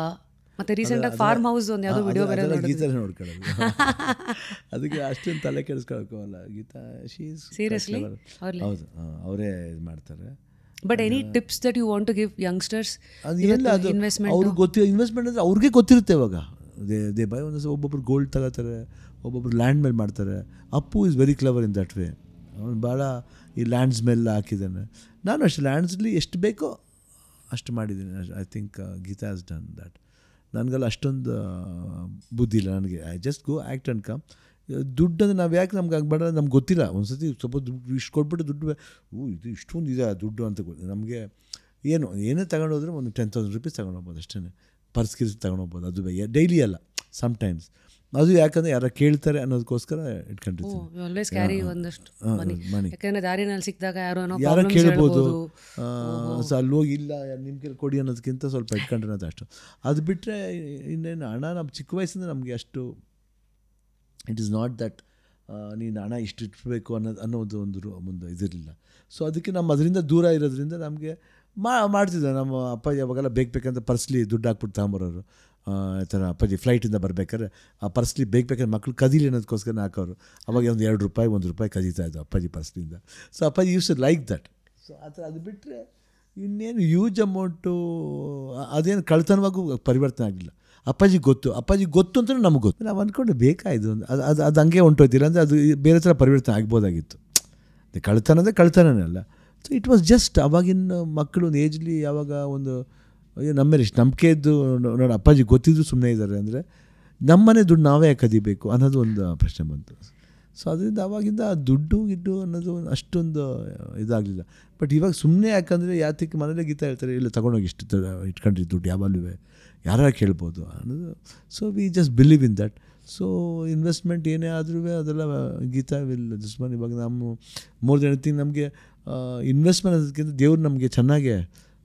ಮತ್ತೆ ರೀಸೆಂಟಾಗಿ ಫಾರ್ಮ್ ಹೌಸ್ ಒಂದು ಯಾವುದೋ ವಿಡಿಯೋ ಬೇರೆ ಗೀತಾನೇ ನೋಡ್ಕೊಳ್ಳೋದು. ಅದಕ್ಕೆ ಅಷ್ಟೊಂದು ತಲೆ ಕೆಡಿಸ್ಕೊಳಕೋಲ್ಲ ಗೀತಾ. ಸೀರಿಯಸ್ಲಿ ಹೌದು, ಅವರೇ ಇದು ಮಾಡ್ತಾರೆ. But any tips that you want to give youngsters? ಅದೆಲ್ಲ ಅದು ಅವ್ರಿಗೆ ಗೊತ್ತಿರೋ ಇನ್ವೆಸ್ಟ್ಮೆಂಟ್ ಅಂದರೆ ಅವ್ರಿಗೆ ಗೊತ್ತಿರುತ್ತೆ. ಇವಾಗ ದೇ ಬೈ ಒಂದು ಒಬ್ಬೊಬ್ರು ಗೋಲ್ಡ್ ತಗೋತಾರೆ, ಒಬ್ಬೊಬ್ರು ಲ್ಯಾಂಡ್ ಮೇಲೆ ಮಾಡ್ತಾರೆ. Appu is very clever in that way. ಅವನು ಭಾಳ ಈ ಲ್ಯಾಂಡ್ಸ್ ಮೇಲೆ ಹಾಕಿದ್ದಾನೆ. ನಾನು ಅಷ್ಟು ಲ್ಯಾಂಡ್ಸಲ್ಲಿ ಎಷ್ಟು ಬೇಕೋ ಅಷ್ಟು ಮಾಡಿದ್ದೀನಿ. I think Geetha has done that. ನನಗೆಲ್ಲ ಅಷ್ಟೊಂದು ಬುದ್ಧಿ ಇಲ್ಲ ನನಗೆ. I just go act and come. ದುಡ್ಡು ಅಂದರೆ ನಾವು ಯಾಕೆ ನಮ್ಗೆ ಆಗ್ಬೇಡ, ನಮ್ಗೆ ಗೊತ್ತಿಲ್ಲ. ಒಂದು ಸತಿ ಸ್ವಲ್ಪ ದುಡ್ಡು ಇಷ್ಟು ಕೊಟ್ಬಿಟ್ಟು ದುಡ್ಡು ಇದು ಇಷ್ಟೊಂದು ಇದೆ ದುಡ್ಡು ಅಂತ ನಮಗೆ ಏನೇ ತಗೊಂಡೋದ್ರೆ ಒಂದು 10,000 ರೂಪೀಸ್ ತಗೊಂಡೋಗ್ಬೋದು ಅಷ್ಟೇ. ಪರ್ಸ್ ಗಿರ್ಸ್ ತಗೊಂಡೋಗ್ಬೋದು. ಅದು ಡೈಲಿ ಅಲ್ಲ, ಸಮ್ಟೈಮ್ಸ್. ಅದು ಯಾಕಂದರೆ ಯಾರು ಕೇಳ್ತಾರೆ ಅನ್ನೋದಕ್ಕೋಸ್ಕರ ಇಟ್ಕೊಂಡಿರ್ತೀವಿ ಒಂದಷ್ಟು ಮನಿ. ಯಾಕಂದರೆ ದಾರಿನಲ್ಲಿ ಸಿಕ್ಕಿದಾಗ ಯಾರೋ ಕೇಳ್ಬೋದು. ಸೊ ಅಲ್ಲಿ ಹೋಗಿ ಇಲ್ಲ ನಿಮ್ಮ ಕೈಲಿ ಕೊಡಿ ಅನ್ನೋದಕ್ಕಿಂತ ಸ್ವಲ್ಪ ಇಟ್ಕೊಂಡ್ರೆ ಅಷ್ಟು. ಅದು ಬಿಟ್ಟರೆ ಇನ್ನೇನು ಹಣ ನಮ್ಮ ಚಿಕ್ಕ ವಯಸ್ಸಿಂದ ನಮಗೆ ಅಷ್ಟು ಇಟ್ ಈಸ್ ನಾಟ್ ದಟ್ ನೀನು ಹಣ ಇಷ್ಟು ಇಟ್ಬೇಕು ಅನ್ನೋದು ಒಂದು ಇದಿರಲಿಲ್ಲ. ಸೊ ಅದಕ್ಕೆ ನಮ್ಮ ಅದರಿಂದ ದೂರ ಇರೋದ್ರಿಂದ ನಮಗೆ ಮಾಡ್ತಿದ್ದೆ. ನಮ್ಮ ಅಪ್ಪಾಜಿ ಅವಾಗೆಲ್ಲ ಬೇಕಂತ ಪರ್ಸ್ಲಿ ದುಡ್ಡು ಹಾಕ್ಬಿಟ್ಟು ತಗೊಂಬರೋರು. ಈ ಥರ ಅಪ್ಪಾಜಿ ಫ್ಲೈಟಿಂದ ಬರ್ಬೇಕಾದ್ರೆ ಆ ಪರ್ಸ್ಲಿ ಬೇಕಾದ್ರೆ ಮಕ್ಕಳು ಕದೀಲಿ ಅನ್ನೋದಕ್ಕೋಸ್ಕರ ಹಾಕೋರು. ಅವಾಗ ಒಂದು ₹2 ಕದೀತಾ ಇದ್ದು ಅಪ್ಪಾಜಿ ಪರ್ಸ್ಲಿಂದ. So Appaji used to like that. So ಆ ಥರ. ಅದು ಬಿಟ್ಟರೆ ಇನ್ನೇನು ಹ್ಯೂಜ್ ಅಮೌಂಟು ಅದೇನು ಕಳ್ತನವಾಗೂ ಪರಿವರ್ತನೆ ಆಗಲಿಲ್ಲ. ಅಪ್ಪಾಜಿ ಗೊತ್ತು ಅಂತ ನಮಗೆ ಗೊತ್ತು. ನಾವು ಅಂದ್ಕೊಂಡು ಬೇಕಾಯಿತು ಅದು ಹಂಗೆ ಹೊಂಟೋಯ್ತಿಲ್ಲ ಅಂದರೆ ಅದು ಬೇರೆ ಥರ ಪರಿವರ್ತನೆ ಆಗ್ಬೋದಾಗಿತ್ತು. ಕಳ್ತನನೇ ಅಲ್ಲ. ಸೊ ಇಟ್ ವಾಸ್ ಜಸ್ಟ್ ಅವಾಗಿನ ಮಕ್ಕಳು ಒಂದು ಏಜ್ಲಿ ಯಾವಾಗ ಒಂದು ನಮ್ಮ ಮೇಲೆ ಇಷ್ಟು ನಂಬಿಕೆ ಇದ್ದು ನೋಡಿ ಅಪ್ಪಾಜಿ ಗೊತ್ತಿದ್ರು ಸುಮ್ಮನೆ ಇದ್ದಾರೆ ಅಂದರೆ ನಮ್ಮನೆ ದುಡ್ಡು ನಾವೇ ಕದಿಬೇಕು ಅನ್ನೋದು ಒಂದು ಪ್ರಶ್ನೆ ಬಂತು. ಸೊ ಅದರಿಂದ ಆವಾಗಿಂದ ದುಡ್ಡು ಅನ್ನೋದು ಅಷ್ಟೊಂದು ಇದಾಗಲಿಲ್ಲ. ಬಟ್ ಇವಾಗ ಸುಮ್ಮನೆ ಯಾಕಂದರೆ ಯಾತಕ್ಕೆ ಮನೇಲೆ ಗೀತಾ ಹೇಳ್ತಾರೆ, ಇಲ್ಲ ತಗೊಂಡೋಗಿ ಇಷ್ಟು ಇಟ್ಕೊಂಡ್ರಿ ದುಡ್ಡು ಯಾವಾಗಲೂ ಯಾರು ಕೇಳ್ಬೋದು ಅನ್ನೋದು. So we just believe in that. So investment ಏನೇ ಆದ್ರೂ ಅದೆಲ್ಲ ಗೀತಾ ವಿಲ್ ದುಸ್ಮಾನ್. ಇವಾಗ ನಮ್ಮ ಮೋರ್ ದೆನ್ ಎನಿಥಿಂಗ್ ನಮಗೆ ಇನ್ವೆಸ್ಟ್ಮೆಂಟ್ ಅನ್ನೋದಕ್ಕಿಂತ ದೇವ್ರು ನಮಗೆ ಚೆನ್ನಾಗೆ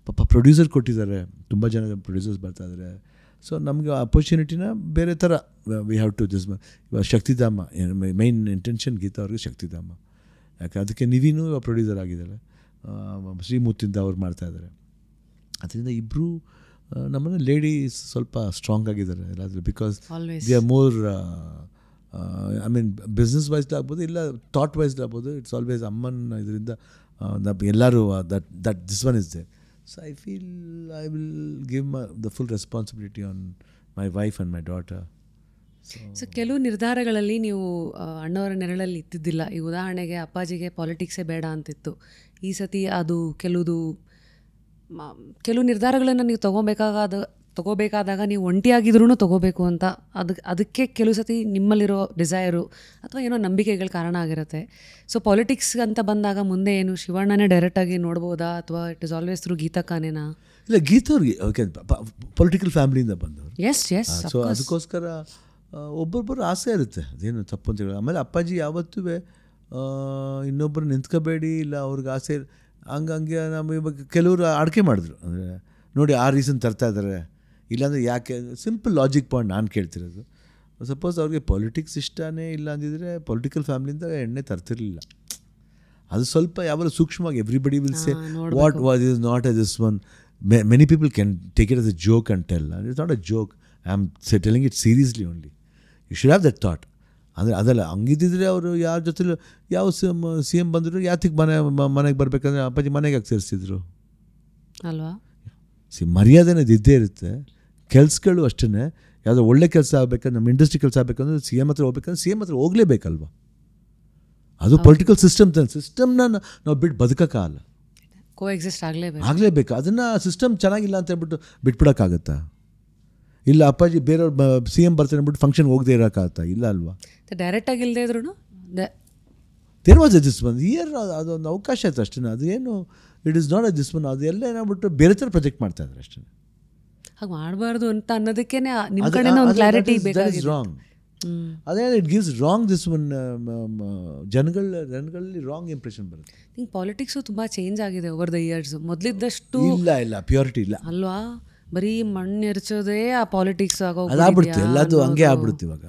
ಪಾಪ ಪ್ರೊಡ್ಯೂಸರ್ ಕೊಟ್ಟಿದ್ದಾರೆ. ತುಂಬ ಜನ ಪ್ರೊಡ್ಯೂಸರ್ಸ್ ಬರ್ತಾಯಿದ್ದಾರೆ. ಸೊ ನಮಗೆ ಅಪರ್ಚುನಿಟಿನ ಬೇರೆ ಥರ ವಿ ಹ್ಯಾವ್ ಟು ಇವಾಗ ಶಕ್ತಿಧಾಮ ಮೈನ್ ಇಂಟೆನ್ಷನ್ ಗೀತಾ ಅವ್ರಿಗೆ ಶಕ್ತಿಧಾಮ. ಯಾಕೆ ಅದಕ್ಕೆ ನಿವೀನು ಪ್ರೊಡ್ಯೂಸರ್ ಆಗಿದ್ದಾರೆ, ಶ್ರೀಮೂರ್ತಿಂದ ಅವ್ರು ಮಾಡ್ತಾಯಿದ್ದಾರೆ. ಅದರಿಂದ ಇಬ್ಬರು ನಮ್ಮನೆ ಲೇಡೀಸ್ ಸ್ವಲ್ಪ ಸ್ಟ್ರಾಂಗ್ ಆಗಿದ್ದಾರೆ ಎಲ್ಲಾದರೂ. Because they are more I mean business wised ಆಗ್ಬೋದು, ಇಲ್ಲ ಥಾಟ್ ವೈಸ್ಡ್ ಆಗ್ಬೋದು. ಇಟ್ಸ್ ಆಲ್ವೇಸ್ ಅಮ್ಮನ ಇದರಿಂದ ಎಲ್ಲರೂ that this one is there. So I feel I will give the full responsibility on my wife and my daughter. So ಕೆಲವು ನಿರ್ಧಾರಗಳಲ್ಲಿ ನೀವು ಅಣ್ಣವರ ನೆರಳಲ್ಲಿ ಇತ್ತಿದ್ದಿಲ್ಲ. ಈ ಉದಾಹರಣೆಗೆ ಅಪ್ಪಾಜಿಗೆ ಪಾಲಿಟಿಕ್ಸೇ ಬೇಡ ಅಂತಿತ್ತು. ಈ ಸತಿ ಅದು ಕೆಲವು ನಿರ್ಧಾರಗಳನ್ನು ನೀವು ತಗೋಬೇಕಾದಾಗ ನೀವು ಒಂಟಿಯಾಗಿದ್ರೂ ತಗೋಬೇಕು ಅಂತ ಅದಕ್ಕೆ ಕೆಲವು ಸತಿ ನಿಮ್ಮಲ್ಲಿರೋ ಡಿಸೈರು ಅಥವಾ ಏನೋ ನಂಬಿಕೆಗಳ ಕಾರಣ ಆಗಿರುತ್ತೆ. ಸೊ ಪಾಲಿಟಿಕ್ಸ್ ಅಂತ ಬಂದಾಗ ಮುಂದೆ ಏನು ಶಿವಣ್ಣನೇ ಡೈರೆಕ್ಟಾಗಿ ನೋಡ್ಬೋದಾ ಅಥವಾ ಇಟ್ ಇಸ್ ಆಲ್ವೇಸ್ ಥ್ರೂ ಗೀತಕ್ಕನೇನಾ? ಇಲ್ಲ, ಗೀತವ್ರಿಗೆ ಓಕೆ ಪೊಲಿಟಿಕಲ್ ಫ್ಯಾಮಿಲಿಯಿಂದ ಬಂದವರು. ಎಸ್. ಸೊ ಅದಕ್ಕೋಸ್ಕರ ಒಬ್ಬೊಬ್ಬರು ಆಸೆ ಇರುತ್ತೆ, ಅದೇನು ತಪ್ಪು ಅಂತ ಹೇಳಿ. ಆಮೇಲೆ ಅಪ್ಪಾಜಿ ಯಾವತ್ತೂ ಇನ್ನೊಬ್ಬರು ನಿಂತ್ಕೋಬೇಡಿ, ಇಲ್ಲ ಅವ್ರಿಗೆ ಆಸೆ ಹಂಗೆ ನಮ್ಮ ಇವಾಗ ಕೆಲವರು ಆಡ್ಕೆ ಮಾಡಿದ್ರು. ಅಂದರೆ ನೋಡಿ ಆ ರೀಸನ್ ತರ್ತಾ ಇದ್ದಾರೆ, ಇಲ್ಲಾಂದರೆ ಯಾಕೆ ಸಿಂಪಲ್ ಲಾಜಿಕ್ ಪಾಯಿಂಟ್ ನಾನು ಕೇಳ್ತಿರೋದು. ಸಪೋಸ್ ಅವ್ರಿಗೆ ಪಾಲಿಟಿಕ್ಸ್ ಇಷ್ಟನೇ ಇಲ್ಲ ಅಂದಿದ್ರೆ ಪೊಲಿಟಿಕಲ್ ಫ್ಯಾಮಿಲಿಯಿಂದ ಎಣ್ಣೆ ತರ್ತಿರಲಿಲ್ಲ. ಅದು ಸ್ವಲ್ಪ ಯಾವಾಗ ಸೂಕ್ಷ್ಮವಾಗಿ everybody will say what was is not a this one. Many people can take it as a joke and tell. It's not a joke, I am telling it seriously only. You should have that thought. ಅಂದರೆ ಅದಲ್ಲ ಹಂಗಿದ್ದಿದ್ರೆ ಅವರು ಯಾರ ಜೊತೆ ಯಾವ C M ಬಂದರು ಯಾತಕ್ಕೆ ಮನೆಗೆ ಬರಬೇಕಂದ್ರೆ ಅಪ್ಪಾಜಿ ಮನೆಗೆ ಯಾಕೆ ಸೇರಿಸ್ತಿದ್ರು ಅಲ್ವಾ? ಮರ್ಯಾದೆ ಅನ್ನೋದು ಇದ್ದೇ ಇರುತ್ತೆ. ಕೆಲ್ಸಗಳು ಅಷ್ಟೇ. ಯಾವುದೋ ಒಳ್ಳೆ ಕೆಲಸ ಆಗಬೇಕಂದ್ರೆ, ನಮ್ಮ ಇಂಡಸ್ಟ್ರಿ ಕೆಲಸ ಆಗಬೇಕಂದ್ರೆ ಸಿ ಎಮ್ ಹತ್ರ ಹೋಗ್ಬೇಕಂದ್ರೆ ಸಿ ಎಮ್ ಹತ್ರ ಹೋಗಲೇಬೇಕಲ್ವ. ಅದು ಪೊಲಿಟಿಕಲ್ ಸಿಸ್ಟಮ್ನ ನಾವು ಬಿಟ್ಟು ಬದುಕೋಕ್ಕಾಗಲ್ಲ, ಕೋಎಕ್ಸಿಸ್ಟ್ ಆಗಲೇಬೇಕು. ಅದನ್ನು ಸಿಸ್ಟಮ್ ಚೆನ್ನಾಗಿಲ್ಲ ಅಂತ ಹೇಳ್ಬಿಟ್ಟು ಬಿಟ್ಬಿಡೋಕ್ಕಾಗತ್ತಾ? ಇಲ್ಲ ಅಪ್ಪಾಜಿ ಬೇರೆಯವ್ರು ಸಿ ಎಮ್ ಬರ್ತಾರೆ ಅಂದ್ಬಿಟ್ಟು ಫಂಕ್ಷನ್ಗೆ ಹೋಗದೆ ಇರೋಕ್ಕಾಗತ್ತಾ? ಇಲ್ಲ ಅಲ್ವಾ? ಡೈರೆಕ್ಟಾಗಿ ಇಲ್ಲದೆ ಇದ್ರು there was a this one year, ಅದೊಂದು ಅವಕಾಶ ಆಯಿತು ಅಷ್ಟೇ. ಅದೇನು it is not a this one. ಅದೆಲ್ಲ ಏನಾಗ್ಬಿಟ್ಟು ಬೇರೆ ಥರ ಪ್ರೊಜೆಕ್ಟ್ ಮಾಡ್ತಾಯಿದ್ರು ಅಷ್ಟೇ. ಹಾಗೆ ಮಾಡಬಾರ್ದು ಅಂತ ಅನ್ನೋದಕ್ಕೆ ನಿಮ್ಮ ಕಡೆಯಿಂದ ಒಂದು ಕ್ಲಾರಿಟಿ ಬೇಕಾಗಿದೆ. ರಾಂಗ್. ಅದೇ it gives wrong this one. ಜನಗಳಲ್ಲಿ ರಾಂಗ್ ಇಂಪ್ರೆಷನ್ ಬರುತ್ತೆ. ಥಿಂಕ್ ಪಾಲಿಟಿಕ್ಸು ತುಂಬ ಚೇಂಜ್ ಆಗಿದೆ ಓವರ್ ದ ಇಯರ್ಸ್. ಮೊದಲಿದ್ದಷ್ಟು ಇಲ್ಲ ಪ್ಯೂರಿಟಿ ಇಲ್ಲ ಅಲ್ವಾ? ಬರೀ ಮಣ್ಣು ಎರ್ಚೋದೇ ಆ ಪಾಲಿಟಿಕ್ಸ್ ಅದಾಗ್ಬಿಡುತ್ತೆ, ಎಲ್ಲದು ಹಂಗೆ ಆಗ್ಬಿಡುತ್ತೆ ಇವಾಗ.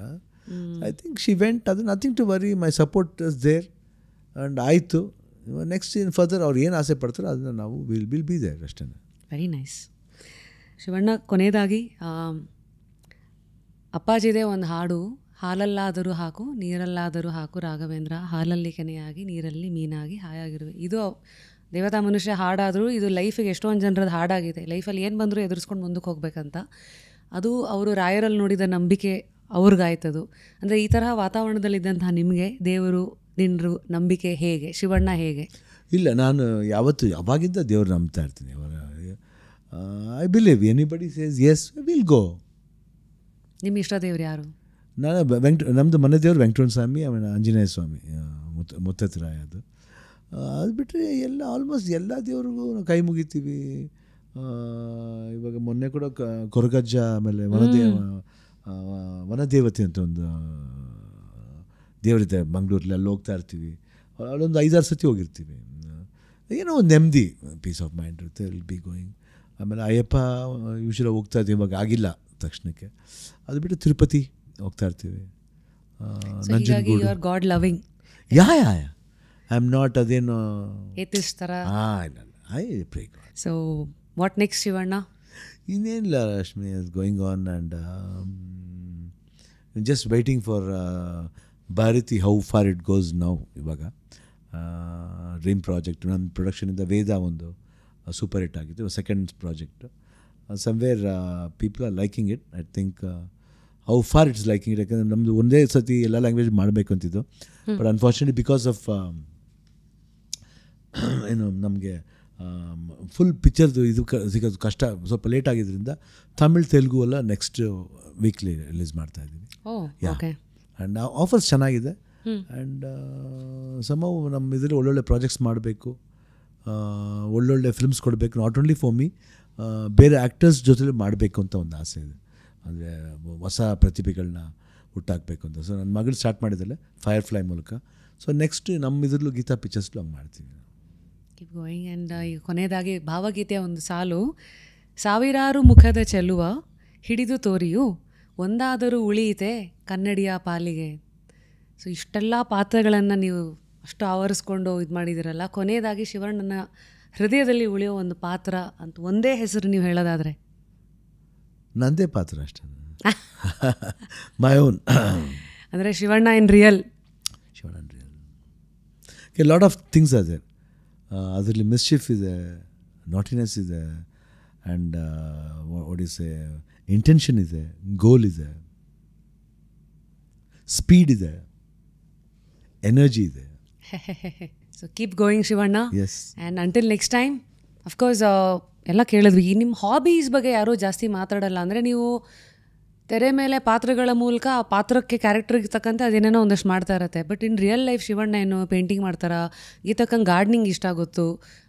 ಐ ಥಿಂಕ್ ಶಿ ವೆಂಟ್, ಅದು nothing to worry, my support is there and ಆಯಿತು. ನೆಕ್ಸ್ಟ್ ಇನ್ ಫರ್ದರ್ ಅವ್ರು ಏನು ಆಸೆ ಪಡ್ತಾರೋ ಅದನ್ನು ನಾವು ವಿಲ್ ಬಿ ದೇರ್ ಅಷ್ಟೇ. Very nice. ಶಿವಣ್ಣ, ಕೊನೆಯದಾಗಿ ಅಪ್ಪಾಜಿದೇ ಒಂದು ಹಾಡು, ಹಾಲಲ್ಲಾದರೂ ಹಾಕು ನೀರಲ್ಲಾದರೂ ಹಾಕು ರಾಘವೇಂದ್ರ, ಹಾಲಲ್ಲಿ ಕೆನೆಯಾಗಿ ನೀರಲ್ಲಿ ಮೀನಾಗಿ ಹಾಯಾಗಿರುವೆ. ಇದು ದೇವತಾ ಮನುಷ್ಯ ಹಾಡಾದರೂ ಇದು ಲೈಫಿಗೆ ಎಷ್ಟೊಂದು ಜನರದ್ದು ಹಾಡಾಗಿದೆ. ಲೈಫಲ್ಲಿ ಏನು ಬಂದರೂ ಎದುರಿಸ್ಕೊಂಡು ಮುಂದಕ್ಕೆ ಹೋಗ್ಬೇಕಂತ. ಅದು ಅವರು ರಾಯರಲ್ಲಿ ನೋಡಿದ ನಂಬಿಕೆ ಅವ್ರಿಗಾಯ್ತದು. ಅಂದರೆ ಈ ತರಹ ವಾತಾವರಣದಲ್ಲಿದ್ದಂತಹ ನಿಮಗೆ ದೇವರು ದಿನರು ನಂಬಿಕೆ ಹೇಗೆ, ಶಿವಣ್ಣ ಹೇಗೆ? ಇಲ್ಲ, ನಾನು ಯಾವಾಗಿಂದ ದೇವ್ರು ನಂಬ್ತಾ ಇರ್ತೀನಿ. I believe anybody says yes will go. ನಿಮ್ಮ ಇಷ್ಟ ದೇವ್ರು ಯಾರು? ನಾನು ನಮ್ಮದು ಮನೆ ದೇವರು ವೆಂಕಟರಮಣ ಸ್ವಾಮಿ, ಆಮೇಲೆ ಆಂಜನೇಯ ಸ್ವಾಮಿ, ಮುತ್ತತ್ರಾಯ. ಅದು ಬಿಟ್ಟರೆ ಆಲ್ಮೋಸ್ಟ್ ಎಲ್ಲ ದೇವ್ರಿಗೂ ನಾವು ಕೈ ಮುಗಿತೀವಿ. ಇವಾಗ ಮೊನ್ನೆ ಕೂಡ ಕೊರಗಜ್ಜ, ಆಮೇಲೆ ವನದೇವತೆ ಅಂತ ಒಂದು ದೇವರಿದೆ ಮಂಗಳೂರಲ್ಲಿ, ಅಲ್ಲಿ ಹೋಗ್ತಾ ಇರ್ತೀವಿ. ಅಲ್ಲೊಂದು 5-6 ಸತಿ ಹೋಗಿರ್ತೀವಿ. ಏನೋ ಒಂದು ನೆಮ್ಮದಿ, ಪೀಸ್ ಆಫ್ ಮೈಂಡ್ ಇರುತ್ತೆ, ವಿಲ್ ಬಿ ಗೋಯಿಂಗ್. ಆಮೇಲೆ ಅಯ್ಯಪ್ಪ ಯೂಶಲಿ ಹೋಗ್ತಾ ಇರ್ತೀವಿ, ಇವಾಗ ಆಗಿಲ್ಲ ತಕ್ಷಣಕ್ಕೆ. ಅದು ಬಿಟ್ಟು ತಿರುಪತಿ ಹೋಗ್ತಾ ಇರ್ತೀವಿ. God loving. Yeah I am not ಅದೇನು ಏತಿಸ್ಟ್ ಥರ. I pray God. So what next Shivanna? ಇನ್ನೇನಿಲ್ಲ Rashmi, is going on and just waiting for Bharathi how for it goes now. ಇವಾಗ ಡ್ರೀಮ್ ಪ್ರಾಜೆಕ್ಟ್ ನನ್ನ ಪ್ರೊಡಕ್ಷನಿಂದ ವೇದ ಒಂದು ಸೂಪರ್ ಹಿಟ್ ಆಗಿತ್ತು, second project. Somewhere people are liking it. I think how far it's liking it. ಯಾಕಂದರೆ ನಮ್ಮದು ಒಂದೇ ಸತಿ ಎಲ್ಲ ಲ್ಯಾಂಗ್ವೇಜ್ ಮಾಡಬೇಕು ಅಂತಿದ್ದು, ಬಟ್ ಅನ್ಫಾರ್ಚುನೇಟ್ಲಿ ಬಿಕಾಸ್ ಆಫ್ ಏನು ನಮಗೆ ಫುಲ್ ಪಿಕ್ಚರ್ದು ಇದು ಸಿಗೋದು ಕಷ್ಟ, ಸ್ವಲ್ಪ ಲೇಟ್ ಆಗಿದ್ದರಿಂದ ತಮಿಳ್ ತೆಲುಗು ಎಲ್ಲ ನೆಕ್ಸ್ಟ್ ವೀಕ್ಲಿ ರಿಲೀಸ್ ಮಾಡ್ತಾಯಿದ್ದೀವಿ. ಆ್ಯಂಡ್ ಆಫರ್ಸ್ ಚೆನ್ನಾಗಿದೆ. ಆ್ಯಂಡ್ ಸಮ್ಹೌ ನಮ್ಮ ಇದರಲ್ಲಿ ಒಳ್ಳೊಳ್ಳೆ ಪ್ರಾಜೆಕ್ಟ್ಸ್ ಮಾಡಬೇಕು, ಒಳ್ಳೊಳ್ಳೆ ಫಿಲ್ಮ್ಸ್ ಕೊಡಬೇಕು. ನಾಟ್ ಓನ್ಲಿ ಫಾರ್ ಮೀ, ಬೇರೆ ಆ್ಯಕ್ಟರ್ಸ್ ಜೊತೆಲಿ ಮಾಡಬೇಕು ಅಂತ ಒಂದು ಆಸೆ ಇದೆ. ಅಂದರೆ ಹೊಸ ಪ್ರತಿಭೆಗಳನ್ನ ಹುಟ್ಟಾಕಬೇಕು ಅಂತ. ಸೊ ನನ್ನ ಮಗಳು ಸ್ಟಾರ್ಟ್ ಮಾಡಿದ್ದಾಳೆ ಫೈರ್ಫ್ಲೈ ಮೂಲಕ. ಸೊ ನೆಕ್ಸ್ಟ್ ನಮ್ಮ ಇದರಲ್ಲೂ ಗೀತಾ ಪಿಕ್ಚರ್ಸ್ಲು ಹಂಗೆ ಮಾಡ್ತೀವಿ. Keep going. ಆ್ಯಂಡ್ ಕೊನೆಯದಾಗಿ ಭಾವಗೀತೆಯ ಒಂದು ಸಾಲು, ಸಾವಿರಾರು ಮುಖದ ಚೆಲುವ ಹಿಡಿದು ತೋರಿಯು ಒಂದಾದರೂ ಉಳಿಯಿತೆ ಕನ್ನಡಿಯ ಪಾಲಿಗೆ. ಸೊ ಇಷ್ಟೆಲ್ಲ ಪಾತ್ರಗಳನ್ನು ನೀವು ಅಷ್ಟು ಆವರಿಸ್ಕೊಂಡು ಇದು ಮಾಡಿದ್ದೀರಲ್ಲ, ಕೊನೆಯದಾಗಿ ಶಿವಣ್ಣನ ಹೃದಯದಲ್ಲಿ ಉಳಿಯೋ ಒಂದು ಪಾತ್ರ ಅಂತ ಒಂದೇ ಹೆಸರು ನೀವು ಹೇಳೋದಾದರೆ? ನಂದೇ ಪಾತ್ರ ಅಷ್ಟೇ, ಮೈ ಓನ್. ಅಂದರೆ Shivanna in real. Shivanna in real. Lot of things ಅದೇ ಅದರಲ್ಲಿ. ಮಿಸ್ಚಿಫ್ ಇದೆ, ನಾಟಿನೆಸ್ ಇದೆ, and what is a intention ಇದೆ, ಗೋಲ್ ಇದೆ, ಸ್ಪೀಡ್ ಇದೆ, ಎನರ್ಜಿ ಇದೆ. So keep going Shivanna. Yes. And until next time. Of course ಎಲ್ಲ ಕೇಳಿದ್ವಿ. ನಿಮ್ಮ ಹಾಬೀಸ್ ಬಗ್ಗೆ ಯಾರೂ ಜಾಸ್ತಿ ಮಾತಾಡಲ್ಲ. ಅಂದರೆ ನೀವು ತೆರೆ ಮೇಲೆ ಪಾತ್ರಗಳ ಮೂಲಕ ಆ ಪಾತ್ರಕ್ಕೆ ಕ್ಯಾರೆಕ್ಟರ್ಗೆ ತಕ್ಕಂತೆ ಅದೇನೇನೋ ಒಂದಷ್ಟು ಮಾಡ್ತಾ ಇರತ್ತೆ. But in real life Shivanna ಏನು ಪೇಂಟಿಂಗ್ ಮಾಡ್ತಾರ, ಗೀತಕ್ಕಂಗೆ ಗಾರ್ಡನಿಂಗ್ ಇಷ್ಟ ಗೊತ್ತು.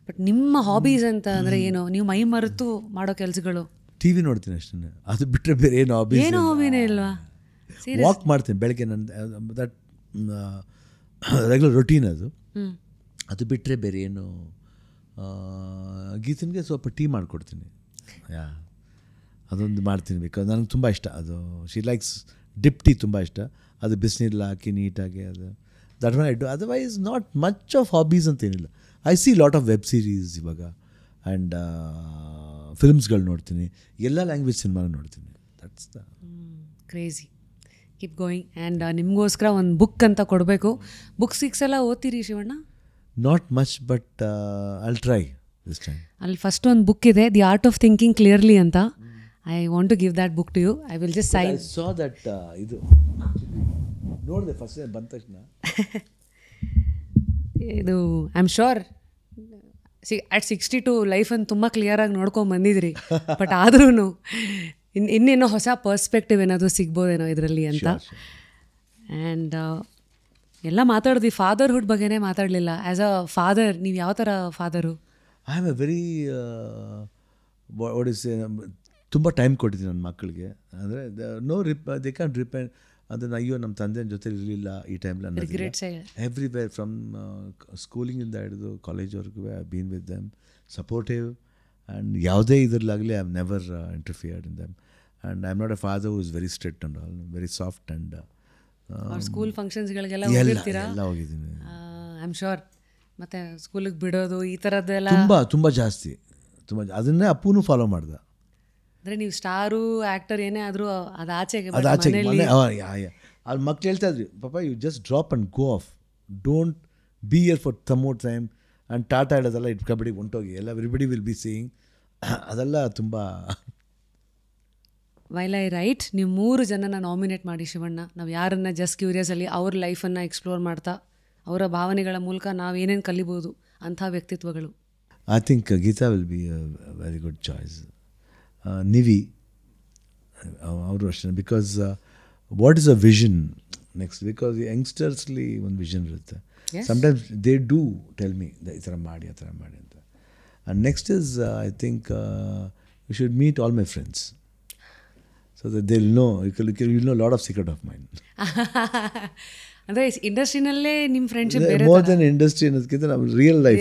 ಬಟ್ ನಿಮ್ಮ ಹಾಬೀಸ್ ಅಂತ ಅಂದರೆ ಏನು? ನೀವು ಮೈ ಮರೆತು ಮಾಡೋ ಕೆಲಸಗಳು? ಟಿ ವಿ ನೋಡ್ತೀನಿ ಅಷ್ಟೇ, ಅದು ಬಿಟ್ಟರೆ ಬೇರೆ ಏನು ಹಾಬೀಸ್? ಏನು ಹಾಬಿನೇ ಇಲ್ವಾ? ವಾಕ್ ಮಾಡ್ತೀನಿ ಬೆಳಗ್ಗೆ, ನನ್ನ ದಟ್ ರೆಗ್ಯುಲರ್ ರೊಟೀನ್ ಅದು. ಅದು ಬಿಟ್ಟರೆ ಬೇರೆ ಏನು. ಗೀತನಿಗೆ ಸ್ವಲ್ಪ ಟೀ ಮಾಡಿಕೊಡ್ತೀನಿ, ಅದೊಂದು ಮಾಡ್ತೀನಿ. ಬಿಕಾಸ್ ನನಗೆ ತುಂಬ ಇಷ್ಟ ಅದು. ಶಿ ಲೈಕ್ಸ್ ಡಿಪ್ ಟೀ ತುಂಬ ಇಷ್ಟ. ಅದು ಬಿಸಿನೀರಲ್ಲಿ ಹಾಕಿ ನೀಟಾಗಿ ಅದು that one I do. Otherwise not much of hobbies ಅಂತ ಏನಿಲ್ಲ. I see lot of web series ಇವಾಗ, ಆ್ಯಂಡ್ ಫಿಲ್ಮ್ಸ್ಗಳು ನೋಡ್ತೀನಿ, ಎಲ್ಲ ಲ್ಯಾಂಗ್ವೇಜ್ ಸಿನಿಮಾನ ನೋಡ್ತೀನಿ. That's the crazy. Keep going. And ನಿಮಗೋಸ್ಕರ ಒಂದು ಬುಕ್ ಅಂತ ಕೊಡಬೇಕು. ಬುಕ್ಸ್ ಎಲ್ಲ ಓದ್ತೀರಿ Shivanna? Not much, but I'll try this time. ಅಲ್ಲಿ ಫಸ್ಟ್ ಒಂದು ಬುಕ್ ಇದೆ, the art of thinking clearly ಅಂತ. I want to give that book to you. I will just sign. I saw that. ಇದು ನೋಡಿದೆ ಫಸ್ಟ್ ಬಂದ ತಕ್ಷಣ. ಇದು ಐ ಆಮ್ ಶ್ಯೂರ್ ಅಟ್ 62 ಲೈಫನ್ನು ತುಂಬ ಕ್ಲಿಯರಾಗಿ ನೋಡ್ಕೊಂಡು ಬಂದಿದ್ರಿ. ಬಟ್ ಆದ್ರೂ ಇನ್ನೇನೋ ಹೊಸ ಪರ್ಸ್ಪೆಕ್ಟಿವ್ ಏನಾದರೂ ಸಿಗ್ಬೋದೇನೋ ಇದರಲ್ಲಿ ಅಂತ. ಆ್ಯಂಡ್ ಎಲ್ಲ ಮಾತಾಡಿದ್ವಿ, ಫಾದರ್ಹುಡ್ ಬಗ್ಗೆನೇ ಮಾತಾಡಲಿಲ್ಲ. ಆ್ಯಸ್ ಅ ಫಾದರ್ ನೀವು ಯಾವ ಥರ father? I am a very what is ತುಂಬ ಟೈಮ್ ಕೊಟ್ಟಿದ್ದೀನಿ ನನ್ನ ಮಕ್ಕಳಿಗೆ. ಅಂದರೆ ದೇ ಕ್ಯಾನ್ ರಿಪೆಂಡ್. ಅದನ್ನು ಅಯ್ಯೋ ನಮ್ಮ ತಂದೆ ಜೊತೆ ಇರಲಿಲ್ಲ ಈ ಟೈಮ್ಲಿ. ಎವ್ರಿವೇರ್ ಫ್ರಮ್ ಸ್ಕೂಲಿಂಗಿಂದ ಹಿಡಿದು ಕಾಲೇಜ್ವರೆಗೂ I been with them, supportive. And ಯಾವುದೇ ಇದರಲ್ಲಾಗಲಿ I have never interfered in them. And I am not a father who is very strict and all, very soft. And school ಫಂಕ್ಷನ್ಸ್ಗಳಿಗೆಲ್ಲ ಎಲ್ಲ ಹೋಗಿದ್ದೀನಿ. I am sure. ಮತ್ತು ಸ್ಕೂಲಿಗೆ ಬಿಡೋದು ಈ ಥರದ್ದೆಲ್ಲ ತುಂಬ ತುಂಬ ಜಾಸ್ತಿ, ತುಂಬ. ಅದನ್ನೇ ಅಪ್ಪನೂ ಫಾಲೋ ಮಾಡ್ದೆ. ಅಂದರೆ ನೀವು ಸ್ಟಾರು ಆ್ಯಕ್ಟರ್ ಏನೇ ಆದರೂ ಅದು ಆಚೆಗೆ ಅದು ಆಚೆಗೆ ಅಲ್ಲಿ ಮಕ್ಳು ಹೇಳ್ತಾ ಇದ್ರಿ, ಪಾಪ you just drop and go off, don't be here for some more time and tata ಹೇಳೋದೆಲ್ಲ ಇಟ್ ಕಬಡ್ಡಿ ಹೊಂಟೋಗಿ ಎಲ್ಲ ಎವ್ರಿಬಡಿ ವಿಲ್ ಬಿ ಸೀಯಿಂಗ್. ಅದೆಲ್ಲ ತುಂಬ ವೈಲ್ ಐ ರೈಟ್. ನೀವು 3 ಜನನ ನಾಮಿನೇಟ್ ಮಾಡಿ ಶಿವಣ್ಣ. ನಾವು ಯಾರನ್ನ ಜಸ್ಟ್ ಕ್ಯೂರಿಯಸಲ್ಲಿ ಅವ್ರ ಲೈಫನ್ನು ಎಕ್ಸ್ಪ್ಲೋರ್ ಮಾಡ್ತಾ ಅವರ ಭಾವನೆಗಳ ಮೂಲಕ ನಾವು ಏನೇನು ಕಲಿಬೋದು ಅಂಥ ವ್ಯಕ್ತಿತ್ವಗಳು. I think Geetha will be a very good choice. Nivi ಅವರು ಅಷ್ಟೇ, because what is a vision next, because ಯಂಗ್ಸ್ಟರ್ಸ್ಲಿ ಒಂದು ವಿಷನ್ ಇರುತ್ತೆ. Sometimes they do tell me ಈ ಥರ ಮಾಡಿ ಆ ಥರ ಮಾಡಿ ಅಂತ. And next is I think you should meet all my friends so that they will know you know lot of secret of mind. ಅಂದರೆ ಇಂಡಸ್ಟ್ರಿನಲ್ಲೇ ನಿಮ್ಮ ಫ್ರೆಂಡ್ಶಿಪ್ ಮೋರ್ ದೆನ್ ಇಂಡಸ್ಟ್ರಿ ಅನ್ನೋದಕ್ಕಿಂತ ನಮ್ಮ real life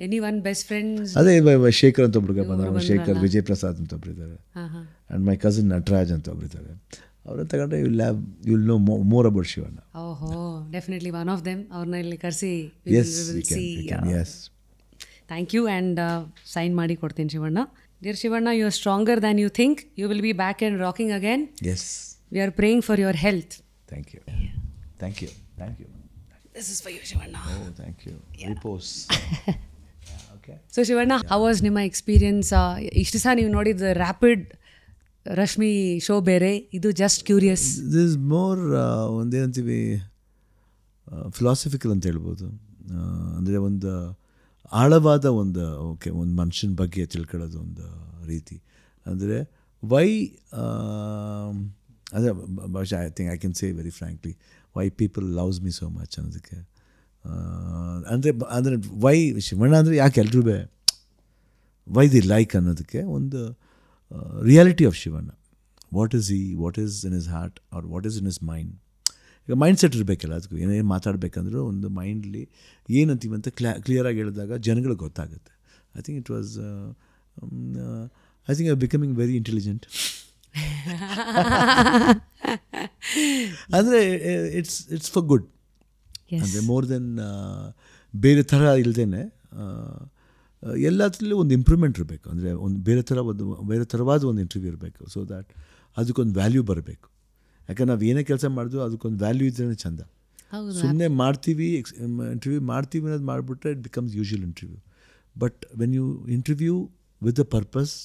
any one best friends. ಅದೇ ಶೇಖರ್ ಅಂತ ಒಬ್ರು ಬಂದ, ಶೇಖರ್ ವಿಜಯ್ ಪ್ರಸಾದ್ ಅಂತ ಒಬ್ರು ಇದ್ದಾರೆ, ಆ್ಯಂಡ್ ಮೈ ಕಸಿನ್ ನಟರಾಜ್ ಅಂತ ಒಬ್ರು ಇದ್ದಾರೆ. ಅವ್ರನ್ನ ತಗೊಂಡ್ರೆ you will know more about Shivanna. ಓಹೋ, ಡೆಫಿನೆಟ್ಲಿ ಒನ್ ಆಫ್ ದೆಮ್. ಅವ್ರನ್ನ ಇಲ್ಲಿ ಕರೆಸಿ ಥ್ಯಾಂಕ್ ಯು ಆ್ಯಂಡ್ ಸೈನ್ ಮಾಡಿ ಕೊಡ್ತೀನಿ Shivanna. Dear Shivanna, you are stronger than you think. You will be back and rocking again. Yes, we are praying for your health. Thank you. Thank you. Thank you. This is for you, Shivanna. Oh, thank you. Yeah. Repose. Okay. So, Shivanna, how was ನಿಮ್ಮ experience? ಇಷ್ಟು ದಿವಸ ನೀವು ನೋಡಿದ rapid Rashmi show ಬೇರೆ, ಇದು just curious. This is more ಒಂದೇನಂತೀವಿ philosophical ಅಂತ ಹೇಳ್ಬೋದು. ಅಂದರೆ ಒಂದು ಆಳವಾದ ಒಂದು ಒಂದು ಮನುಷ್ಯನ ಬಗ್ಗೆ ತಿಳ್ಕೊಳ್ಳೋದು ಒಂದು ರೀತಿ. ಅಂದರೆ ವೈ ಅದೇ ಬಹುಶಃ I think I can say very frankly why people loves me so much ಅನ್ನೋದಕ್ಕೆ. ಅಂದರೆ ವೈ ಶಿವಣ್ಣ ಅಂದರೆ ಯಾಕೆ ಎಲ್ರೂ ವೈ ದಿ ಲೈಕ್ ಅನ್ನೋದಕ್ಕೆ ಒಂದು reality of Shivanna. What is in his heart or what is in his mind. ಈಗ ಮೈಂಡ್ ಸೆಟ್ ಇರಬೇಕಲ್ಲ, ಅದಕ್ಕೂ ಏನೇನು ಮಾತಾಡಬೇಕಂದ್ರೂ ಒಂದು ಮೈಂಡ್ಲಿ ಏನಂತೀವಿ ಅಂತ ಕ್ಲಿಯರಾಗಿ ಹೇಳಿದಾಗ ಜನಗಳಿಗೆ ಗೊತ್ತಾಗುತ್ತೆ. I think it was I think I becoming very intelligent. ಅಂದರೆ ಇಟ್ಸ್ ಫಾರ್ ಗುಡ್. ಅಂದರೆ ಮೋರ್ ದೆನ್ ಬೇರೆ ಥರ ಇಲ್ಲದೇನೆ ಎಲ್ಲದರಲ್ಲೂ ಒಂದು ಇಂಪ್ರೂವ್ಮೆಂಟ್ ಇರಬೇಕು. ಅಂದರೆ ಒಂದು ಬೇರೆ ಥರವಾದ ಒಂದು ಇಂಟರ್ವ್ಯೂ ಇರಬೇಕು. ಸೊ ದ್ಯಾಟ್ ಅದಕ್ಕೊಂದು ವ್ಯಾಲ್ಯೂ ಬರಬೇಕು. ಯಾಕಂದ್ರೆ ನಾವು ಏನೇ ಕೆಲಸ ಮಾಡಿದ್ರೂ ಅದಕ್ಕೊಂದು ವ್ಯಾಲ್ಯೂ ಇದ್ರೇ ಚೆಂದ. ಸುಮ್ಮನೆ ಮಾಡ್ತೀವಿ ಇಂಟರ್ವ್ಯೂ ಮಾಡ್ತೀವಿ ಅನ್ನೋದು ಮಾಡಿಬಿಟ್ರೆ it becomes usual interview. But when you interview with a purpose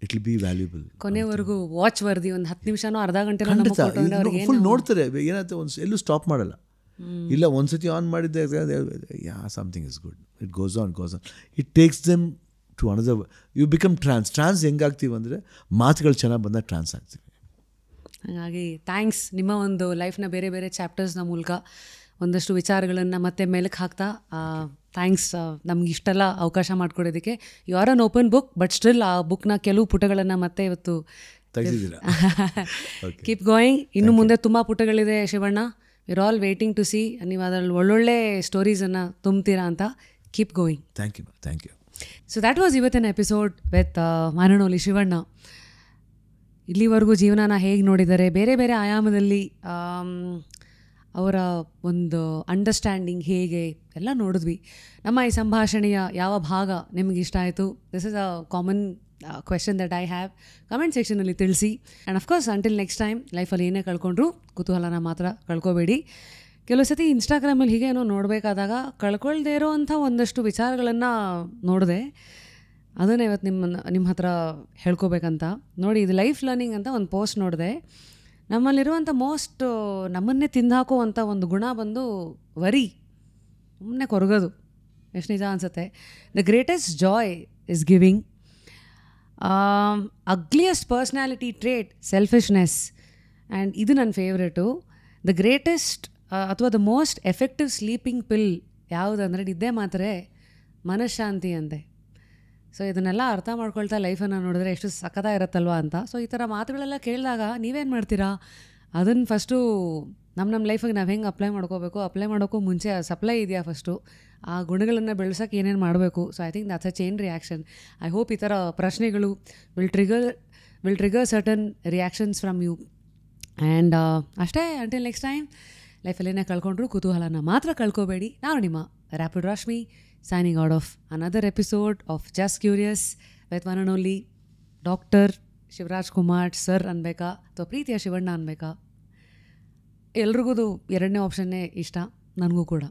it will be valuable. ಕೊನೆವರೆಗೂ ವಾಚ್ ವರ್ದಿ ಒಂದು 10 ನಿಮಿಷನೋ ಅರ್ಧ ಗಂಟೆ ಫುಲ್ ನೋಡ್ತಾರೆ. ಏನಾಗುತ್ತೆ, ಎಲ್ಲೂ ಸ್ಟಾಪ್ ಮಾಡಲ್ಲ. ಇಲ್ಲ ಒಂದು ಸತಿ ಆನ್ ಮಾಡಿದ್ದೆ something is good, it goes on it takes them to another. You become trance ಹೆಂಗಾಗ್ತೀವಿ ಅಂದರೆ ಮಾತುಗಳು ಚೆನ್ನಾಗಿ ಬಂದಾಗ ಟ್ರಾನ್ಸ್ ಆಗ್ತೀವಿ. ಹಾಗಾಗಿ ಥ್ಯಾಂಕ್ಸ್. ನಿಮ್ಮ ಒಂದು ಲೈಫ್ನ ಬೇರೆ ಬೇರೆ ಚಾಪ್ಟರ್ಸ್ನ ಮೂಲಕ ಒಂದಷ್ಟು ವಿಚಾರಗಳನ್ನು ಮತ್ತೆ ಮೇಲಕ್ಕೆ ಹಾಕ್ತಾ ಥ್ಯಾಂಕ್ಸ್. ನಮ್ಗೆ ಇಷ್ಟೆಲ್ಲ ಅವಕಾಶ ಮಾಡಿಕೊಡೋದಕ್ಕೆ. You are an open book, but still ಆ ಬುಕ್ನ ಕೆಲವು ಪುಟಗಳನ್ನು ಮತ್ತೆ ಇವತ್ತು ಕೀಪ್ ಗೋಯಿಂಗ್. ಇನ್ನು ಮುಂದೆ ತುಂಬ ಪುಟಗಳಿದೆ Shivanna. We're all waiting to see. ನೀವು ಅದರಲ್ಲಿ ಒಳ್ಳೊಳ್ಳೆ ಸ್ಟೋರೀಸನ್ನು ತುಂಬ್ತೀರಾ ಅಂತ. Keep going. Thank you. So that was ಇವತ್ತಿನ ಎಪಿಸೋಡ್ ವಿತ್ ಮಾನನೋಲಿ ಶಿವಣ್ಣ. ಇಲ್ಲಿವರೆಗೂ ಜೀವನನ ಹೇಗೆ ನೋಡಿದ್ದಾರೆ, ಬೇರೆ ಬೇರೆ ಆಯಾಮದಲ್ಲಿ ಅವರ ಒಂದು ಅಂಡರ್ಸ್ಟ್ಯಾಂಡಿಂಗ್ ಹೇಗೆ ಎಲ್ಲ ನೋಡಿದ್ವಿ. ನಮ್ಮ ಈ ಸಂಭಾಷಣೆಯ ಯಾವ ಭಾಗ ನಿಮಗೆ ಇಷ್ಟ ಆಯಿತು? This is a common question that I have. Comment ಸೆಕ್ಷನಲ್ಲಿ ತಿಳಿಸಿ. And of course until next time ಲೈಫಲ್ಲಿ ಏನೇ ಕಳ್ಕೊಂಡ್ರು ಕುತೂಹಲನ ಮಾತ್ರ ಕಳ್ಕೊಬೇಡಿ. ಕೆಲವು ಸತಿ ಇನ್ಸ್ಟಾಗ್ರಾಮಲ್ಲಿ ಹೀಗೆ ಏನೋ ನೋಡಬೇಕಾದಾಗ ಕಳ್ಕೊಳ್ದೇ ಇರೋ ಅಂಥ ಒಂದಷ್ಟು ವಿಚಾರಗಳನ್ನು ನೋಡಿದೆ. ಅದನ್ನೇ ಇವತ್ತು ನಿಮ್ಮ ಹತ್ರ ಹೇಳ್ಕೊಬೇಕಂತ ನೋಡಿ. ಇದು ಲೈಫ್ ಲರ್ನಿಂಗ್ ಅಂತ ಒಂದು ಪೋಸ್ಟ್ ನೋಡಿದೆ. ನಮ್ಮಲ್ಲಿರುವಂಥ ನಮ್ಮನ್ನೇ ತಿಂದಾಕುವಂಥ ಒಂದು ಗುಣ ಬಂದು ವರಿ, ಸುಮ್ಮನೆ ಕೊರಗೋದು. ಎಷ್ಟು ನಿಜ ಅನಿಸುತ್ತೆ. The greatest joy is giving. Ugliest personality trait selfishness. And ಇದು ನನ್ನ ಫೇವ್ರೇಟು. ದ ಗ್ರೇಟೆಸ್ಟ್ ಅಥವಾ the most effective sleeping pill ಯಾವುದಂದರೆ ನಿದ್ದೆ ಮಾತ್ರೆ, ಮನಃಶಾಂತಿ ಅಂತೆ. ಸೊ ಇದನ್ನೆಲ್ಲ ಅರ್ಥ ಮಾಡ್ಕೊಳ್ತಾ ಲೈಫನ್ನು ನೋಡಿದ್ರೆ ಎಷ್ಟು ಸಖತ್ತಾಗಿರುತ್ತಲ್ವ ಅಂತ. ಸೊ ಈ ಥರ ಮಾತುಗಳೆಲ್ಲ ಕೇಳಿದಾಗ ನೀವೇನು ಮಾಡ್ತೀರಾ? ಅದನ್ನು ಫಸ್ಟು ನಮ್ಮ ಲೈಫಿಗೆ ನಾವು ಹೆಂಗೆ ಅಪ್ಲೈ ಮಾಡೋಕ್ಕೂ ಮುಂಚೆ ಸಪ್ಲೈ ಇದೆಯಾ ಫಸ್ಟು, ಆ ಗುಣಗಳನ್ನು ಬೆಳೆಸೋಕ್ಕೆ ಏನೇನು ಮಾಡಬೇಕು. So I think that's a chain reaction. I hope ಈ ಥರ ಪ್ರಶ್ನೆಗಳು will trigger certain reactions from you. And ಅಷ್ಟೇ. ಅಂಟಿಲ್ ನೆಕ್ಸ್ಟ್ ಟೈಮ್ ಲೈಫಲ್ಲೇನೇ ಕಳ್ಕೊಂಡ್ರು ಕುತೂಹಲನ ಮಾತ್ರ ಕಳ್ಕೊಬೇಡಿ. ನಾನು ನಿಮ್ಮ rapid Rashmi, signing out of another episode of Just Curious with one and only doctor Shivaraj Kumar sir ಅನ್ಬೇಕಾ ಅಥವಾ ಪ್ರೀತಿಯ ಶಿವಣ್ಣ ಅನ್ಬೇಕಾ? ಎಲ್ರಿಗೂ ಎರಡನೇ ಆಪ್ಷನ್ನೇ ಇಷ್ಟ, ನನಗೂ ಕೂಡ.